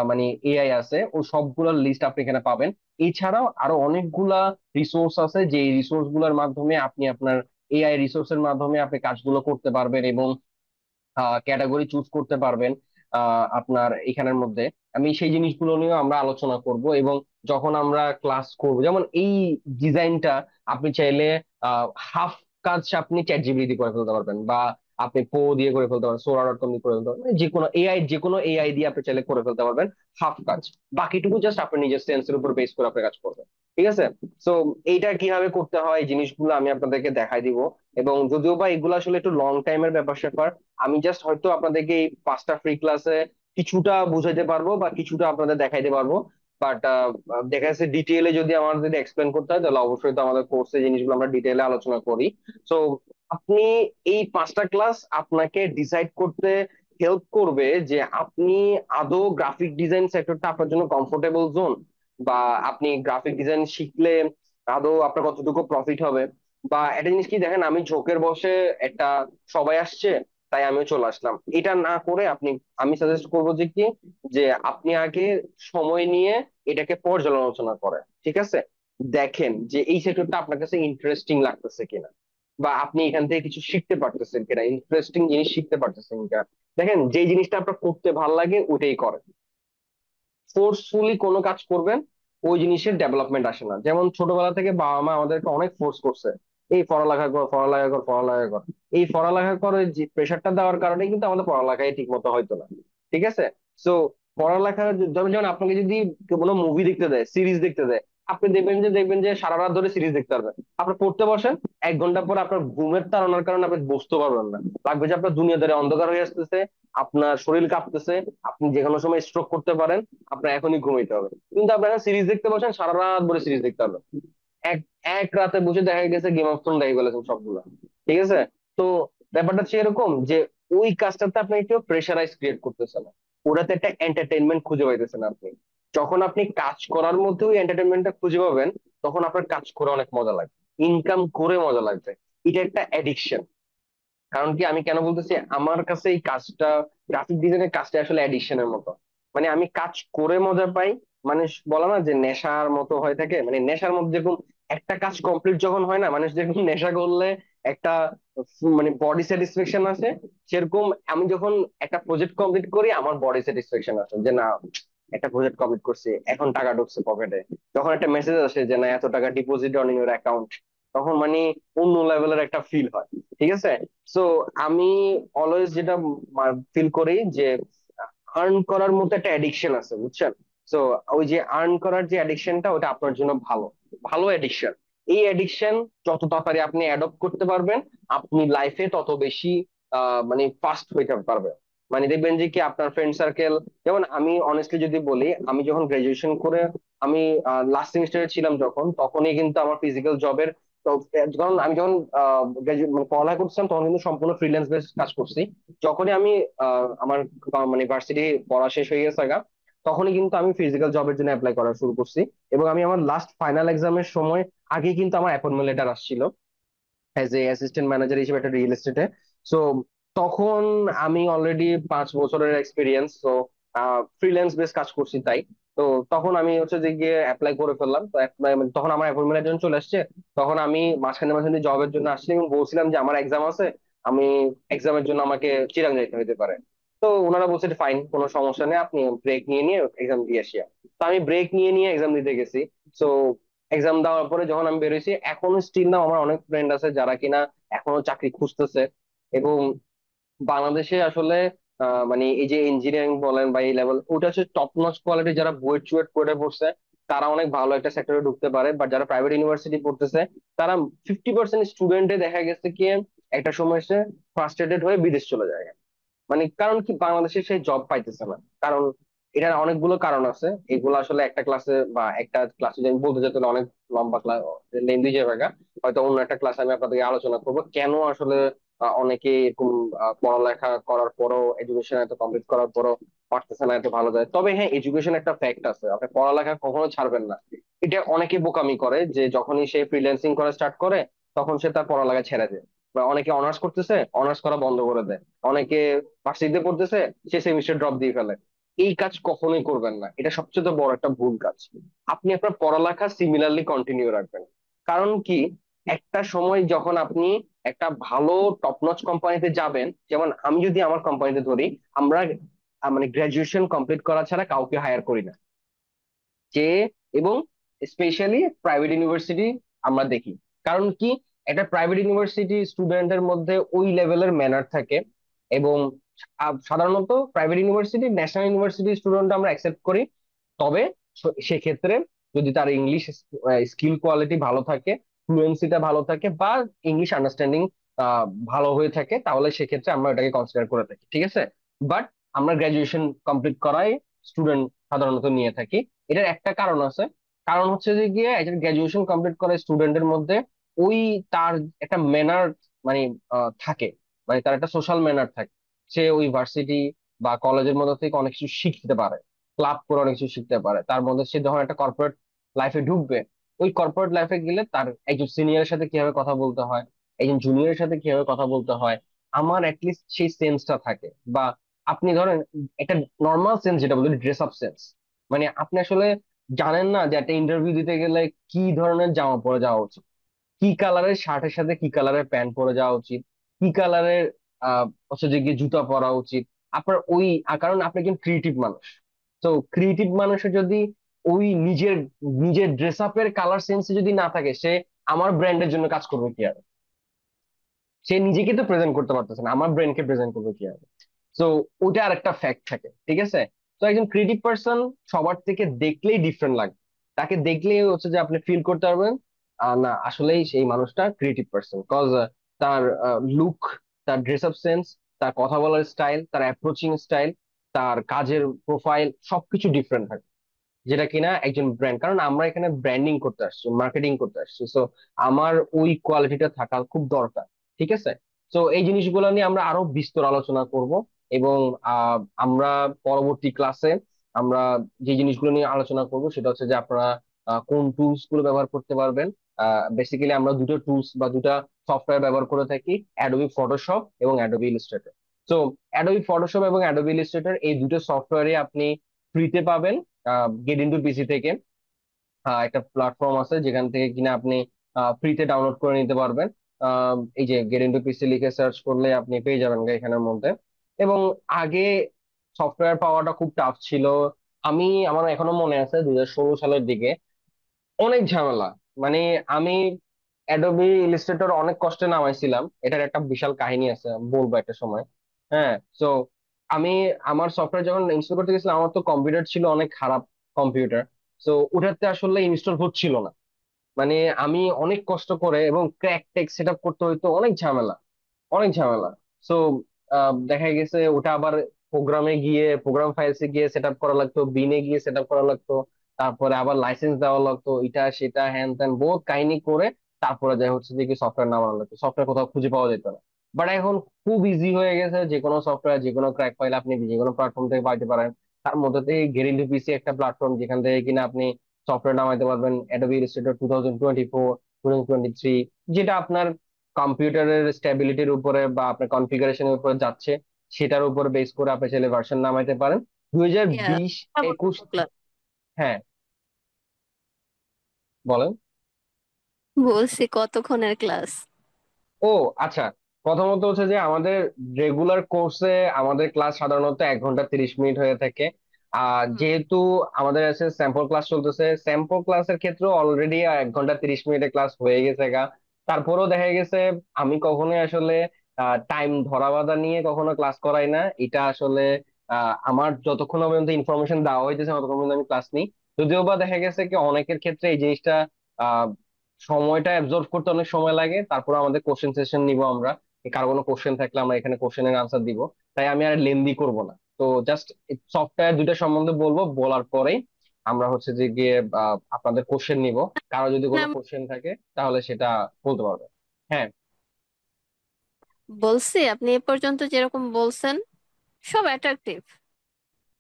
মানে এআই আছে, ও সবগুলোর লিস্ট আপনি এখানে পাবেন। এছাড়াও আরো অনেকগুলা রিসোর্স আছে, যে রিসোর্স গুলোর মাধ্যমে আপনি আপনার এআই রিসোর্সের মাধ্যমে আপনি কাজগুলো করতে পারবেন এবং ক্যাটাগরি চুজ করতে পারবেন আপনার এখানের মধ্যে। আমি সেই জিনিসগুলো নিয়েও আমরা আলোচনা করব। এবং যখন আমরা ক্লাস করব, যেমন এই ডিজাইনটা আপনি চাইলে হাফ কাজ আপনি চ্যাট জিপিটি দিয়ে করে ফেলতে পারবেন, বা আপনি দিয়ে করে ফেলতে পারবেন, সোরা.কম দিয়ে করে ফেলতে পারবেন। মানে যে কোনো এআই দিয়ে আপনি চাইলে করে ফেলতে পারবেন হাফ কাজ। বাকিটুকু জাস্ট আপনি নিজের সেন্সের উপর বেস করে আপনি কাজ করবেন। ঠিক আছে। তো এইটা কিভাবে করতে হয় এই জিনিসগুলো আমি আপনাদেরকে দেখাই দিব। এবং যদিও বা এগুলো আসলে একটু লং টাইমের ব্যাপার স্যাপার, আমি জাস্ট হয়তো আপনাদেরকে এই 5টা ফ্রি ক্লাসে কিছুটা বুঝাইতে পারবো বা কিছুটা আপনাদের দেখাইতে পারবো। বাট দেখা যাচ্ছে ডিটেইলে যদি আমাদের যদি এক্সপ্লেন করতে হয়, তাহলে অবশ্যই তো আমাদের কোর্সে জিনিসগুলো আমরা ডিটেইলে আলোচনা করি। সো আপনি এই 5টা ক্লাস আপনাকে ডিসাইড করতে হেল্প করবে যে আপনি আদৌ গ্রাফিক ডিজাইন সেক্টরটা আপনার জন্য কমফোর্টেবল জোন, বা আপনি গ্রাফিক ডিজাইন শিখলে আদৌ আপনার কতটুকু প্রফিট হবে। বা একটা জিনিস কি দেখেন, আমি ঝোঁকের বসে একটা সবাই আসছে তাই আমিও চলে আসলাম, এটা না করে আপনি, আমি সাজেস্ট করবো যে কি, যে আপনি আগে সময় নিয়ে এটাকে পর্যালোচনা করেন। ঠিক আছে, দেখেন যে এই সেক্টরটা আপনার কাছে ইন্টারেস্টিং লাগতেছে কিনা, বা আপনি এখান থেকে কিছু শিখতে পারতেছেন কিনা, ইন্টারেস্টিং জিনিস শিখতে পারতেছেন কিনা। দেখেন যে জিনিসটা আপনার করতে ভালো লাগে ওটাই করেন। ফোর্সফুলি কোনো কাজ করবেন, ওই জিনিসের ডেভেলপমেন্ট আসে না। যেমন ছোটবেলা থেকে বাবা মা আমাদেরকে অনেক ফোর্স করছে, এই পড়ালেখা কর, পড়ালেখা কর, পড়ালেখা কর। এই পড়ালেখা করে যে প্রেশারটা দেওয়ার কারণে কিন্তু আমাদের পড়ালেখাই ঠিক মতো হয়তো না। ঠিক আছে। সো পড়ালেখা যেমন যেমন আপনাকে যদি কোনো মুভি দেখতে দেয়, সিরিজ দেখতে দেয়, আপনি দেখবেন যে সারা রাত ধরে সিরিজ দেখতে পারবেন। আপনি পড়তে বসেন, 1 ঘন্টা পর আপনার ঘুমের তাড়নার কারণে আপনি বসতে পারবেন না। লাগবে যে আপনার দুনিয়াদারি অন্ধকার হয়ে আসতেছে, আপনার শরীর কাঁপতেছে, আপনি যে কোনো সময় স্ট্রোক করতে পারেন, আপনার এখনই ঘুমাইতে হবে। কিন্তু আপনারা সিরিজ দেখতে বসেন, সারা রাত ধরে সিরিজ দেখতে পারবেন। এক এক রাতে বসে দেখা গেছে গেম অফ থ্রোন দেখে ফেলেছেন সবগুলো। ঠিক আছে। তো ব্যাপারটা হচ্ছে এরকম যে ওই কাজটাতে আপনি একটু প্রেশারাইজ ক্রিয়েট করতেছে না, ওটাতে একটা এন্টারটেনমেন্ট খুঁজে পাইতেছেন আপনি। যখন আপনি কাজ করার মধ্যে ওই এন্টারটেনমেন্টটা খুঁজে পাবেন, তখন আপনার কাজ করে অনেক মজা লাগে। ইনকাম করে মজা লাগবে, এটা একটা অ্যাডিকশন। কারণ কি, আমি কেন বলতেছি, আমার কাছে এই কাজটা, গ্রাফিক ডিজাইনের কাজটা আসলে অ্যাডিকশনের মতো। মানে আমি কাজ করে মজা পাই। মানে বলা না যে নেশার মতো হয়ে থাকে, মানে নেশার মধ্যে যেরকম একটা কাজ কমপ্লিট যখন হয় না, মানুষ যেরকম নেশা করলে একটা মানে বডি স্যাটিসফ্যাকশন আসে, সেরকম আমি যখন একটা প্রজেক্ট কমপ্লিট করি আমার বডি স্যাটিসফ্যাকশন আসে, যে না, একটা প্রজেক্ট কমপ্লিট করছি, এখন টাকা ঢুকছে পকেটে। যখন একটা মেসেজ আসে যে না, এত টাকা ডিপোজিট অন ইউর অ্যাকাউন্ট, তখন মানে অন্য লেভেলের একটা ফিল হয়। ঠিক আছে। সো আমি অলওয়েজ যেটা ফিল করি যে আর্ন করার মতো একটা অ্যাডিকশন আছে, বুঝছেন? সো ওই যে আর্ন করার যে অ্যাডিকশনটা, ওটা আপনার জন্য ভালো, ভালো অ্যাডিকশন। এই অ্যাডিকশন যত তাড়াতাড়ি আপনি অ্যাডপ্ট করতে পারবেন, আপনি লাইফে তত বেশি মানে ফাস্ট হইতে পারবেন। মানে দেখবেন যে কি আপনার ফ্রেন্ড সার্কেল, যেমন আমি অনেস্টলি যদি বলি, আমি যখন গ্রাজুয়েশন করে আমি লাস্ট সেমিস্টারে ছিলাম যখন, তখনই কিন্তু আমার ফিজিক্যাল জবের, তো যখন আমি যখন মানে পড়ালেখা করছিলাম তখন কিন্তু সম্পূর্ণ ফ্রিল্যান্স বেস কাজ করছি। যখনই আমি আমার মানে ভার্সিটি পড়া শেষ হয়ে গেছে গা, তখনই কিন্তু আমি ফিজিক্যাল জবের জন্য অ্যাপ্লাই করা শুরু করছি। এবং আমি আমার লাস্ট ফাইনাল এক্সামের সময় আগে কিন্তু আমার অ্যাপয়েন্টমেন্ট লেটার আসছিল অ্যাজ এ অ্যাসিস্ট্যান্ট ম্যানেজার হিসেবে একটা রিয়েল এস্টেটে। সো তখন আমি অলরেডি 5 বছরের এক্সপিরিয়েন্স, তো ফ্রিল্যান্স বেস কাজ করছি তাই। তো তখন আমি হচ্ছে যে গিয়ে অ্যাপ্লাই করে ফেললাম, তো তখন আমার অ্যাপয়েন্টমেন্টের জন্য চলে আসছে। তখন আমি মাঝখানে মাঝখানে জবের জন্য আসছি এবং বলছিলাম যে আমার এক্সাম আছে, আমি এক্সামের জন্য আমাকে চিরাং যাইতে হতে পারে। তো ওনারা বলছে ফাইন, কোনো সমস্যা নেই, আপনি ব্রেক নিয়ে নিয়ে এক্সাম দিয়ে আসিয়া। তো আমি ব্রেক নিয়ে নিয়ে এক্সাম দিতে গেছি। সো এক্সাম দেওয়ার পরে যখন আমি বেরোইছি, এখনো স্টিল না আমার অনেক ফ্রেন্ড আছে যারা কিনা এখনো চাকরি খুঁজতেছে। এবং বাংলাদেশে আসলে মানে এই যে ইঞ্জিনিয়ারিং বলেন বা এই লেভেল, ওটা হচ্ছে টপ নচ কোয়ালিটি, যারা বুয়েট চুয়েট করে পড়ছে তারা অনেক ভালো একটা সেক্টরে ঢুকতে পারে। বাট যারা প্রাইভেট ইউনিভার্সিটি পড়তেছে, তারা 50% স্টুডেন্টে দেখা গেছে কি একটা সময় এসে ফ্রাস্ট্রেটেড হয়ে বিদেশ চলে যায়। মানে কারণ কি, বাংলাদেশে সেই জব পাইতেছে না। কারণ এটার অনেকগুলো কারণ আছে, এগুলো আসলে একটা ক্লাসে বা একটা ক্লাসে যদি আমি বলতে যেতে হলে অনেক লম্বা ক্লাস, লেন্দি যাবে। হয়তো অন্য একটা ক্লাসে আমি আপনাদেরকে আলোচনা করবো কেন আসলে অনেকে এরকম পড়ালেখা করার পরও, এডুকেশন এত কমপ্লিট করার পরও পারতেছে না এত ভালো যায়। তবে হ্যাঁ, এডুকেশন একটা ফ্যাক্ট আছে, আপনি পড়ালেখা কখনো ছাড়বেন না। এটা অনেকে বোকামি করে যে যখনই সে ফ্রিল্যান্সিং করা স্টার্ট করে তখন সে তার পড়ালেখা ছেড়ে দেয়। বা অনেকে অনার্স করতেছে, অনার্স করা বন্ধ করে দেয়। অনেকে ভার্সিটিতে পড়তেছে, সে সেমিস্টার ড্রপ দিয়ে ফেলে। এই কাজ কখনোই করবেন না, এটা সবচেয়ে বড় একটা ভুল কাজ। আপনি আপনার পড়ালেখা সিমিলারলি কন্টিনিউ রাখবেন। কারণ কি, একটা সময় যখন আপনি একটা ভালো টপ নচ কোম্পানিতে যাবেন, যেমন আমি যদি আমার কোম্পানিতে ধরি, আমরা মানে গ্রাজুয়েশন কমপ্লিট করা ছাড়া কাউকে হায়ার করি না। যে এবং স্পেশালি প্রাইভেট ইউনিভার্সিটি আমরা দেখি। কারণ কি, একটা প্রাইভেট ইউনিভার্সিটি স্টুডেন্টের মধ্যে ওই লেভেলের ম্যানার থাকে। এবং সাধারণত private university, national university student আমরা অ্যাকসেপ্ট করি। তবে সেক্ষেত্রে যদি তার ইংলিশ স্কিল কোয়ালিটি ভালো থাকে, ফ্লুয়েন্সিটা ভালো থাকে, বা ইংলিশ আন্ডারস্ট্যান্ডিং ভালো হয়ে থাকে, তাহলে সেক্ষেত্রে আমরা এটাকে কনসিডার করে থাকি। ঠিক আছে। বাট আমরা গ্রাজুয়েশন কমপ্লিট করাই স্টুডেন্ট সাধারণত নিয়ে থাকি। এটার একটা কারণ আছে। কারণ হচ্ছে যে গিয়ে একজন গ্রাজুয়েশন কমপ্লিট করে স্টুডেন্টের মধ্যে ওই তার একটা ম্যানার মানে থাকে, মানে তার একটা সোশ্যাল ম্যানার থাকে। সে ওই ভার্সিটি বা কলেজের মধ্যে থেকে অনেক কিছু শিখতে পারে, ক্লাব করে অনেক কিছু শিখতে পারে। তার মধ্যে সে যখন একটা কর্পোরেট লাইফে ঢুকবে, ওই কর্পোরেট লাইফে গেলে তার একজন সিনিয়রের সাথে কিভাবে কথা বলতে হয়, একজন জুনিয়রের সাথে কিভাবে কথা বলতে হয়, আমার অ্যাটলিস্ট সেই সেন্সটা থাকে। বা আপনি ধরেন একটা নর্মাল সেন্স যেটা বলি, ড্রেস আপ সেন্স। মানে আপনি আসলে জানেন না যে একটা ইন্টারভিউ দিতে গেলে কি ধরনের জামা পরে যাওয়া উচিত, কি কালারের শার্টের সাথে কি কালারের প্যান্ট পরে যাওয়া উচিত, কি কালারের হচ্ছে যে গিয়ে জুতা পরা উচিত আপনার ওই কারণ আপনি একজন ক্রিয়েটিভ মানুষ। তো ক্রিয়েটিভ মানুষের যদি ওই নিজের নিজের ড্রেস আপের কালার সেন্স যদি না থাকে, সে আমার ব্র্যান্ডের জন্য কাজ করবে কি আর? সে নিজেকে তো প্রেজেন্ট করতে পারতেছে না, আমার ব্র্যান্ডকে প্রেজেন্ট করবে কি আর? তো ওটা আর একটা ফ্যাক্ট থাকে। ঠিক আছে। তো একজন ক্রিয়েটিভ পার্সন সবার থেকে দেখলেই ডিফারেন্ট লাগে। তাকে দেখলেই হচ্ছে যে আপনি ফিল করতে পারবেন না, আসলেই সেই মানুষটা ক্রিয়েটিভ পার্সন। কজ তার লুক, তার ড্রেস আপ সেন্স, তার কথা বলার স্টাইল, তার অ্যাপ্রোচিং স্টাইল, তার কাজের প্রোফাইল সবকিছু ডিফারেন্ট থাকে। যেটা কিনা একজন ব্র্যান্ড, কারণ আমরা এখানে ব্র্যান্ডিং করতে আসছি, মার্কেটিং করতে আসছি। সো আমার ওই কোয়ালিটিটা থাকা খুব দরকার। ঠিক আছে। তো এই জিনিসগুলো নিয়ে আমরা আরো বিস্তর আলোচনা করব। এবং আমরা পরবর্তী ক্লাসে আমরা যে জিনিসগুলো নিয়ে আলোচনা করব সেটা হচ্ছে যে আপনারা কোন টুলস গুলো ব্যবহার করতে পারবেন। বেসিক্যালি আমরা দুটো টুলস বা দুটা সফটওয়্যার ব্যবহার করে থাকি, অ্যাডোবি ফটোশপ এবং অ্যাডোবি ইলাস্ট্রেটর। তো অ্যাডোবি ফটোশপ এবং অ্যাডোবি ইলাস্ট্রেটর এই দুটো সফটওয়্যারে আপনি ফ্রিতে পাবেন গেট ইনটু পিসি থেকে। একটা প্ল্যাটফর্ম আছে যেখান থেকে কিনা আপনি ফ্রিতে ডাউনলোড করে নিতে পারবেন। এই যে গেট ইনটু পিসি লিখে সার্চ করলে আপনি পেয়ে যাবেন এখানের মধ্যে। এবং আগে সফটওয়্যার পাওয়াটা খুব টাফ ছিল। আমার এখনো মনে আছে 2016 সালের দিকে অনেক ঝামেলা। মানে আমি অ্যাডোবি ইলাস্ট্রেটর অনেক কষ্টে নামাইছিলাম, এটার একটা বিশাল কাহিনী আছে, আমি বলবো একটা সময়। হ্যাঁ। তো আমি আমার সফটওয়্যার যখন ইনস্টল করতে গেছিলাম, আমার তো কম্পিউটার ছিল অনেক খারাপ কম্পিউটার। তো ওটাতে আসলে ইনস্টল হচ্ছিল না। মানে আমি অনেক কষ্ট করে এবং ক্র্যাক টেক্সট সেট আপ করতে হইতো, অনেক ঝামেলা, অনেক ঝামেলা। সো দেখা গেছে ওটা আবার প্রোগ্রামে গিয়ে, প্রোগ্রাম ফাইলসে গিয়ে সেট আপ করা লাগতো, বিনে গিয়ে সেট আপ করা লাগতো, তারপরে আবার লাইসেন্স দেওয়া লাগতো, এটা সেটা হ্যান ত্যান বহুত কাহিনী করে তারপরে যাই হচ্ছে যে কি সফটওয়্যার নামানো লাগতো, সফটওয়্যার কোথাও খুঁজে পাওয়া যেত না। বাট এখন খুব ইজি হয়ে গেছে, যে কোনো সফটওয়্যার, যে কোনো ক্র্যাক ফাইল আপনি যে কোনো প্ল্যাটফর্ম থেকে পাইতে পারেন। তার মধ্যে থেকে গেরিন্ডি পিসি একটা প্ল্যাটফর্ম, যেখান থেকে কিনা আপনি সফটওয়্যার নামাইতে পারবেন অ্যাডোবি ইলাস্ট্রেটর 2024, 2023, যেটা আপনার কম্পিউটারের স্টেবিলিটির উপরে বা আপনার কনফিগারেশনের উপরে যাচ্ছে, সেটার উপর বেস করে আপনি চাইলে ভার্সন নামাইতে পারেন। 2020, 21। হ্যাঁ, বলেন। বলছি কতক্ষণের ক্লাস? ও আচ্ছা, প্রথমত হচ্ছে যে আমাদের রেগুলার কোর্সে আমাদের ক্লাস সাধারণত 1 ঘন্টা 30 মিনিট হয়ে থাকে। আর যেহেতু আমাদের আছে স্যাম্পল ক্লাস চলতেছে, স্যাম্পল ক্লাসের ক্ষেত্রে অলরেডি 1 ঘন্টা 30 মিনিটের ক্লাস হয়ে গেছে গা। তারপরেও দেখা গেছে আমি কখনোই আসলে টাইম ধরা বাঁধা নিয়ে কখনো ক্লাস করাই না। এটা আসলে আমার যতক্ষণ না পর্যন্ত ইনফরমেশন দেওয়া হইতেছে ততক্ষণ পর্যন্ত আমি ক্লাস নিই। যদিও বা দেখা গেছে কি অনেকের ক্ষেত্রে এই জিনিসটা সময়টা অ্যাবজর্ব করতে অনেক সময় লাগে। তারপর আমাদের কোশ্চেন সেশন নিব আমরা, কারো কোনো কোশ্চেন থাকলে আমরা এখানে কোশ্চেনের আনসার দিব। তাই আমি আর লেন্দি করব না। তো জাস্ট সফটওয়্যার দুইটা সম্বন্ধে বলবো, বলার পরেই আমরা হচ্ছে যে গিয়ে আপনাদের কোশ্চেন নিব। কারো যদি কোনো না, কোশ্চেন থাকে তাহলে সেটা বলতে পারবে। হ্যাঁ। বলছি আপনি এ পর্যন্ত যেরকম বলছেন সব অ্যাট্রাকটিভ।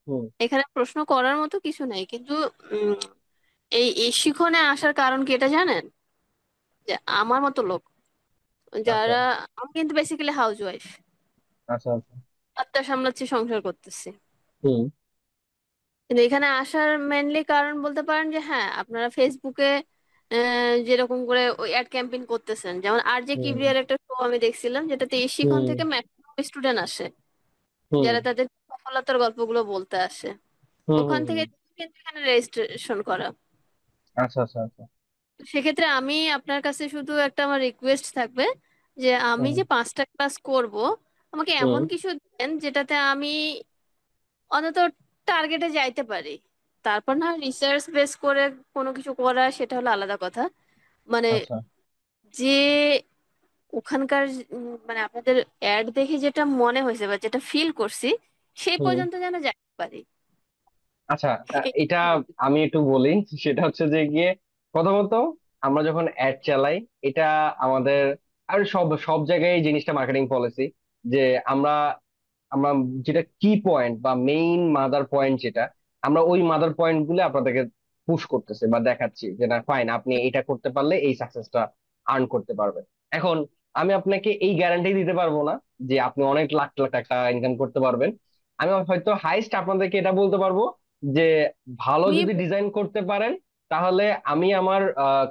হুম। এখানে প্রশ্ন করার মতো কিছু নেই, কিন্তু উম, এই শিখনে আসার কারণ কি এটা জানেন? যে আমার মতো লোক আচ্ছা যারা, আমি কিন্তু বেসিক্যালি হাউস ওয়াইফ, আচ্ছা আচ্ছা। বাচ্চা সামলাচ্ছি, সংসার করতেছি। হুম কিন্তু এখানে আসার মেনলি কারণ বলতে পারেন যে হ্যাঁ, আপনারা ফেসবুকে যেরকম করে ওই অ্যাড ক্যাম্পেইন করতেছেন, যেমন আর জে হুম কিবরিয়ার একটা শো আমি দেখছিলাম, যেটাতে এই শিখন হুম থেকে ম্যাক্সিমাম স্টুডেন্ট আসে, হুম যারা তাদের সফলতার গল্পগুলো বলতে আসে। হুম ওখান হুম থেকে হুম। কিন্তু এখানে রেজিস্ট্রেশন করা। আচ্ছা আচ্ছা আচ্ছা। তো সেক্ষেত্রে আমি আপনার কাছে শুধু একটা আমার রিকোয়েস্ট থাকবে, যে আমি হুম যে 5টা ক্লাস করব, আমাকে হুম এমন কিছু দেন যেটাতে আমি অন্তত টার্গেটে যাইতে পারি। তারপর না রিসার্চ বেস করে কোনো কিছু করা, সেটা হলো আলাদা কথা। মানে আচ্ছা। যে ওখানকার মানে আপনাদের অ্যাড দেখে যেটা মনে হয়েছে বা যেটা ফিল করছি, সেই হুম। পর্যন্ত যেন যাইতে পারি। আচ্ছা, এটা আমি একটু বলি। সেটা হচ্ছে যে গিয়ে প্রথমত আমরা যখন অ্যাড চালাই, এটা আমাদের আর সব সব জায়গায় এই জিনিসটা মার্কেটিং পলিসি, যে আমরা আমরা যেটা কি পয়েন্ট বা মেইন মাদার পয়েন্ট যেটা, আমরা ওই মাদার পয়েন্ট গুলো আপনাদেরকে পুশ করতেছে বা দেখাচ্ছি যে না ফাইন, আপনি এটা করতে পারলে এই সাকসেসটা আর্ন করতে পারবেন। এখন আমি আপনাকে এই গ্যারান্টি দিতে পারবো না যে আপনি অনেক লাখ লাখ টাকা ইনকাম করতে পারবেন। আমি হয়তো হাইস্ট আপনাদেরকে এটা বলতে পারবো যে ভালো আমি যদি ডিজাইন করতে পারেন তাহলে আমি আমার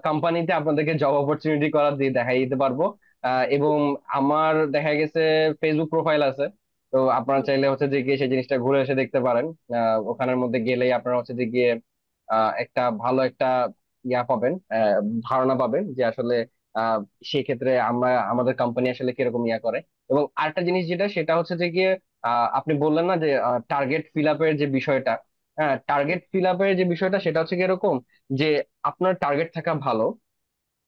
কোম্পানিতে আপনাদেরকে জব অপরচুনিটি করা দিয়ে দেখাই দিতে পারবো। এবং আমার দেখা গেছে ফেসবুক প্রোফাইল আছে। তো আপনারা চাইলে হচ্ছে যে গিয়ে সেই জিনিসটা ঘুরে এসে দেখতে পারেন। ওখানের মধ্যে গেলেই আপনারা হচ্ছে যে গিয়ে একটা ভালো একটা ইয়া পাবেন, ধারণা পাবেন যে আসলে আহ সেই ক্ষেত্রে আমরা আমাদের কোম্পানি আসলে কিরকম ইয়া করে। এবং আরেকটা জিনিস যেটা, সেটা হচ্ছে যে গিয়ে আপনি বললেন না যে টার্গেট ফিল আপের যে বিষয়টা। হ্যাঁ, টার্গেট ফিল আপের যে বিষয়টা সেটা হচ্ছে কি এরকম যে আপনার টার্গেট থাকা ভালো।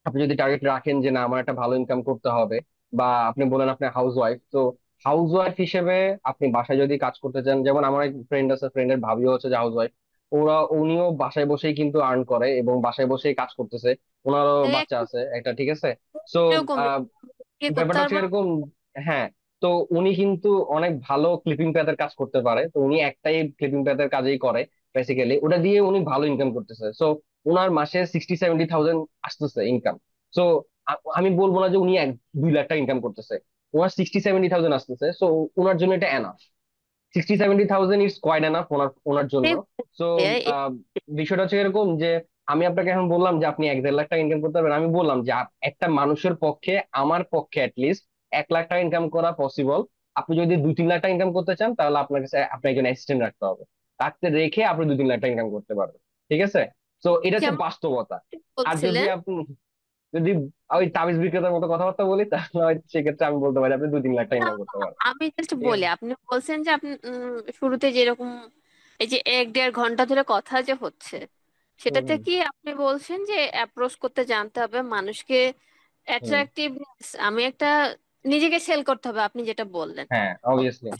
আপনি যদি টার্গেট রাখেন যে না আমার একটা ভালো ইনকাম করতে হবে, বা আপনি বলেন আপনি হাউস ওয়াইফ, তো হাউস ওয়াইফ হিসেবে আপনি বাসায় যদি কাজ করতে চান, যেমন আমার এক ফ্রেন্ড আছে, ফ্রেন্ডের ভাবিও হচ্ছে যে হাউস ওয়াইফ। উনিও বাসায় বসেই কিন্তু আর্ন করে এবং বাসায় বসেই কাজ করতেছে। ওনারও বাচ্চা আছে একটা, ঠিক আছে। সো এরকমই কি করতে ব্যাপারটা হচ্ছে পারবো না? এরকম। হ্যাঁ। তো উনি কিন্তু অনেক ভালো ক্লিপিং প্যাথের কাজ করতে পারে, তো উনি একটাই ক্লিপিং প্যাথের কাজেই করে বেসিক্যালি, ওটা দিয়ে উনি ভালো ইনকাম করতেছে। ওনার মাসে 60-70 থাউজেন্ড আসতেছে ইনকাম। সো আমি বলবো না যে উনি 1-2 লাখ টাকা ইনকাম করতেছে, ওনার 60-70 থাউজেন্ড আসতেছে, সো ওনার জন্য এটা enough. 60-70 thousand is quite enough ওনার ওনার জন্য। সো বিষয়টা হচ্ছে এরকম যে আমি আপনাকে এখন বললাম যে আপনি 1-1.5 লাখ টাকা ইনকাম করতে পারবেন, আমি বললাম যে একটা মানুষের পক্ষে, আমার পক্ষে অ্যাটলিস্ট 1 লাখ টাকা ইনকাম করা পসিবল। আপনি যদি 2-3 লাখ টাকা ইনকাম করতে চান তাহলে আপনার কাছে আপনি একজন অ্যাসিস্ট্যান্ট রাখতে হবে, রাখতে রেখে আপনি 2-3 লাখ টাকা ইনকাম করতে পারবেন। ঠিক আছে? তো এটা হচ্ছে যেমন বাস্তবতা। আর যদি বলছিলেন। আপনি যদি ওই তাবিজ বিক্রেতার মতো কথাবার্তা বলি তাহলে হয়তো সেক্ষেত্রে আমি বলতে পারি আপনি 2-3 লাখ টাকা না, ইনকাম করতে পারবেন। আমি জাস্ট ঠিক বলি, আছে। আপনি বলছেন যে আপনি শুরুতে যেরকম এই যে 1-1.5 ঘন্টা ধরে কথা যে হচ্ছে, হুম সেটাতে হুম কি আপনি বলছেন যে অ্যাপ্রোচ করতে জানতে হবে মানুষকে, হুম। অ্যাট্রাকটিভনেস, আমি একটা নিজেকে সেল করতে হবে, আপনি যেটা বললেন। হ্যাঁ, অবভিয়াসলি।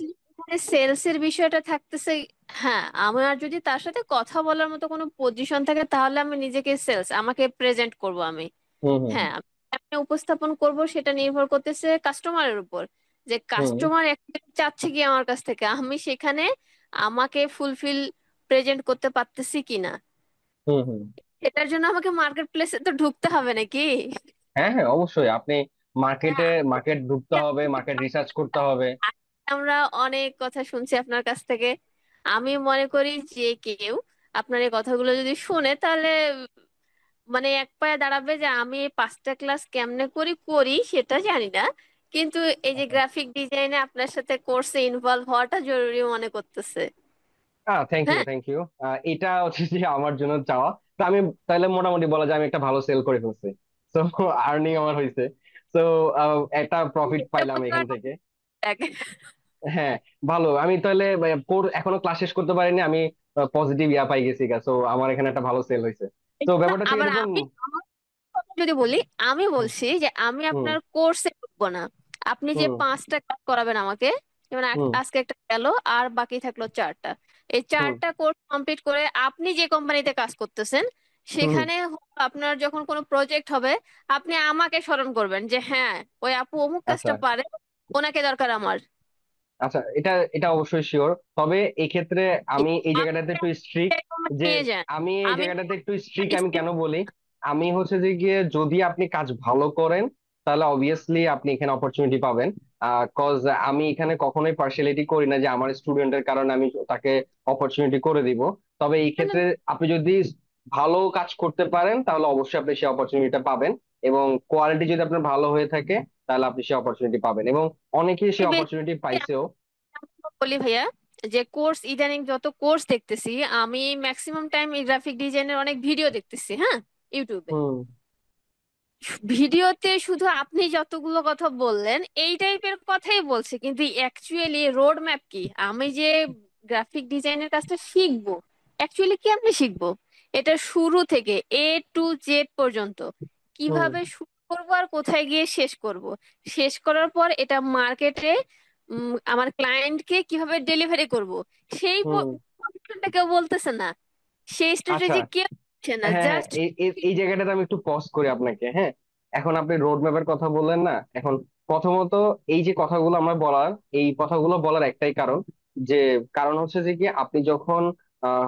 সেলস এর বিষয়টা থাকতেছে। হ্যাঁ, আমার যদি তার সাথে কথা বলার মতো কোনো পজিশন থাকে তাহলে আমি নিজেকে সেলস, আমাকে প্রেজেন্ট করব আমি। হুম হুম হ্যাঁ, আমি কেমনে উপস্থাপন করব সেটা নির্ভর করতেছে কাস্টমারের উপর, যে হুম কাস্টমার চাচ্ছে কি আমার কাছ থেকে, আমি সেখানে আমাকে ফুলফিল প্রেজেন্ট করতে পারতেছি কিনা। হুম হুম। এটার জন্য আমাকে মার্কেট প্লেসে তো ঢুকতে হবে নাকি? হ্যাঁ হ্যাঁ, অবশ্যই আপনি হ্যাঁ, মার্কেট ঢুকতে হবে, মার্কেট রিসার্চ করতে হবে। আমরা অনেক কথা শুনছি আপনার কাছ থেকে। আমি মনে করি যে কেউ আপনার এই কথাগুলো যদি শুনে তাহলে মানে এক পায়ে দাঁড়াবে যে আমি এই 5টা ক্লাস কেমনে করি করি সেটা জানি না, কিন্তু এই যে গ্রাফিক ডিজাইনে আপনার সাথে কোর্সে ইনভলভ হওয়াটা জরুরি মনে করতেছে। থ্যাংক ইউ হ্যাঁ, থ্যাংক ইউ। এটা হচ্ছে যে আমার জন্য চাওয়া। তো আমি তাহলে মোটামুটি বলা যায় আমি একটা ভালো সেল করে ফেলছি। তো আর্নিং আমার হয়েছে। তো একটা প্রফিট এটা পাইলাম বলতে এখান হয় থেকে। না। হ্যাঁ, ভালো। আমি তাহলে এখনো ক্লাস শেষ করতে পারিনি, আমি পজিটিভ ইয়া পাই গেছি গা। তো আমার এখানে একটা ভালো সেল হয়েছে। তো না, ব্যাপারটা হচ্ছে আবার এরকম। আমি কথা যদি বলি, আমি হুম বলছি যে আমি হুম আপনার কোর্সে ঢুকবো না। আপনি যে হুম 5টা ক্লাস করাবেন আমাকে, যেমন হুম আজকে একটা গেল আর বাকি থাকলো 4টা, এই হুম 4টা কোর্স কমপ্লিট করে আপনি যে কোম্পানিতে কাজ করতেছেন হুম। সেখানে আপনার যখন কোনো প্রজেক্ট হবে আপনি আমাকে স্মরণ করবেন যে হ্যাঁ, ওই আপু অমুক আচ্ছা কাজটা পারে, ওনাকে দরকার আমার। আচ্ছা, এটা এটা অবশ্যই শিওর। তবে এক্ষেত্রে আমি এই জায়গাটাতে একটু স্ট্রিক্ট, যে নিয়ে যান। আমি এই আমি জায়গাটাতে একটু স্ট্রিক্ট, আমি কেন বলি, আমি হচ্ছে যে গিয়ে যদি আপনি কাজ ভালো করেন তাহলে অবভিয়াসলি আপনি এখানে অপরচুনিটি পাবেন। কজ আমি এখানে কখনোই পার্সিয়ালিটি করি না যে আমার স্টুডেন্টের কারণে আমি তাকে অপরচুনিটি করে দিব। তবে এই ক্ষেত্রে আপনি যদি ভালো কাজ করতে পারেন তাহলে অবশ্যই আপনি সেই অপরচুনিটিটা পাবেন, এবং কোয়ালিটি যদি আপনার ভালো হয়ে থাকে তাহলে আপনি সেই অপরচুনিটি পাবেন, এবং অনেকেই সেই অপরচুনিটি পাইছেও। বলি ভাইয়া, যে কোর্স ইদানিং যত কোর্স দেখতেছি, আমি ম্যাক্সিমাম টাইম এই গ্রাফিক ডিজাইনের অনেক ভিডিও দেখতেছি, হ্যাঁ, ইউটিউবে। হুম ভিডিওতে শুধু আপনি যতগুলো কথা বললেন এই টাইপের কথাই বলছে, কিন্তু অ্যাকচুয়ালি রোড ম্যাপ কি, আমি যে গ্রাফিক ডিজাইনের কাজটা শিখবো অ্যাকচুয়ালি কেমনে শিখবো, এটা শুরু থেকে A to Z পর্যন্ত হুম। কিভাবে শুরু করবো আর কোথায় গিয়ে শেষ করব, শেষ করার পর এটা মার্কেটে আমার ক্লায়েন্টকে কিভাবে ডেলিভারি করব, সেই হুম। পজিশনটা কেউ বলতেছে না, সেই আচ্ছা। স্ট্র্যাটেজি কেউ বলছে না, হ্যাঁ হ্যাঁ, জাস্ট। এই জায়গাটাতে আমি একটু পজ করি আপনাকে। হ্যাঁ, এখন আপনি রোড ম্যাপের কথা বললেন না। এখন প্রথমত এই যে কথাগুলো আমরা বলার, এই কথাগুলো বলার একটাই কারণ, যে কারণ হচ্ছে যে কি আপনি যখন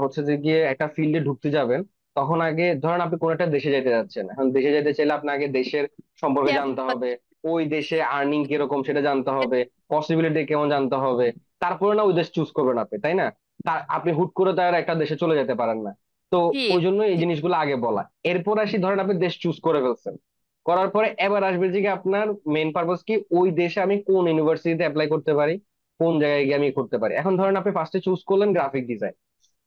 হচ্ছে যে গিয়ে একটা ফিল্ডে ঢুকতে যাবেন, তখন আগে ধরেন আপনি কোন একটা দেশে যেতে যাচ্ছেন, এখন দেশে যেতে চাইলে আপনাকে দেশের সম্পর্কে জানতে হবে, ওই দেশে আর্নিং কিরকম সেটা জানতে হবে, পসিবিলিটি কেমন জানতে হবে, তারপরে না ওই দেশ চুজ করবেন আপনি, তাই না? আপনি হুট করে তার একটা দেশে চলে যেতে পারেন না। তো জি, ওই জন্য এই জি। জিনিসগুলো আগে বলা। এরপর আসি, ধরেন আপনি দেশ চুজ করে ফেলছেন, করার পরে এবার আসবে যে কি আপনার মেইন পারপাস কি, ওই দেশে আমি কোন ইউনিভার্সিটিতে অ্যাপ্লাই করতে পারি, কোন জায়গায় গিয়ে আমি করতে পারি। এখন ধরেন আপনি ফার্স্টে চুজ করলেন গ্রাফিক ডিজাইন,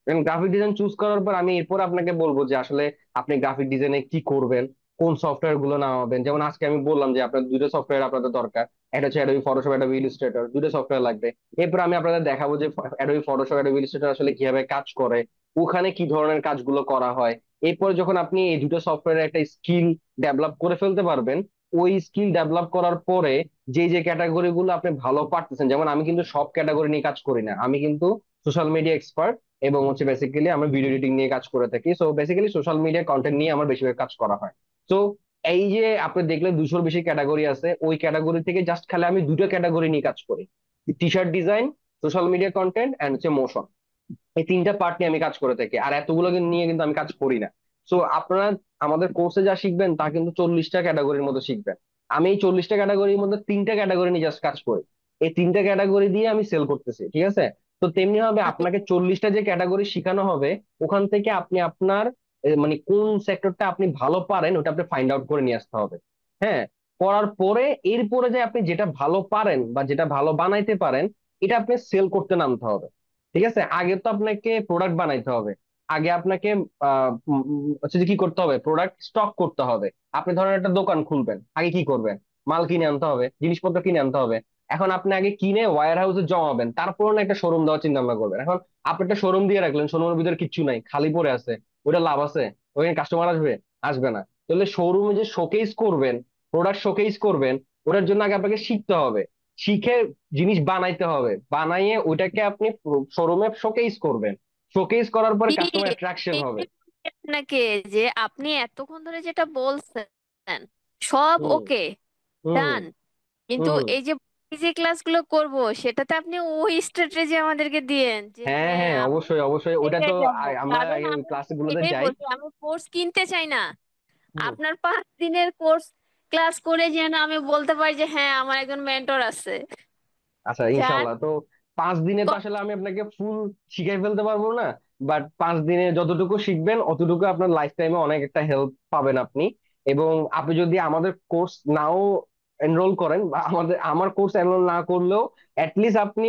এবং গ্রাফিক ডিজাইন চুজ করার পর আমি এরপর আপনাকে বলবো যে আসলে আপনি গ্রাফিক ডিজাইনে কি করবেন, কোন সফটওয়্যার গুলো নামাবেন। যেমন আজকে আমি বললাম যে আপনার দুটো সফটওয়্যার আপনাদের দরকার, একটা হচ্ছে অ্যাডোবি ফটোশপ, অ্যাডোবি ইলাস্ট্রেটর, দুটো সফটওয়্যার লাগবে। এরপর আমি আপনাদের দেখাবো যে অ্যাডোবি ফটোশপ, অ্যাডোবি ইলাস্ট্রেটর আসলে কিভাবে কাজ করে, ওখানে কি ধরনের কাজগুলো করা হয়। এরপর যখন আপনি এই দুটো সফটওয়্যারের একটা স্কিল ডেভেলপ করে ফেলতে পারবেন, ওই স্কিল ডেভেলপ করার পরে যে যে ক্যাটাগরি গুলো আপনি ভালো পারতেছেন, যেমন আমি কিন্তু সব ক্যাটাগরি নিয়ে কাজ করি না, আমি কিন্তু সোশ্যাল মিডিয়া এক্সপার্ট, এবং হচ্ছে বেসিক্যালি আমরা ভিডিও এডিটিং নিয়ে কাজ করে থাকি। So basically social media content নিয়ে আমার বেশিরভাগ কাজ করা হয়। তো এই যে আপনি দেখলেন 200-র বেশি ক্যাটাগরি আছে, ওই ক্যাটাগরি থেকে জাস্ট খালি আমি দুটো ক্যাটাগরি নিয়ে কাজ করি, T shirt design, social media content, and হচ্ছে মোশন। এই তিনটা পার্ট নিয়ে আমি কাজ করে থাকি, আর এতগুলো নিয়ে কিন্তু আমি কাজ করি না। সো আপনারা আমাদের কোর্সে যা শিখবেন তা কিন্তু 40টা ক্যাটাগরির মতো শিখবেন। আমি এই 40টা ক্যাটাগরির মধ্যে 3টা ক্যাটাগরি নিয়ে জাস্ট কাজ করি। এই 3টা ক্যাটাগরি দিয়ে আমি সেল করতেছি, ঠিক আছে? তো তেমনি ভাবে আমি আপনাকে 40টা যে ক্যাটাগরি শেখানো হবে, ওখান থেকে আপনি আপনার মানে কোন সেক্টরটা আপনি ভালো পারেন ওটা আপনি ফাইন্ড আউট করে নিয়ে আসতে হবে। হ্যাঁ, করার পরে এরপরে যে আপনি যেটা ভালো পারেন বা যেটা ভালো বানাইতে পারেন, এটা আপনি সেল করতে নামতে হবে। ঠিক আছে, আগে তো আপনাকে প্রোডাক্ট বানাইতে হবে। আগে আপনাকে হচ্ছে যে কি করতে হবে, প্রোডাক্ট স্টক করতে হবে। আপনি ধরেন একটা দোকান খুলবেন, আগে কি করবেন? মাল কিনে আনতে হবে, জিনিসপত্র কিনে আনতে হবে। এখন আপনি আগে কিনে ওয়্যার হাউসে জমাবেন, তারপর না একটা শোরুম দেওয়ার চিন্তা ভাবনা করবেন। এখন আপনি একটা শোরুম দিয়ে রাখলেন, শোরুমের ভিতরে কিচ্ছু নাই, খালি পড়ে আছে, ওটা লাভ আছে? ওখানে কাস্টমার আসবে? আসবে না। তাহলে শোরুমে যে শোকেস করবেন, প্রোডাক্ট শোকেস করবেন, ওটার জন্য আগে আপনাকে শিখতে হবে। শিখে জিনিস বানাইতে হবে, বানাইয়ে ওইটাকে আপনি শোরুমে শোকেস করবেন। শোকেস করার পরে কি কাস্টমার অ্যাট্রাকশন হবে। এইটাই বলছি আপনাকে, যে আপনি এতক্ষণ ধরে যেটা বলছেন সব হুম ওকে, হুম ডান, কিন্তু হুম। এই যে যে ক্লাসগুলো করব সেটাতে আপনি ওই স্ট্র্যাটেজি আমাদেরকে দিয়েন যে হ্যাঁ হ্যাঁ হ্যাঁ, আমরা অবশ্যই অবশ্যই, ওটা জায়গায় তো যাব। আমরা কারণ আগে ওই আমি ক্লাসগুলোতে এটাই যাই। বলছি, আমি কোর্স কিনতে চাই না। হুম। আপনার 5 দিনের কোর্স ক্লাস করে যেন আমি বলতে পারি যে হ্যাঁ আমার একজন মেন্টর আছে। আচ্ছা, যার ইনশাল্লাহ। তো 5 দিনে তো ক- আসলে আমি আপনাকে ফুল শিখাই ফেলতে পারবো না, বাট 5 দিনে যতটুকু শিখবেন অতটুকু আপনার লাইফ টাইমে অনেক একটা হেল্প পাবেন আপনি। এবং আপনি যদি আমাদের কোর্স নাও এনরোল করেন, বা আমার কোর্স এনরোল না করলেও, অ্যাটলিস্ট আপনি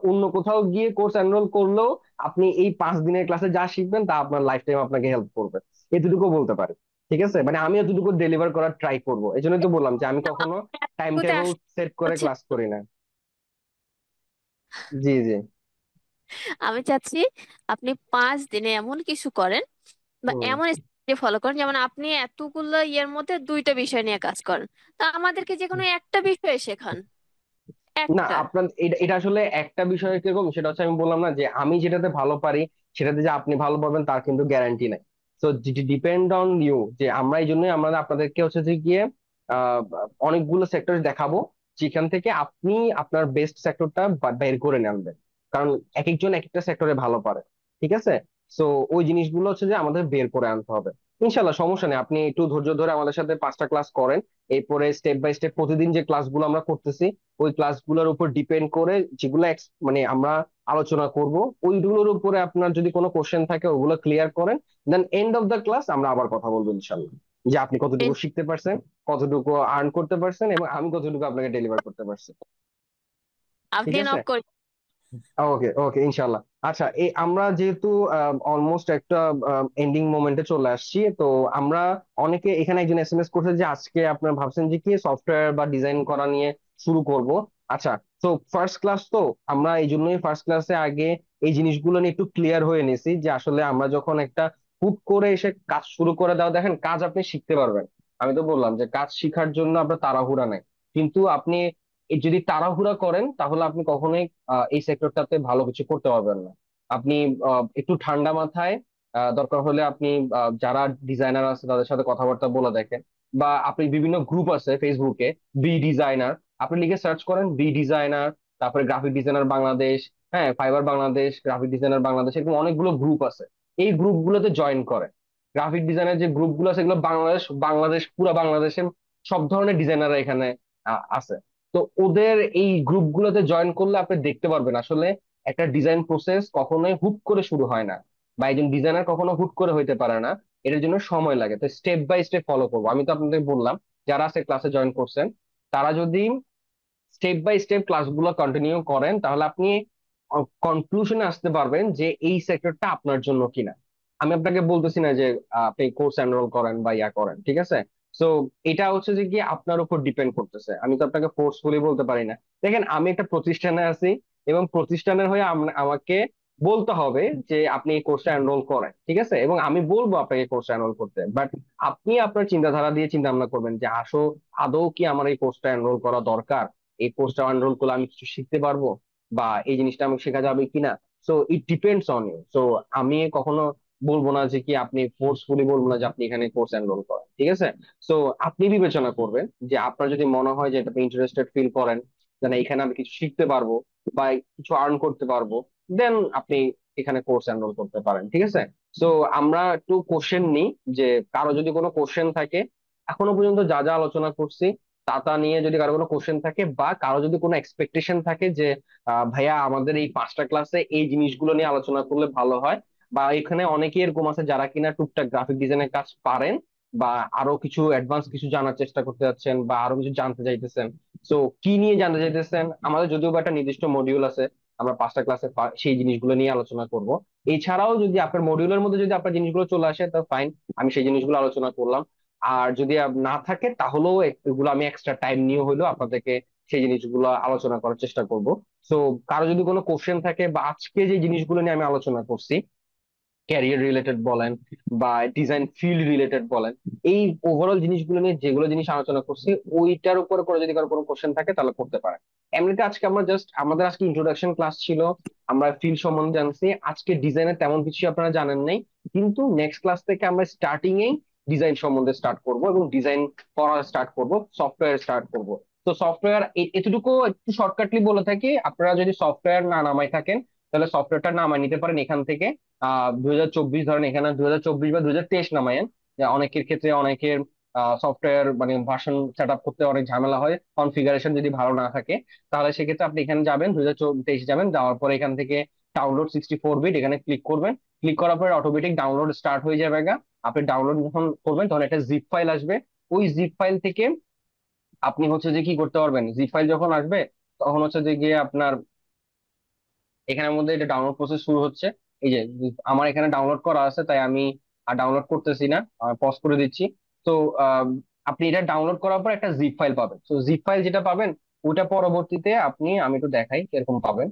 অন্য কোথাও গিয়ে কোর্স এনরোল করলেও আপনি এই 5 দিনের ক্লাসে যা শিখবেন তা আপনার লাইফ টাইম আপনাকে হেল্প করবে, এতটুকু বলতে পারি। ঠিক আছে, মানে আমি এতটুকু ডেলিভার করার ট্রাই করবো। এই জন্যই তো বললাম যে আমি কখনো টাইম এতটুকুতে টেবিল আসলে সেট করে হচ্ছে, ক্লাস করি না। জি জি। আমি চাচ্ছি আপনি 5 দিনে এমন কিছু করেন বা হুম। এমন ফলো করেন, যেমন আপনি এতগুলো ইয়ের মধ্যে 2টা বিষয় নিয়ে কাজ করেন, তা আমাদেরকে যে কোনো একটা বিষয়ে শেখান, না, একটা। আপনার এটা এটা আসলে একটা বিষয় কিরকম, সেটা হচ্ছে আমি বললাম না যে আমি যেটাতে ভালো পারি সেটাতে যে আপনি ভালো পাবেন তার কিন্তু গ্যারান্টি নাই। তো ডিপেন্ড অন ইউ, যে আমরা এই জন্যই আমরা আপনাদেরকে হচ্ছে যে গিয়ে আহ অনেকগুলো সেক্টর দেখাবো, যেখান থেকে আপনি আপনার বেস্ট সেক্টরটা বের করে আনবেন। কারণ এক একজন এক একটা সেক্টরে ভালো পারে। ঠিক আছে, তো ওই জিনিসগুলো হচ্ছে যে আমাদের বের করে আনতে হবে। ইনশাল্লাহ সমস্যা নেই, আপনি একটু ধৈর্য ধরে আমাদের সাথে 5টা ক্লাস করেন। এরপরে স্টেপ বাই স্টেপ প্রতিদিন যে ক্লাসগুলো আমরা করতেছি, ওই ক্লাসগুলোর উপর ডিপেন্ড করে যেগুলো মানে আমরা আলোচনা করব, ওইগুলোর উপরে আপনার যদি কোনো কোশ্চেন থাকে ওগুলো ক্লিয়ার করেন। দেন এন্ড অফ দ্য ক্লাস আমরা আবার কথা বলবো ইনশাল্লাহ, যে আপনি কতটুকু শিখতে পারছেন, কতটুকু আর্ন করতে পারছেন, এবং আমি কতটুকু আপনাকে ডেলিভার করতে পারছি। ঠিক আপনি আছে। নক করে। ওকে ওকে, ইনশাল্লাহ। আচ্ছা, এই আমরা যেহেতু অলমোস্ট একটা এন্ডিং মোমেন্টে চলে আসছি, তো আমরা অনেকে এখানে একজন এসএমএস করছে যে আজকে আপনার ভাবছেন যে কি সফটওয়্যার বা ডিজাইন করা নিয়ে শুরু করব। আচ্ছা, তো ফার্স্ট ক্লাস তো, আমরা এই জন্যই ফার্স্ট ক্লাসে আগে এই জিনিসগুলো নিয়ে একটু ক্লিয়ার হয়ে নিছি, যে আসলে আমরা যখন একটা হুট করে এসে কাজ শুরু করে দাও, দেখেন কাজ আপনি শিখতে পারবেন। আমি তো বললাম যে কাজ শিখার জন্য আপনার তাড়াহুড়া নাই, কিন্তু আপনি যদি তাড়াহুড়া করেন তাহলে আপনি কখনোই এই সেক্টরটাতে ভালো কিছু করতে পারবেন না। আপনি একটু ঠান্ডা মাথায়, দরকার হলে আপনি যারা ডিজাইনার আছে তাদের সাথে কথাবার্তা বলে দেখেন, বা আপনি বিভিন্ন গ্রুপ আছে ফেসবুকে, বি ডিজাইনার, আপনি লিখে সার্চ করেন বি ডিজাইনার, তারপরে গ্রাফিক ডিজাইনার বাংলাদেশ, হ্যাঁ fibre Bangladesh, graphic designer Bangladesh, এরকম অনেকগুলো গ্রুপ আছে। এই গ্রুপগুলোতে জয়েন করে। গ্রাফিক ডিজাইনের যে গ্রুপগুলো আছে এগুলো বাংলাদেশ বাংলাদেশ পুরো বাংলাদেশে সব ধরনের ডিজাইনার এখানে আছে। তো ওদের এই গ্রুপগুলোতে জয়েন করলে আপনি দেখতে পারবেন আসলে একটা ডিজাইন প্রসেস কখনোই হুট করে শুরু হয় না, বা একজন ডিজাইনার কখনো হুট করে হইতে পারে না। এটার জন্য সময় লাগে। তো স্টেপ বাই স্টেপ ফলো করবো। আমি তো আপনাদের বললাম, যারা আছে ক্লাসে জয়েন করছেন, তারা যদি স্টেপ বাই স্টেপ ক্লাসগুলো কন্টিনিউ করেন তাহলে আপনি কনক্লুশনে আসতে পারবেন যে এই সেক্টরটা আপনার জন্য কিনা। আমি আপনাকে বলতেছি না যে আপনি কোর্স এনরোল করেন বা ইয়া করেন, ঠিক আছে? সো এটা হচ্ছে যে কি আপনার উপর ডিপেন্ড করতেছে, আমি তো আপনাকে ফোর্সফুলি বলতে পারি না। দেখেন আমি একটা প্রতিষ্ঠানে আছি, এবং প্রতিষ্ঠানের হয়ে আমাকে বলতে হবে যে আপনি এই কোর্সটা এনরোল করেন, ঠিক আছে? এবং আমি বলবো আপনাকে কোর্সটা এনরোল করতে, বাট আপনি আপনার চিন্তাধারা দিয়ে চিন্তা ভাবনা করবেন যে আদৌ কি আমার এই কোর্সটা এনরোল করা দরকার, এই কোর্সটা এনরোল করলে আমি কিছু শিখতে পারবো, বা এই জিনিসটা আমাকে শেখা যাবে কিনা। So it depends on you. So আমি কখনো বলবো না যে কি আপনি ফোর্সফুলি বলবো না যে আপনি এখানে কোর্স এনরোল করেন, ঠিক আছে? সো আপনি বিবেচনা করবেন, যে আপনার যদি মনে হয় যে এটা ইন্টারেস্টেড ফিল করেন, যে না এখানে আমি কিছু শিখতে পারবো বা কিছু আর্ন করতে পারবো, দেন আপনি এখানে কোর্স এনরোল করতে পারেন, ঠিক আছে? সো আমরা একটু কোশ্চেন নিই, যে কারো যদি কোনো কোশ্চেন থাকে, এখনো পর্যন্ত যা যা আলোচনা করছি তা নিয়ে যদি কারো কোনো কোশ্চেন থাকে, বা কারো যদি কোনো এক্সপেকটেশন থাকে যে ভাইয়া আমাদের এই 5টা ক্লাসে এই জিনিসগুলো নিয়ে আলোচনা করলে ভালো হয়, বা এখানে অনেকেই এরকম আছে যারা কিনা টুকটাক গ্রাফিক ডিজাইনের কাজ পারেন, বা আরো কিছু অ্যাডভান্স কিছু জানার চেষ্টা করতে যাচ্ছেন, বা আরো কিছু জানতে চাইতেছেন। তো কি নিয়ে জানতে চাইতেছেন, আমাদের যদিও বা একটা নির্দিষ্ট মডিউল আছে, আমরা 5টা ক্লাসে সেই জিনিসগুলো নিয়ে আলোচনা করব। এছাড়াও যদি আপনার মডিউলের মধ্যে যদি আপনার জিনিসগুলো চলে আসে তো ফাইন, আমি সেই জিনিসগুলো আলোচনা করলাম। আর যদি না থাকে তাহলেও এগুলো আমি এক্সট্রা টাইম নিয়ে হইলেও আপনাদেরকে সেই জিনিসগুলো আলোচনা করার চেষ্টা করব। তো কারো যদি কোনো কোশ্চেন থাকে, বা আজকে যে জিনিসগুলো নিয়ে আমি আলোচনা করছি, ক্যারিয়ার রিলেটেড বলেন বা ডিজাইন ফিল্ড রিলেটেড বলেন, এই ওভারঅল জিনিসগুলো নিয়ে যেগুলো জিনিস আলোচনা করছি, ওইটার উপরে করে যদি কারো কোনো কোশ্চেন থাকে তাহলে করতে পারেন। এমনিতে আজকে আমরা জাস্ট আমাদের আজকে ইন্ট্রোডাকশন ক্লাস ছিল, আমরা ফিল্ড সম্বন্ধে জানছি। আজকে ডিজাইনের তেমন কিছু আপনারা জানেন নাই, কিন্তু নেক্সট ক্লাস থেকে আমরা স্টার্টিং এই ডিজাইন সম্বন্ধে স্টার্ট করব, এবং ডিজাইন করা স্টার্ট করব, সফটওয়্যার স্টার্ট করব। তো সফটওয়্যার এতটুকু একটু শর্টকাটলি বলে থাকি, আপনারা যদি সফটওয়্যার না নামাই থাকেন তাহলে সফটওয়্যারটা নামাই নিতে পারেন এখান থেকে। 2024 ধরেন, এখানে 2024 বা 2023 নামায়েন। যে অনেকের ক্ষেত্রে অনেকের সফটওয়্যার মানে ভার্সন সেট আপ করতে অনেক ঝামেলা হয়, কনফিগারেশন যদি ভালো না থাকে, তাহলে সেক্ষেত্রে আপনি এখানে যাবেন, 2023 যাবেন, যাওয়ার পরে এখান থেকে ডাউনলোড 64 বিট এখানে ক্লিক করবেন। ক্লিক করার পরে অটোমেটিক ডাউনলোড স্টার্ট হয়ে যাবে গা। আপনি ডাউনলোড যখন করবেন তখন একটা জিপ ফাইল আসবে। ওই জিপ ফাইল থেকে আপনি হচ্ছে যে কি করতে পারবেন, জিপ ফাইল যখন আসবে তখন হচ্ছে যে গিয়ে আপনার এখানের মধ্যে এটা ডাউনলোড প্রসেস শুরু হচ্ছে। এই যে আমার এখানে ডাউনলোড করা আছে, তাই আমি আর ডাউনলোড করতেছি না, পজ করে দিচ্ছি। তো আহ, আপনি এটা ডাউনলোড করার পর একটা জিপ ফাইল পাবেন। তো জিপ ফাইল যেটা পাবেন, ওটা পরবর্তীতে আপনি, আমি একটু দেখাই কিরকম পাবেন।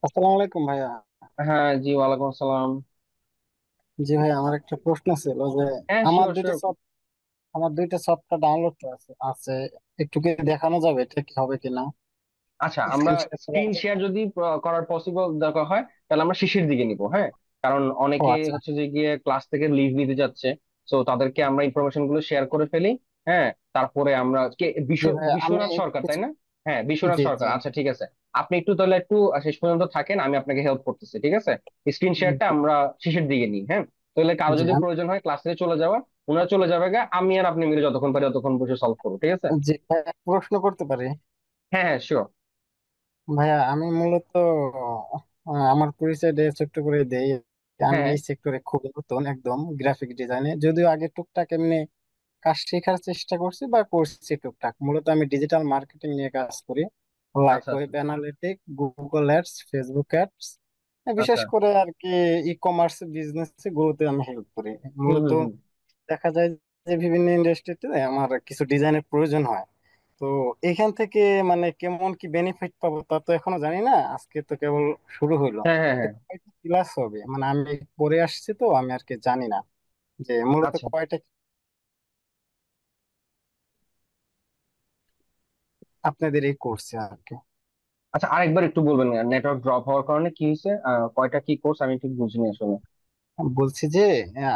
আসসালামু আলাইকুম ভাইয়া। হ্যাঁ জি, ওয়ালাইকুম আসসালাম। জি ভাই, আমার একটা প্রশ্ন ছিল যে হ্যাঁ আমার শিওর দুইটা শিওর। সফট আমার দুইটা সফটওয়্যার ডাউনলোড আছে আছে একটু কি দেখানো যাবে এটা কি হবে কিনা? আচ্ছা, আমরা স্ক্রিন শেয়ার করা স্ক্রিন যাবে? শেয়ার যদি করার পসিবল দরকার হয়, তাহলে আমরা শেষের দিকে নিব, হ্যাঁ। কারণ ও অনেকে আচ্ছা। হচ্ছে যে গিয়ে ক্লাস থেকে লিভ নিতে যাচ্ছে, তো তাদেরকে আমরা ইনফরমেশন গুলো শেয়ার করে ফেলি। হ্যাঁ, তারপরে আমরা জি ভাই, আমি বিশ্বনাথ সরকার, তাই কিছু। না? হ্যাঁ, বিশ্বনাথ জি সরকার, জি। আচ্ছা ঠিক আছে। আপনি একটু তাহলে একটু শেষ পর্যন্ত থাকেন, আমি আপনাকে হেল্প করতেছি, ঠিক আছে? স্ক্রিন শেয়ারটা জি আমরা শেষের দিকে নিই, হ্যাঁ। তাহলে কারো জি যদি প্রয়োজন হয় ক্লাস থেকে চলে যাওয়ার, ওনারা চলে যাবে গা, আমি আর আপনি মিলে যতক্ষণ পারি ততক্ষণ বসে সলভ করবো, ঠিক আছে? জি ভাই, প্রশ্ন করতে পারি? হ্যাঁ হ্যাঁ শিওর। ভাইয়া আমি মূলত আমার পরিচয় দিয়ে ছোট্ট করে দেই। আমি হ্যাঁ এই সেক্টরে খুব নতুন, একদম গ্রাফিক ডিজাইনে, যদিও আগে টুকটাক এমনি কাজ শেখার চেষ্টা করছি বা করছি টুকটাক। মূলত আমি ডিজিটাল মার্কেটিং নিয়ে কাজ করি, লাইক আচ্ছা আচ্ছা web analytic, Google ads, Facebook ads, বিশেষ আচ্ছা। করে আর কি ই কমার্স বিজনেস গুলোতে আমি হেল্প করি হুম মূলত। হুম হুম। দেখা যায় যে বিভিন্ন ইন্ডাস্ট্রিতে আমার কিছু ডিজাইনের প্রয়োজন হয়। তো এখান থেকে মানে কেমন কি বেনিফিট পাবো তা তো এখনো জানি না, আজকে তো কেবল শুরু হইলো। হ্যাঁ হ্যাঁ তো হ্যাঁ। কয়টা ক্লাস হবে মানে আমি পড়ে আসছি তো আমি আর কি জানি না যে মূলত আচ্ছা কয়টা আপনাদের এই কোর্সে আর কি। আচ্ছা, আরেকবার একটু বলবেন, নেটওয়ার্ক ড্রপ হওয়ার কারণে কি হয়েছে, কয়টা কি কোর্স আমি ঠিক বুঝিনি আসলে। বলছি যে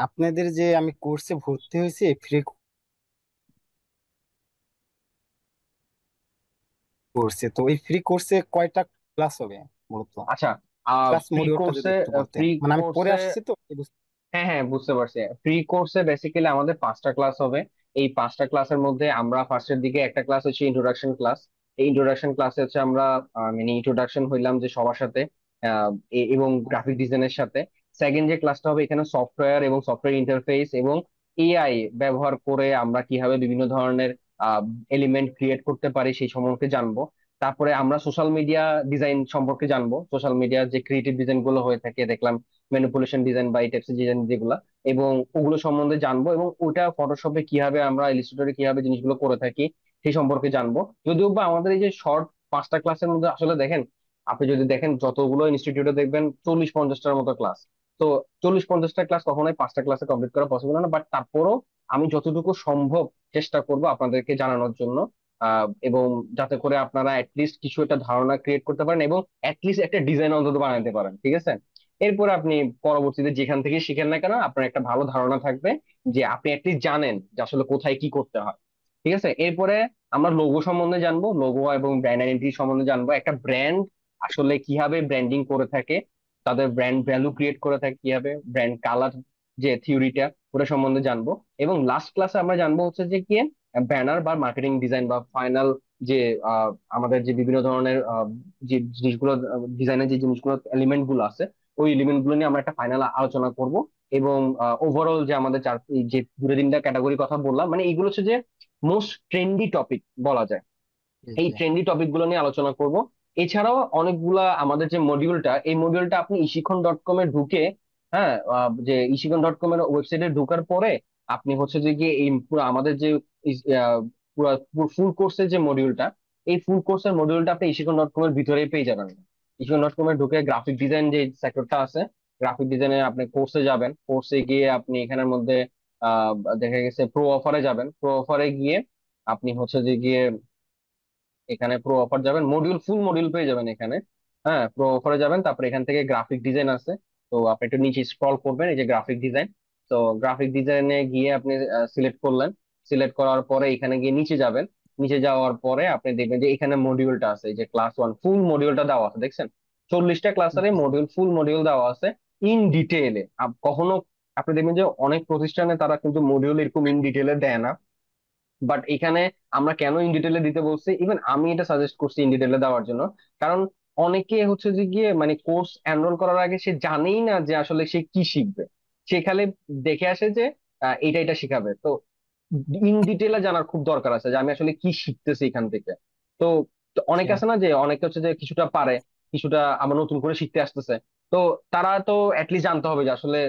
আপনাদের যে আমি কোর্সে ভর্তি হয়েছি ফ্রি কোর্সে, তো ওই ফ্রি কোর্সে কয়টা ক্লাস হবে মূলত? আচ্ছা, ক্লাস ফ্রি মডিউলটা যদি কোর্সে একটু বলতেন, ফ্রি মানে আমি পড়ে কোর্সে আসছি তো হ্যাঁ হ্যাঁ বুঝতে পারছি। ফ্রি কোর্সে বেসিক্যালি আমাদের 5টা ক্লাস হবে। এই 5টা ক্লাসের মধ্যে আমরা ফার্স্টের দিকে একটা ক্লাস হচ্ছে ইন্ট্রোডাকশন ক্লাস। এই ইন্ট্রোডাকশন ক্লাসে হচ্ছে আমরা মানে ইন্ট্রোডাকশন হইলাম যে সবার সাথে, এবং গ্রাফিক ডিজাইনের সাথে। সেকেন্ড যে ক্লাসটা হবে, এখানে সফটওয়্যার এবং সফটওয়্যার ইন্টারফেস এবং এআই ব্যবহার করে আমরা কিভাবে বিভিন্ন ধরনের এলিমেন্ট ক্রিয়েট করতে পারি সেই সম্পর্কে জানবো। তারপরে আমরা সোশ্যাল মিডিয়া ডিজাইন সম্পর্কে জানবো, সোশ্যাল মিডিয়ার যে ক্রিয়েটিভ ডিজাইন গুলো হয়ে থাকে দেখলাম, ম্যানিপুলেশন ডিজাইন বা এই টাইপসের ডিজাইন যেগুলা, এবং ওগুলো সম্বন্ধে জানবো, এবং ওটা ফটোশপে কিভাবে আমরা ইলিস্ট্রেটরে কিভাবে জিনিসগুলো করে থাকি সেই সম্পর্কে জানবো। যদিও বা আমাদের এই যে শর্ট 5টা ক্লাসের মধ্যে আসলে দেখেন, আপনি যদি দেখেন যতগুলো ইনস্টিটিউটে দেখবেন 40-50টার মতো ক্লাস। তো 40-50টা ক্লাস কখনোই 5টা ক্লাসে কমপ্লিট করা পসিবল না, বাট তারপরও আমি যতটুকু সম্ভব চেষ্টা করব আপনাদেরকে জানানোর জন্য, এবং যাতে করে আপনারা অ্যাটলিস্ট কিছু একটা ধারণা ক্রিয়েট করতে পারেন, এবং অ্যাটলিস্ট একটা ডিজাইন অন্তত বানাতে পারেন, ঠিক আছে? এরপরে আপনি পরবর্তীতে যেখান থেকে শিখেন না কেন, আপনার একটা ভালো ধারণা থাকবে যে আপনি অ্যাটলিস্ট জানেন যে আসলে কোথায় কি করতে হয়। ঠিক আছে, এরপরে আমরা লোগো সম্বন্ধে জানবো, লোগো এবং ব্র্যান্ড আইডেন্টিটি সম্বন্ধে জানবো, একটা ব্র্যান্ড আসলে কিভাবে ব্র্যান্ডিং করে থাকে, তাদের ব্র্যান্ড ভ্যালু ক্রিয়েট করে থাকে কিভাবে, ব্র্যান্ড কালার যে থিওরিটা ওটা সম্বন্ধে জানবো। এবং লাস্ট ক্লাসে আমরা জানবো হচ্ছে যে কি ব্যানার বা মার্কেটিং ডিজাইন বা ফাইনাল যে আমাদের যে বিভিন্ন ধরনের যে জিনিসগুলো, ডিজাইনের যে জিনিসগুলো এলিমেন্ট গুলো আছে, ওই এলিমেন্ট গুলো নিয়ে আমরা একটা ফাইনাল আলোচনা করব। এবং ওভারঅল যে আমাদের চার এই যে দুটো তিনটা ক্যাটাগরি কথা বললাম, মানে এইগুলো হচ্ছে যে মোস্ট ট্রেন্ডি টপিক বলা যায়, জি এই জি। ট্রেন্ডি টপিক গুলো নিয়ে আলোচনা করব। এছাড়াও অনেকগুলা আমাদের যে মডিউলটা, এই মডিউলটা আপনি ইশিখন.com এ ঢুকে, হ্যাঁ, যে ইশিখন.com এর ওয়েবসাইটে ঢোকার পরে আপনি হচ্ছে যে গিয়ে এই পুরো আমাদের যে পুরো ফুল কোর্সের যে মডিউলটা, এই ফুল কোর্সের মডিউলটা আপনি ইশিখন.com এর ভিতরেই পেয়ে যাবেন। ইশিখন.com এ ঢুকে গ্রাফিক ডিজাইন যে সেক্টরটা আছে, গ্রাফিক ডিজাইনে আপনি কোর্সে যাবেন, কোর্সে গিয়ে আপনি এখানের মধ্যে আহ দেখা গেছে প্রো অফারে যাবেন, প্রো অফারে গিয়ে আপনি হচ্ছে যে গিয়ে এখানে প্রো অফার যাবেন, মডিউল ফুল মডিউল পেয়ে যাবেন এখানে। হ্যাঁ, প্রো অফারে যাবেন, তারপরে এখান থেকে গ্রাফিক ডিজাইন আছে, তো আপনি একটু নিচে স্ক্রল করবেন, এই যে গ্রাফিক ডিজাইন। তো গ্রাফিক ডিজাইনে গিয়ে আপনি সিলেক্ট করলেন, সিলেক্ট করার পরে এখানে গিয়ে নিচে যাবেন, নিচে যাওয়ার পরে আপনি দেখবেন যে এখানে মডিউলটা আছে, এই যে ক্লাস 1 ফুল মডিউলটা দেওয়া আছে, দেখছেন 40টা ক্লাসের জি মডিউল, ফুল মডিউল দেওয়া আছে ইন ডিটেইলে। কখনো আপনি দেখবেন যে অনেক প্রতিষ্ঠানে তারা কিন্তু মডিউল এরকম ইন ডিটেইলে দেয় না, বাট এখানে আমরা কেন ইন ডিটেলে দিতে বলছি, ইভেন আমি এটা সাজেস্ট করছি ইন ডিটেলে দেওয়ার জন্য, কারণ অনেকে হচ্ছে যে গিয়ে মানে কোর্স এনরোল করার আগে সে জানেই না যে আসলে সে কি শিখবে, সে খালি দেখে আসে যে এটা এটা শিখাবে। তো ইন ডিটেলে জানার খুব দরকার আছে যে আমি আসলে কি শিখতেছি এখান থেকে। তো তো অনেক জি। আছে না যে অনেকে হচ্ছে যে কিছুটা পারে, কিছুটা আবার নতুন করে শিখতে আসতেছে, তো তারা তো অ্যাটলিস্ট জানতে হবে যে আসলে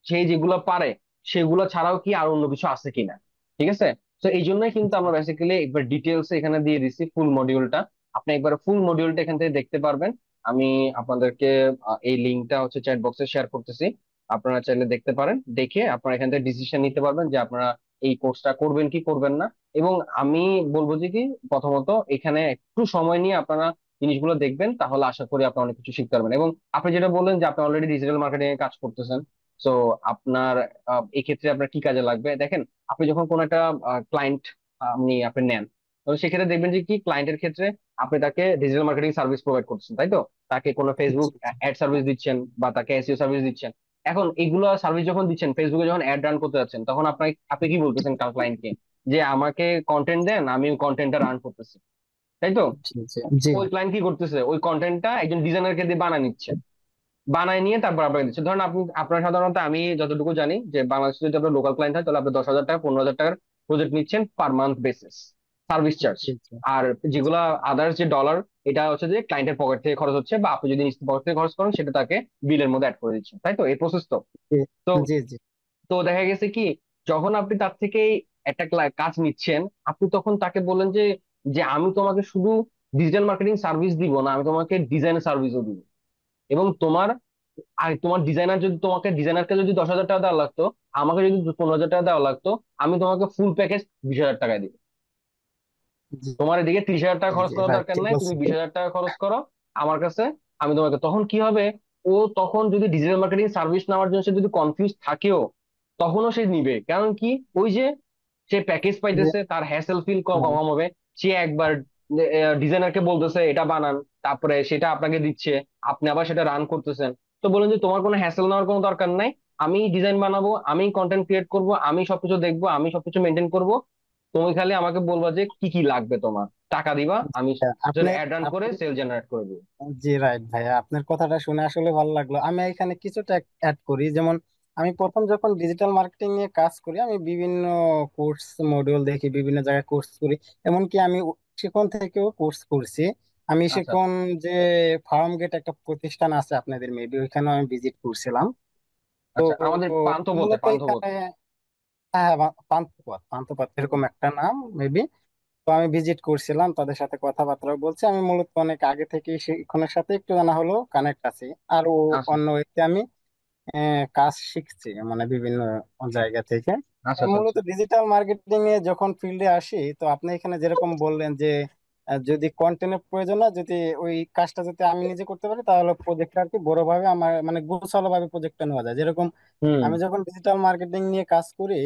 সেই যেগুলো পারে সেগুলো ছাড়াও কি আর অন্য কিছু আছে কিনা। ঠিক আছে, তো এই জন্যই কিন্তু আমরা বেসিক্যালি একবার ডিটেলস এখানে দিয়ে দিছি ফুল মডিউলটা। আপনি একবার ফুল মডিউলটা এখান থেকে দেখতে পারবেন। আমি আপনাদেরকে এই লিঙ্কটা হচ্ছে চ্যাট বক্সে শেয়ার করতেছি, আপনারা চাইলে দেখতে পারেন, দেখে আপনারা এখান থেকে ডিসিশন নিতে পারবেন যে আপনারা এই কোর্সটা করবেন কি করবেন না। এবং আমি বলবো যে কি, প্রথমত এখানে একটু সময় নিয়ে আপনারা জিনিসগুলো দেখবেন, তাহলে আশা করি আপনি অনেক কিছু শিখতে পারবেন। এবং আপনি যেটা বললেন যে আপনি অলরেডি ডিজিটাল মার্কেটিং এ কাজ করতেছেন, তো আপনার এই ক্ষেত্রে আপনার কি কাজে লাগবে দেখেন, আপনি যখন কোন একটা ক্লায়েন্ট আপনি নেন, তো সেক্ষেত্রে দেখবেন যে কি ক্লায়েন্টের ক্ষেত্রে আপনি তাকে ডিজিটাল মার্কেটিং সার্ভিস প্রোভাইড করছেন, তাই তো, তাকে কোনো ফেসবুক জি অ্যাড সার্ভিস দিচ্ছেন বা তাকে এসইও সার্ভিস দিচ্ছেন। এখন এইগুলো সার্ভিস যখন দিচ্ছেন, ফেসবুকে যখন অ্যাড রান করতে যাচ্ছেন, তখন আপনি আপনি কি বলতেছেন ক্লায়েন্টকে, যে আমাকে কন্টেন্ট দেন, আমি কন্টেন্টটা রান করতেছি, তাই তো। জি জি জি। ওই ক্লায়েন্ট কি করতেছে, ওই কন্টেন্টটা একজন ডিজাইনারকে দিয়ে বানায় নিচ্ছে, বানায় নিয়ে তারপর আপনাকে দিচ্ছে। ধরেন আপনি, আপনার সাধারণত আমি যতটুকু জানি যে বাংলাদেশে যদি আপনার লোকাল ক্লায়েন্ট হয় তাহলে আপনি 10,000 টাকা 15,000 টাকার প্রজেক্ট নিচ্ছেন per month basis, service charge. জি জি আর যেগুলা আদার্স যে ডলার, এটা হচ্ছে যে ক্লায়েন্টের পকেট থেকে খরচ হচ্ছে, বা আপনি যদি নিজের পকেট থেকে খরচ করেন সেটা তাকে বিলের মধ্যে অ্যাড করে দিচ্ছেন, তাই তো, এই প্রসেস তো। তো জি জি তো দেখা গেছে কি, যখন আপনি তার থেকে একটা কাজ নিচ্ছেন, আপনি তখন তাকে বললেন যে যে আমি তোমাকে শুধু ডিজিটাল মার্কেটিং সার্ভিস দিব না, আমি তোমাকে ডিজাইন সার্ভিসও দিব। এবং তোমার, আর তোমার ডিজাইনার যদি, তোমাকে ডিজাইনারকে যদি 10,000 টাকা দেওয়া লাগতো, আমাকে যদি 15,000 টাকা দেওয়া লাগতো, আমি তোমাকে ফুল প্যাকেজ 20,000 টাকায় দিই। জি তোমার এদিকে 30,000 টাকা খরচ জি। করার রাইট, দরকার ঠিক নাই, তুমি বলছেন। 20,000 টাকা খরচ করো আমার কাছে, আমি তোমাকে, তখন কি হবে, ও তখন যদি ডিজিটাল মার্কেটিং সার্ভিস নেওয়ার জন্য সে যদি কনফিউজ থাকেও, তখনও সে নিবে, কারণ কি, ওই যে সে প্যাকেজ যে পাইতেছে, তার হ্যাসেল ফিল কম হ্যাঁ, কম হবে। সে একবার ডিজাইনারকে বলতেছে এটা বানান, তারপরে সেটা আপনাকে দিচ্ছে, আপনি আবার সেটা রান করতেছেন। তো বলেন যে তোমার কোনো হ্যাসেল নেওয়ার কোনো দরকার নাই, আমি ডিজাইন বানাবো, আমি কন্টেন্ট ক্রিয়েট করব, আমি সবকিছু দেখবো, আমি সবকিছু মেনটেন করব, তুমি খালি আমাকে বলবা যে কি কি লাগবে, তোমার টাকা দিবা, আমি আপনি অ্যাড রান করে আপনি সেল জেনারেট করে দিবো। জি রাইট ভাইয়া, আপনার কথাটা শুনে আসলে ভালো লাগলো। আমি এখানে কিছুটা অ্যাড করি। যেমন আমি প্রথম যখন ডিজিটাল মার্কেটিং নিয়ে কাজ করি, আমি বিভিন্ন কোর্স মডিউল দেখি, বিভিন্ন জায়গায় কোর্স করি। এমনকি আমি শিখন থেকেও কোর্স করছি। আমি আচ্ছা শিখন যে ফার্ম গেট একটা প্রতিষ্ঠান আছে আপনাদের, মেবি ওইখানে আমি ভিজিট করছিলাম। তো আচ্ছা, আমাদের পান্থপথে, মূলত এখানে, পান্থপথে। হ্যাঁ, পান্থপথ পান্থপথ এরকম একটা নাম মেবি। তো আমি ভিজিট করছিলাম, তাদের সাথে কথাবার্তা বলছি। আমি মূলত অনেক আগে থেকে শিক্ষণের সাথে একটু জানা হলো কানেক্ট আছি। আর আচ্ছা অন্য ওয়েতে আমি কাজ শিখছি, মানে বিভিন্ন জায়গা থেকে। আচ্ছা আচ্ছা মূলত আচ্ছা। ডিজিটাল মার্কেটিং এ যখন ফিল্ডে আসি, তো আপনি এখানে যেরকম বললেন যে যদি কন্টেন্টের প্রয়োজন না, যদি ওই কাজটা যদি আমি নিজে করতে পারি, তাহলে প্রজেক্টটা আর কি বড়ভাবে আমার মানে গোছালো ভাবে প্রজেক্টটা নেওয়া যায়। যেরকম হুম। আমি যখন ডিজিটাল মার্কেটিং নিয়ে কাজ করি,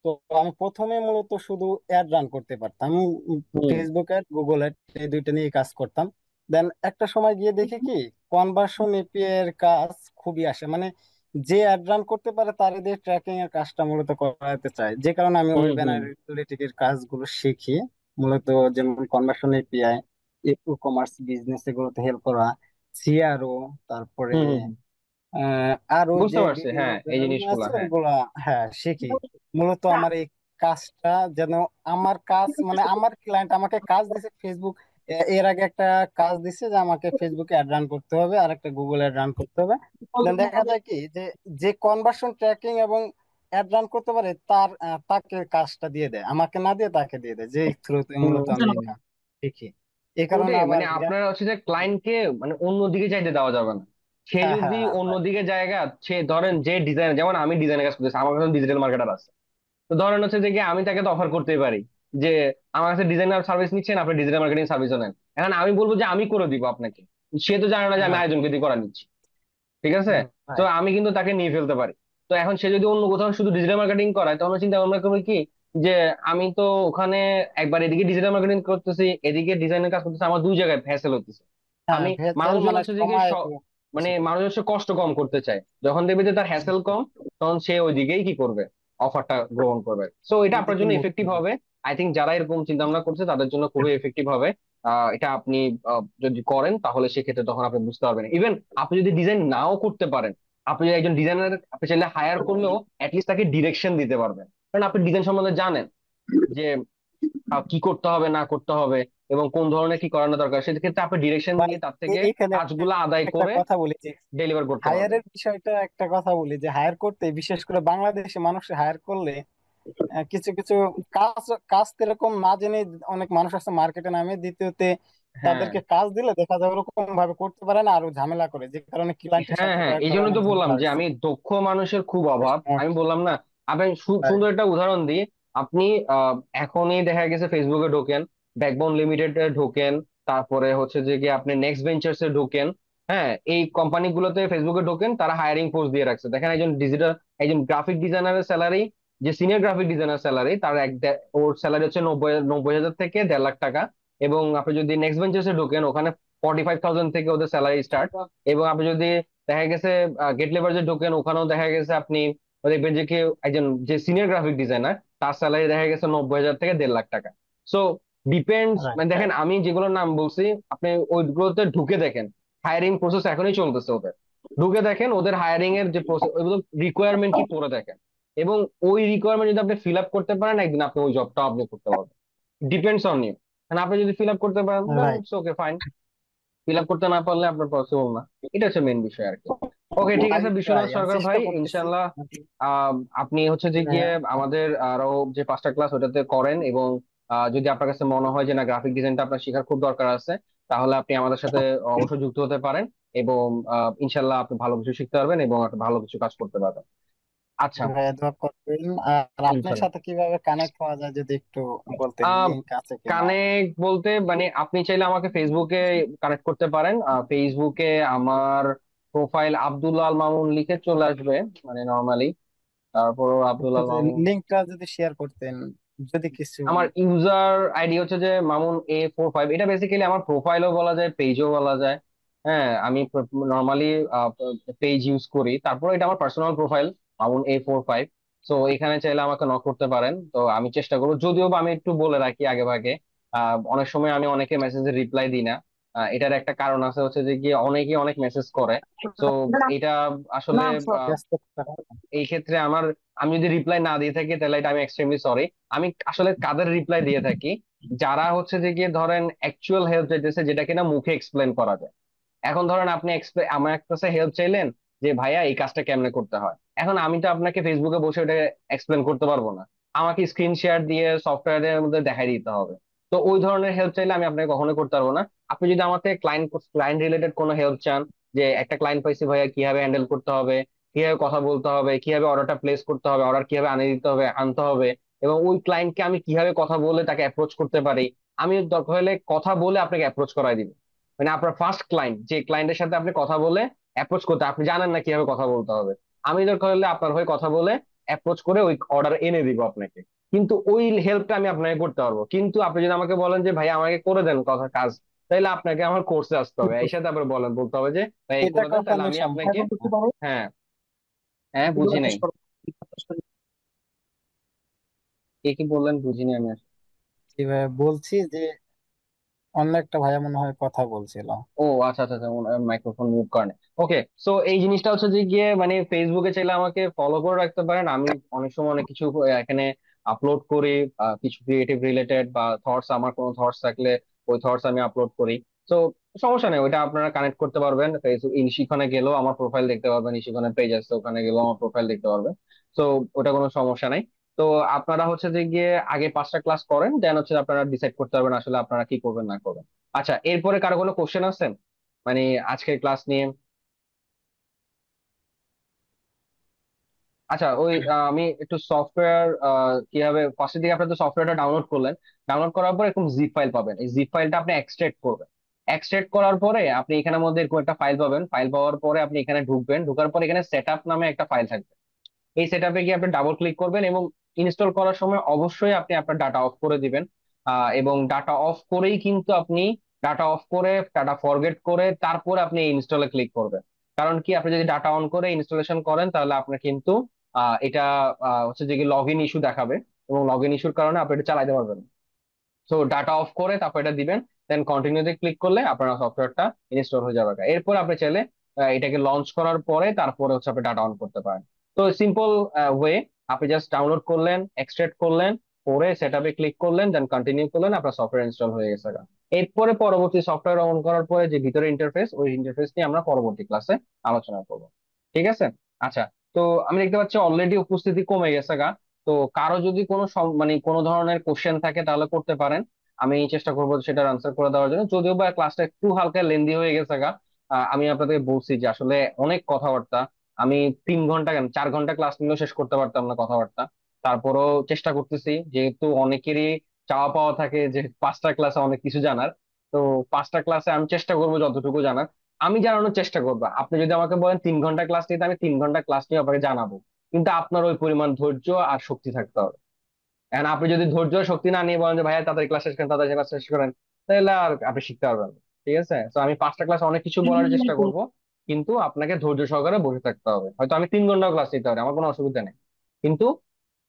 তো আমি প্রথমে মূলত শুধু অ্যাড রান করতে পারতাম। হুম ফেসবুক অ্যাড, গুগল অ্যাড, এই দুইটা নিয়ে কাজ করতাম। দেন একটা সময় গিয়ে দেখি কি কনভার্সন এপিআই এর কাজ খুবই আসে, মানে যে অ্যাড রান করতে পারে তার দিয়ে ট্র্যাকিং এর কাজটা মূলত করাতে চাই, যে কারণে আমি হুম ওয়েব হুম অ্যানালিটিক এর কাজগুলো শিখি মূলত। যেমন conversion API, e commerce business এগুলোতে হেল্প করা, সিআরও, তারপরে হুম হুম, হুম। আরো যে বুঝতে পারছি, বিভিন্ন হ্যাঁ, এই ধরনের জিনিসগুলা, আছে হ্যাঁ। ওগুলা হ্যাঁ শিখি। মূলত আমার এই কাজটা যেন আমার কাজ, মানে আমার ক্লায়েন্ট আমাকে কাজ দিছে ফেসবুক, এর আগে একটা কাজ দিছে যে আমাকে ফেসবুকে অ্যাড রান করতে হবে আর একটা গুগল অ্যাড রান করতে হবে। দেন দেখা যায় কি যে যে কনভার্সন ট্র্যাকিং এবং অ্যাড রান করতে পারে তার তাকে কাজটা দিয়ে দেয়, আমাকে না দিয়ে তাকে দিয়ে দেয়, যে থ্রুতে মূলত আমি হুম। শিখি। এই কারণে ওটাই, আবার মানে আপনার হচ্ছে যে ক্লায়েন্টকে মানে অন্যদিকে চাইতে দেওয়া যাবে না। সে হ্যাঁ হ্যাঁ যদি হ্যাঁ অন্যদিকে জায়গা, সে ধরেন যে ডিজাইন, যেমন আমি ডিজাইনের কাজ করতেছি, আমার কাছে ডিজিটাল মার্কেটার আছে। তো ধরেন হচ্ছে যে কি আমি তাকে তো অফার করতেই পারি যে আমার কাছে ডিজাইনার সার্ভিস নিচ্ছেন, আপনি ডিজিটাল মার্কেটিং সার্ভিসও নেন। এখন আমি বলবো যে আমি করে দিব আপনাকে, সে তো জানে না যে আমি রাইট আয়োজনকে দিয়ে করা নিচ্ছি। ঠিক আছে? তো রাইট। আমি কিন্তু তাকে নিয়ে ফেলতে পারি। তো এখন সে যদি অন্য কোথাও শুধু ডিজিটাল মার্কেটিং করায়, তখন ও চিন্তা ভাবনা করবে কি যে আমি তো ওখানে একবার এদিকে ডিজিটাল মার্কেটিং করতেছি, এদিকে ডিজাইনের কাজ করতেছি, আমার দুই জায়গায় ফ্যাসেল হচ্ছে। হ্যাঁ আমি ভেজাল মানুষজন মানে হচ্ছে যে কি সময় মানে বেশি। মানুষ হচ্ছে কষ্ট কম করতে চায়, যখন দেখবে যে তার হ্যাসেল কম, তখন সে ওইদিকেই কি করবে, অফারটা গ্রহণ করবে। সো এটা আপনার ওইদিকে জন্য মুখ ইফেক্টিভ করবে। হবে। আই থিঙ্ক যারা এরকম চিন্তা ভাবনা করছে তাদের জন্য খুবই এফেক্টিভ হবে। এটা আপনি যদি করেন তাহলে সেক্ষেত্রে তখন আপনি বুঝতে পারবেন। ইভেন আপনি যদি ডিজাইন নাও করতে পারেন, আপনি যদি একজন ডিজাইনার আপনি চাইলে হায়ার করলেও অ্যাটলিস্ট তাকে ডিরেকশন দিতে পারবেন, কারণ আপনি ডিজাইন সম্বন্ধে জানেন যে কি করতে হবে না করতে হবে এবং কোন ধরনের কি করানো দরকার। সেক্ষেত্রে আপনি ডিরেকশন ভাই দিয়ে তার থেকে এইখানে কাজগুলো আদায় একটা করে কথা বলি যে ডেলিভার করতে পারবেন। হায়ারের বিষয়টা, একটা কথা বলি যে হায়ার করতে, বিশেষ করে বাংলাদেশে মানুষ হায়ার করলে কিছু কিছু কাজ কাজ এরকম না জেনে অনেক মানুষ আছে মার্কেটে নামে। দ্বিতীয়তে হ্যাঁ তাদেরকে কাজ দিলে দেখা যায় ওরকম ভাবে করতে পারে না, আরো ঝামেলা করে, যে কারণে ক্লায়েন্টের হ্যাঁ সাথে হ্যাঁ, এই কয়েকবার জন্য আমার তো বললাম ঝামেলা যে হয়েছে। আমি দক্ষ মানুষের খুব অভাব, আমি বললাম না। আপনি সুন্দর একটা উদাহরণ দিই। আপনি আহ, এখনই দেখা গেছে ফেসবুকে ঢোকেন, ব্যাকবোন লিমিটেড এ ঢোকেন, তারপরে হচ্ছে যে কি আপনি নেক্সট ভেঞ্চার্স এ ঢোকেন। হ্যাঁ, এই কোম্পানিগুলোতে ফেসবুকে ঢোকেন, তারা হায়ারিং পোস্ট দিয়ে রাখছে। দেখেন একজন গ্রাফিক ডিজাইনারের স্যালারি, যে সিনিয়র গ্রাফিক ডিজাইনার স্যালারি, তার ওর স্যালারি হচ্ছে 90,000 থেকে 1.5 লাখ টাকা। এবং আপনি যদি নেক্সট ভেঞ্চার্স এ ঢোকেন, ওখানে 45,000 থেকে ওদের স্যালারি স্টার্ট। এবং আপনি যদি দেখা গেছে গেট লেবার যে ঢোকেন, ওখানেও দেখা গেছে আপনি দেখবেন যে কেউ একজন যে সিনিয়র গ্রাফিক ডিজাইনার, তার স্যালারি দেখা গেছে 90,000 থেকে 1.5 লাখ টাকা। সো ডিপেন্ডস, রাইট মানে দেখেন আমি যেগুলোর নাম বলছি, আপনি ওইগুলোতে ঢুকে দেখেন, হায়ারিং প্রসেস এখনই চলতেছে ওদের। ঢুকে দেখেন ওদের হায়ারিং এর যে প্রসেস, ওইগুলো রিকোয়ারমেন্ট কি পড়ে দেখেন। এবং ওই রিকোয়ারমেন্ট যদি আপনি ফিল আপ করতে পারেন, একদিন আপনি ওই জবটা আপনি করতে পারবেন। Depends on you. আপনি যদি ফিল আপ করতে পারেন then right. It's okay, fine. Fill up করতে না পারলে আপনার পসিবল না। এটা হচ্ছে মেন বিষয় আর কি। ওকে, ঠিক তাই আছে তাই বিশ্বনাথ আমি সরকার চেষ্টা ভাই, করতেছি। ইনশাল্লাহ আপনি হচ্ছে যে গিয়ে হ্যাঁ, আমাদের আরো যে 5টা ক্লাস ওটাতে করেন। এবং যদি আপনার কাছে মনে হয় যে না, গ্রাফিক ডিজাইনটা আপনার শেখার খুব দরকার আছে, তাহলে আপনি আমাদের সাথে অবশ্যই যুক্ত হতে পারেন। এবং ইনশাল্লাহ আপনি ভালো কিছু শিখতে পারবেন এবং একটা ভালো কিছু কাজ করতে পারবেন। আচ্ছা। ভাইয়া দোয়া করবেন। আর আপনার ইনশাল্লাহ। সাথে কিভাবে কানেক্ট হওয়া যায় যদি একটু বলতেন, লিংক আছে কিনা? কানেক্ট বলতে মানে আপনি চাইলে আমাকে ফেসবুকে কানেক্ট করতে পারেন। ফেসবুকে আমার প্রোফাইল আব্দুল্লাহ আল মামুন লিখে চলে আসবে, মানে নর্মালি। তারপর আব্দুল্লাহ আল মামুন। লিংকটা যদি শেয়ার করতেন, যদি কিছু। আমার ইউজার আইডি হচ্ছে যে Mamun A45। এটা বেসিক্যালি আমার প্রোফাইলও বলা যায়, পেজও বলা যায়। হ্যাঁ, আমি নর্মালি পেজ ইউজ করি, তারপর এটা আমার পার্সোনাল প্রোফাইল Mamun A45। তো এখানে চাইলে আমাকে নক করতে পারেন। তো আমি চেষ্টা করবো, যদিও বা আমি একটু বলে রাখি আগে ভাগে, অনেক সময় আমি অনেকে মেসেজের রিপ্লাই দিই না। এটার একটা কারণ আছে, হচ্ছে যে কি অনেকে অনেক মেসেজ করে। তো এটা আসলে ব্যস্ত থাকা। এই ক্ষেত্রে আমি যদি রিপ্লাই না দিয়ে থাকি তাহলে এটা আমি এক্সট্রিমলি সরি। আমি আসলে কাদের রিপ্লাই দিয়ে থাকি, যারা হচ্ছে যে গিয়ে ধরেন অ্যাকচুয়াল হেল্প চাইতেছে, যেটা কিনা মুখে এক্সপ্লেন করা যায়। এখন ধরেন আপনি আমার কাছে হেল্প চাইলেন যে ভাইয়া এই কাজটা কেমনে করতে হয়, এখন আমি তো আপনাকে ফেসবুকে বসে ওটা এক্সপ্লেন করতে পারবো না। আমাকে স্ক্রিন শেয়ার দিয়ে সফটওয়্যারের মধ্যে দেখাই দিতে হবে। তো ওই ধরনের হেল্প চাইলে আমি আপনাকে কখনোই করতে পারবো না। আপনি যদি আমাকে ক্লায়েন্ট ক্লায়েন্ট রিলেটেড কোনো হেল্প চান, যে একটা ক্লায়েন্ট পাইছি ভাইয়া, কিভাবে হ্যান্ডেল করতে হবে, কিভাবে কথা বলতে হবে, কিভাবে অর্ডারটা প্লেস করতে হবে, অর্ডার কিভাবে আনিয়ে দিতে হবে, আনতে হবে, এবং ওই ক্লায়েন্টকে আমি কিভাবে কথা বলে তাকে অ্যাপ্রোচ করতে পারি, আমি দরকার হলে কথা বলে আপনাকে অ্যাপ্রোচ করাই দিব। মানে আপনার ফার্স্ট ক্লায়েন্ট, যে ক্লায়েন্টের সাথে আপনি কথা বলে অ্যাপ্রোচ করতে, আপনি জানেন না কিভাবে কথা বলতে হবে, আমি দরকার হলে আপনার হয়ে কথা বলে অ্যাপ্রোচ করে ওই অর্ডার এনে দিব আপনাকে। কিন্তু ওই হেল্পটা আমি আপনাকে করতে পারবো, কিন্তু আপনি যদি আমাকে বলেন যে ভাই আমাকে করে দেন কথা কাজ, তাহলে আপনাকে আমার কোর্সে আসতে হবে, এই সাথে আবার বলতে হবে যে ভাই এই এটা করে দেন, তাহলে কখনোই আমি সম্ভব আপনাকে। না। হ্যাঁ, হ্যাঁ, বুঝি নাই। কে কি বললেন বুঝিনি আমি আসলে। কিভাবে বলছি যে অন্য একটা ভাইয়া মনে হয় কথা বলছিল। ও আচ্ছা আচ্ছা আচ্ছা, মাইক্রোফোন মিউট করেন। ওকে, সো এই জিনিসটা হচ্ছে যে গিয়ে মানে ফেসবুকে চাইলে আমাকে ফলো করে রাখতে পারেন। আমি অনেক সময় অনেক কিছু এখানে আপলোড করি, কিছু ক্রিয়েটিভ রিলেটেড বা থটস, আমার কোনো থটস থাকলে ওই থটস আমি আপলোড করি। তো সমস্যা নেই, ওইটা আপনারা কানেক্ট করতে পারবেন। ফেসবুক ইনশিখনে গেলেও আমার প্রোফাইল দেখতে পারবেন, ইনশিখনের পেজ আছে ওখানে গেলেও আমার প্রোফাইল দেখতে পারবেন। তো ওটা কোনো সমস্যা নাই। তো আপনারা হচ্ছে যে গিয়ে আগে 5টা ক্লাস করেন, দেন হচ্ছে আপনারা ডিসাইড করতে পারবেন আসলে আপনারা কি করবেন না করবেন। আচ্ছা, এরপরে কারো কোনো কোশ্চেন আছে মানে আজকের ক্লাস নিয়ে? আচ্ছা, ওই আমি একটু সফটওয়্যার কিভাবে ফার্স্টের দিকে আপনি তো সফটওয়্যারটা ডাউনলোড করলেন, ডাউনলোড করার পর এরকম জিপ ফাইল পাবেন, এই জিপ ফাইলটা আপনি এক্সট্রাক্ট করবেন। এক্সট্রাক্ট করার পরে আপনি এখানের মধ্যে এরকম একটা ফাইল পাবেন, ফাইল পাওয়ার পরে আপনি এখানে ঢুকবেন, ঢোকার পরে এখানে সেট আপ নামে একটা ফাইল থাকবে। এই সেট আপে গিয়ে আপনি ডাবল ক্লিক করবেন এবং ইনস্টল করার সময় অবশ্যই আপনি আপনার ডাটা অফ করে দিবেন। এবং ডাটা অফ করেই কিন্তু আপনি, ডাটা অফ করে ডাটা ফরগেট করে তারপরে আপনি ইনস্টলে ক্লিক করবেন। কারণ কি, আপনি যদি ডাটা অন করে ইনস্টলেশন করেন তাহলে আপনার কিন্তু এটা হচ্ছে যে লগ ইন ইস্যু দেখাবে, এবং লগ ইন ইস্যুর কারণে আপনি এটা চালাতে পারবেন। সো ডাটা অফ করে তারপর এটা দিবেন, দেন কন্টিনিউতে ক্লিক করলে আপনার সফটওয়্যারটা ইনস্টল হয়ে যাবে। এরপর আপনি চাইলে এটাকে লঞ্চ করার পরে তারপরে হচ্ছে আপনি ডাটা অন করতে পারেন। তো সিম্পল ওয়ে, আপনি জাস্ট ডাউনলোড করলেন, এক্সট্রাক্ট করলেন, পরে সেট আপে ক্লিক করলেন, দেন কন্টিনিউ করলেন, আপনার সফটওয়্যার ইনস্টল হয়ে গেছে গা। এরপরে পরবর্তী সফটওয়্যার অন করার পরে যে ভিতরে ইন্টারফেস, ওই ইন্টারফেস নিয়ে আমরা পরবর্তী ক্লাসে আলোচনা করবো। ঠিক আছে? আচ্ছা, তো আমি দেখতে পাচ্ছি অলরেডি উপস্থিতি কমে গেছে গা। তো কারো যদি কোনো মানে কোনো ধরনের কোশ্চেন থাকে তাহলে করতে পারেন, আমি চেষ্টা করবো সেটার আনসার করে দেওয়ার জন্য। যদিও বা ক্লাসটা একটু হালকা লেন্দি হয়ে গেছে গা, আমি আপনাদের বলছি যে আসলে অনেক কথাবার্তা, আমি 3 ঘন্টা কেন 4 ঘন্টা ক্লাস নিলেও শেষ করতে পারতাম না কথাবার্তা। তারপরও চেষ্টা করতেছি, যেহেতু অনেকেরই চাওয়া পাওয়া থাকে যে 5টা ক্লাসে অনেক কিছু জানার। তো 5টা ক্লাসে আমি চেষ্টা করবো যতটুকু জানার আমি জানানোর চেষ্টা করবো। আপনি যদি আমাকে বলেন 3 ঘন্টা ক্লাস নিতে, আমি 3 ঘন্টা ক্লাস নিয়ে আপনাকে জানাবো। কিন্তু আপনার ওই পরিমাণ ধৈর্য আর শক্তি থাকতে হবে। এখন আপনি যদি ধৈর্য আর শক্তি না নিয়ে বলেন যে ভাইয়া তাদের ক্লাস শেষ করেন, তাদের ক্লাস শেষ করেন, তাহলে আর আপনি শিখতে পারবেন না। ঠিক আছে? তো আমি 5টা ক্লাস অনেক কিছু বলার চেষ্টা করব, কিন্তু আপনাকে ধৈর্য সহকারে বসে থাকতে হবে। হয়তো আমি 3 ঘন্টা ক্লাস নিতে পারি, আমার কোনো অসুবিধা নেই, কিন্তু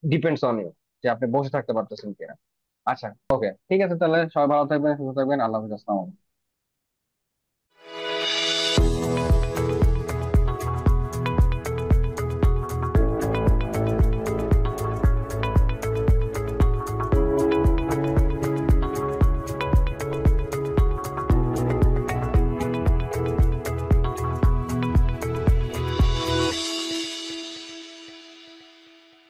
ডিপেন্ডস অন ইউ যে আপনি বসে থাকতে পারতেছেন কিনা। আচ্ছা, ওকে, ঠিক আছে, তাহলে সবাই ভালো থাকবেন, সুস্থ থাকবেন, আল্লাহ হাফেজ, আসসালামু আলাইকুম।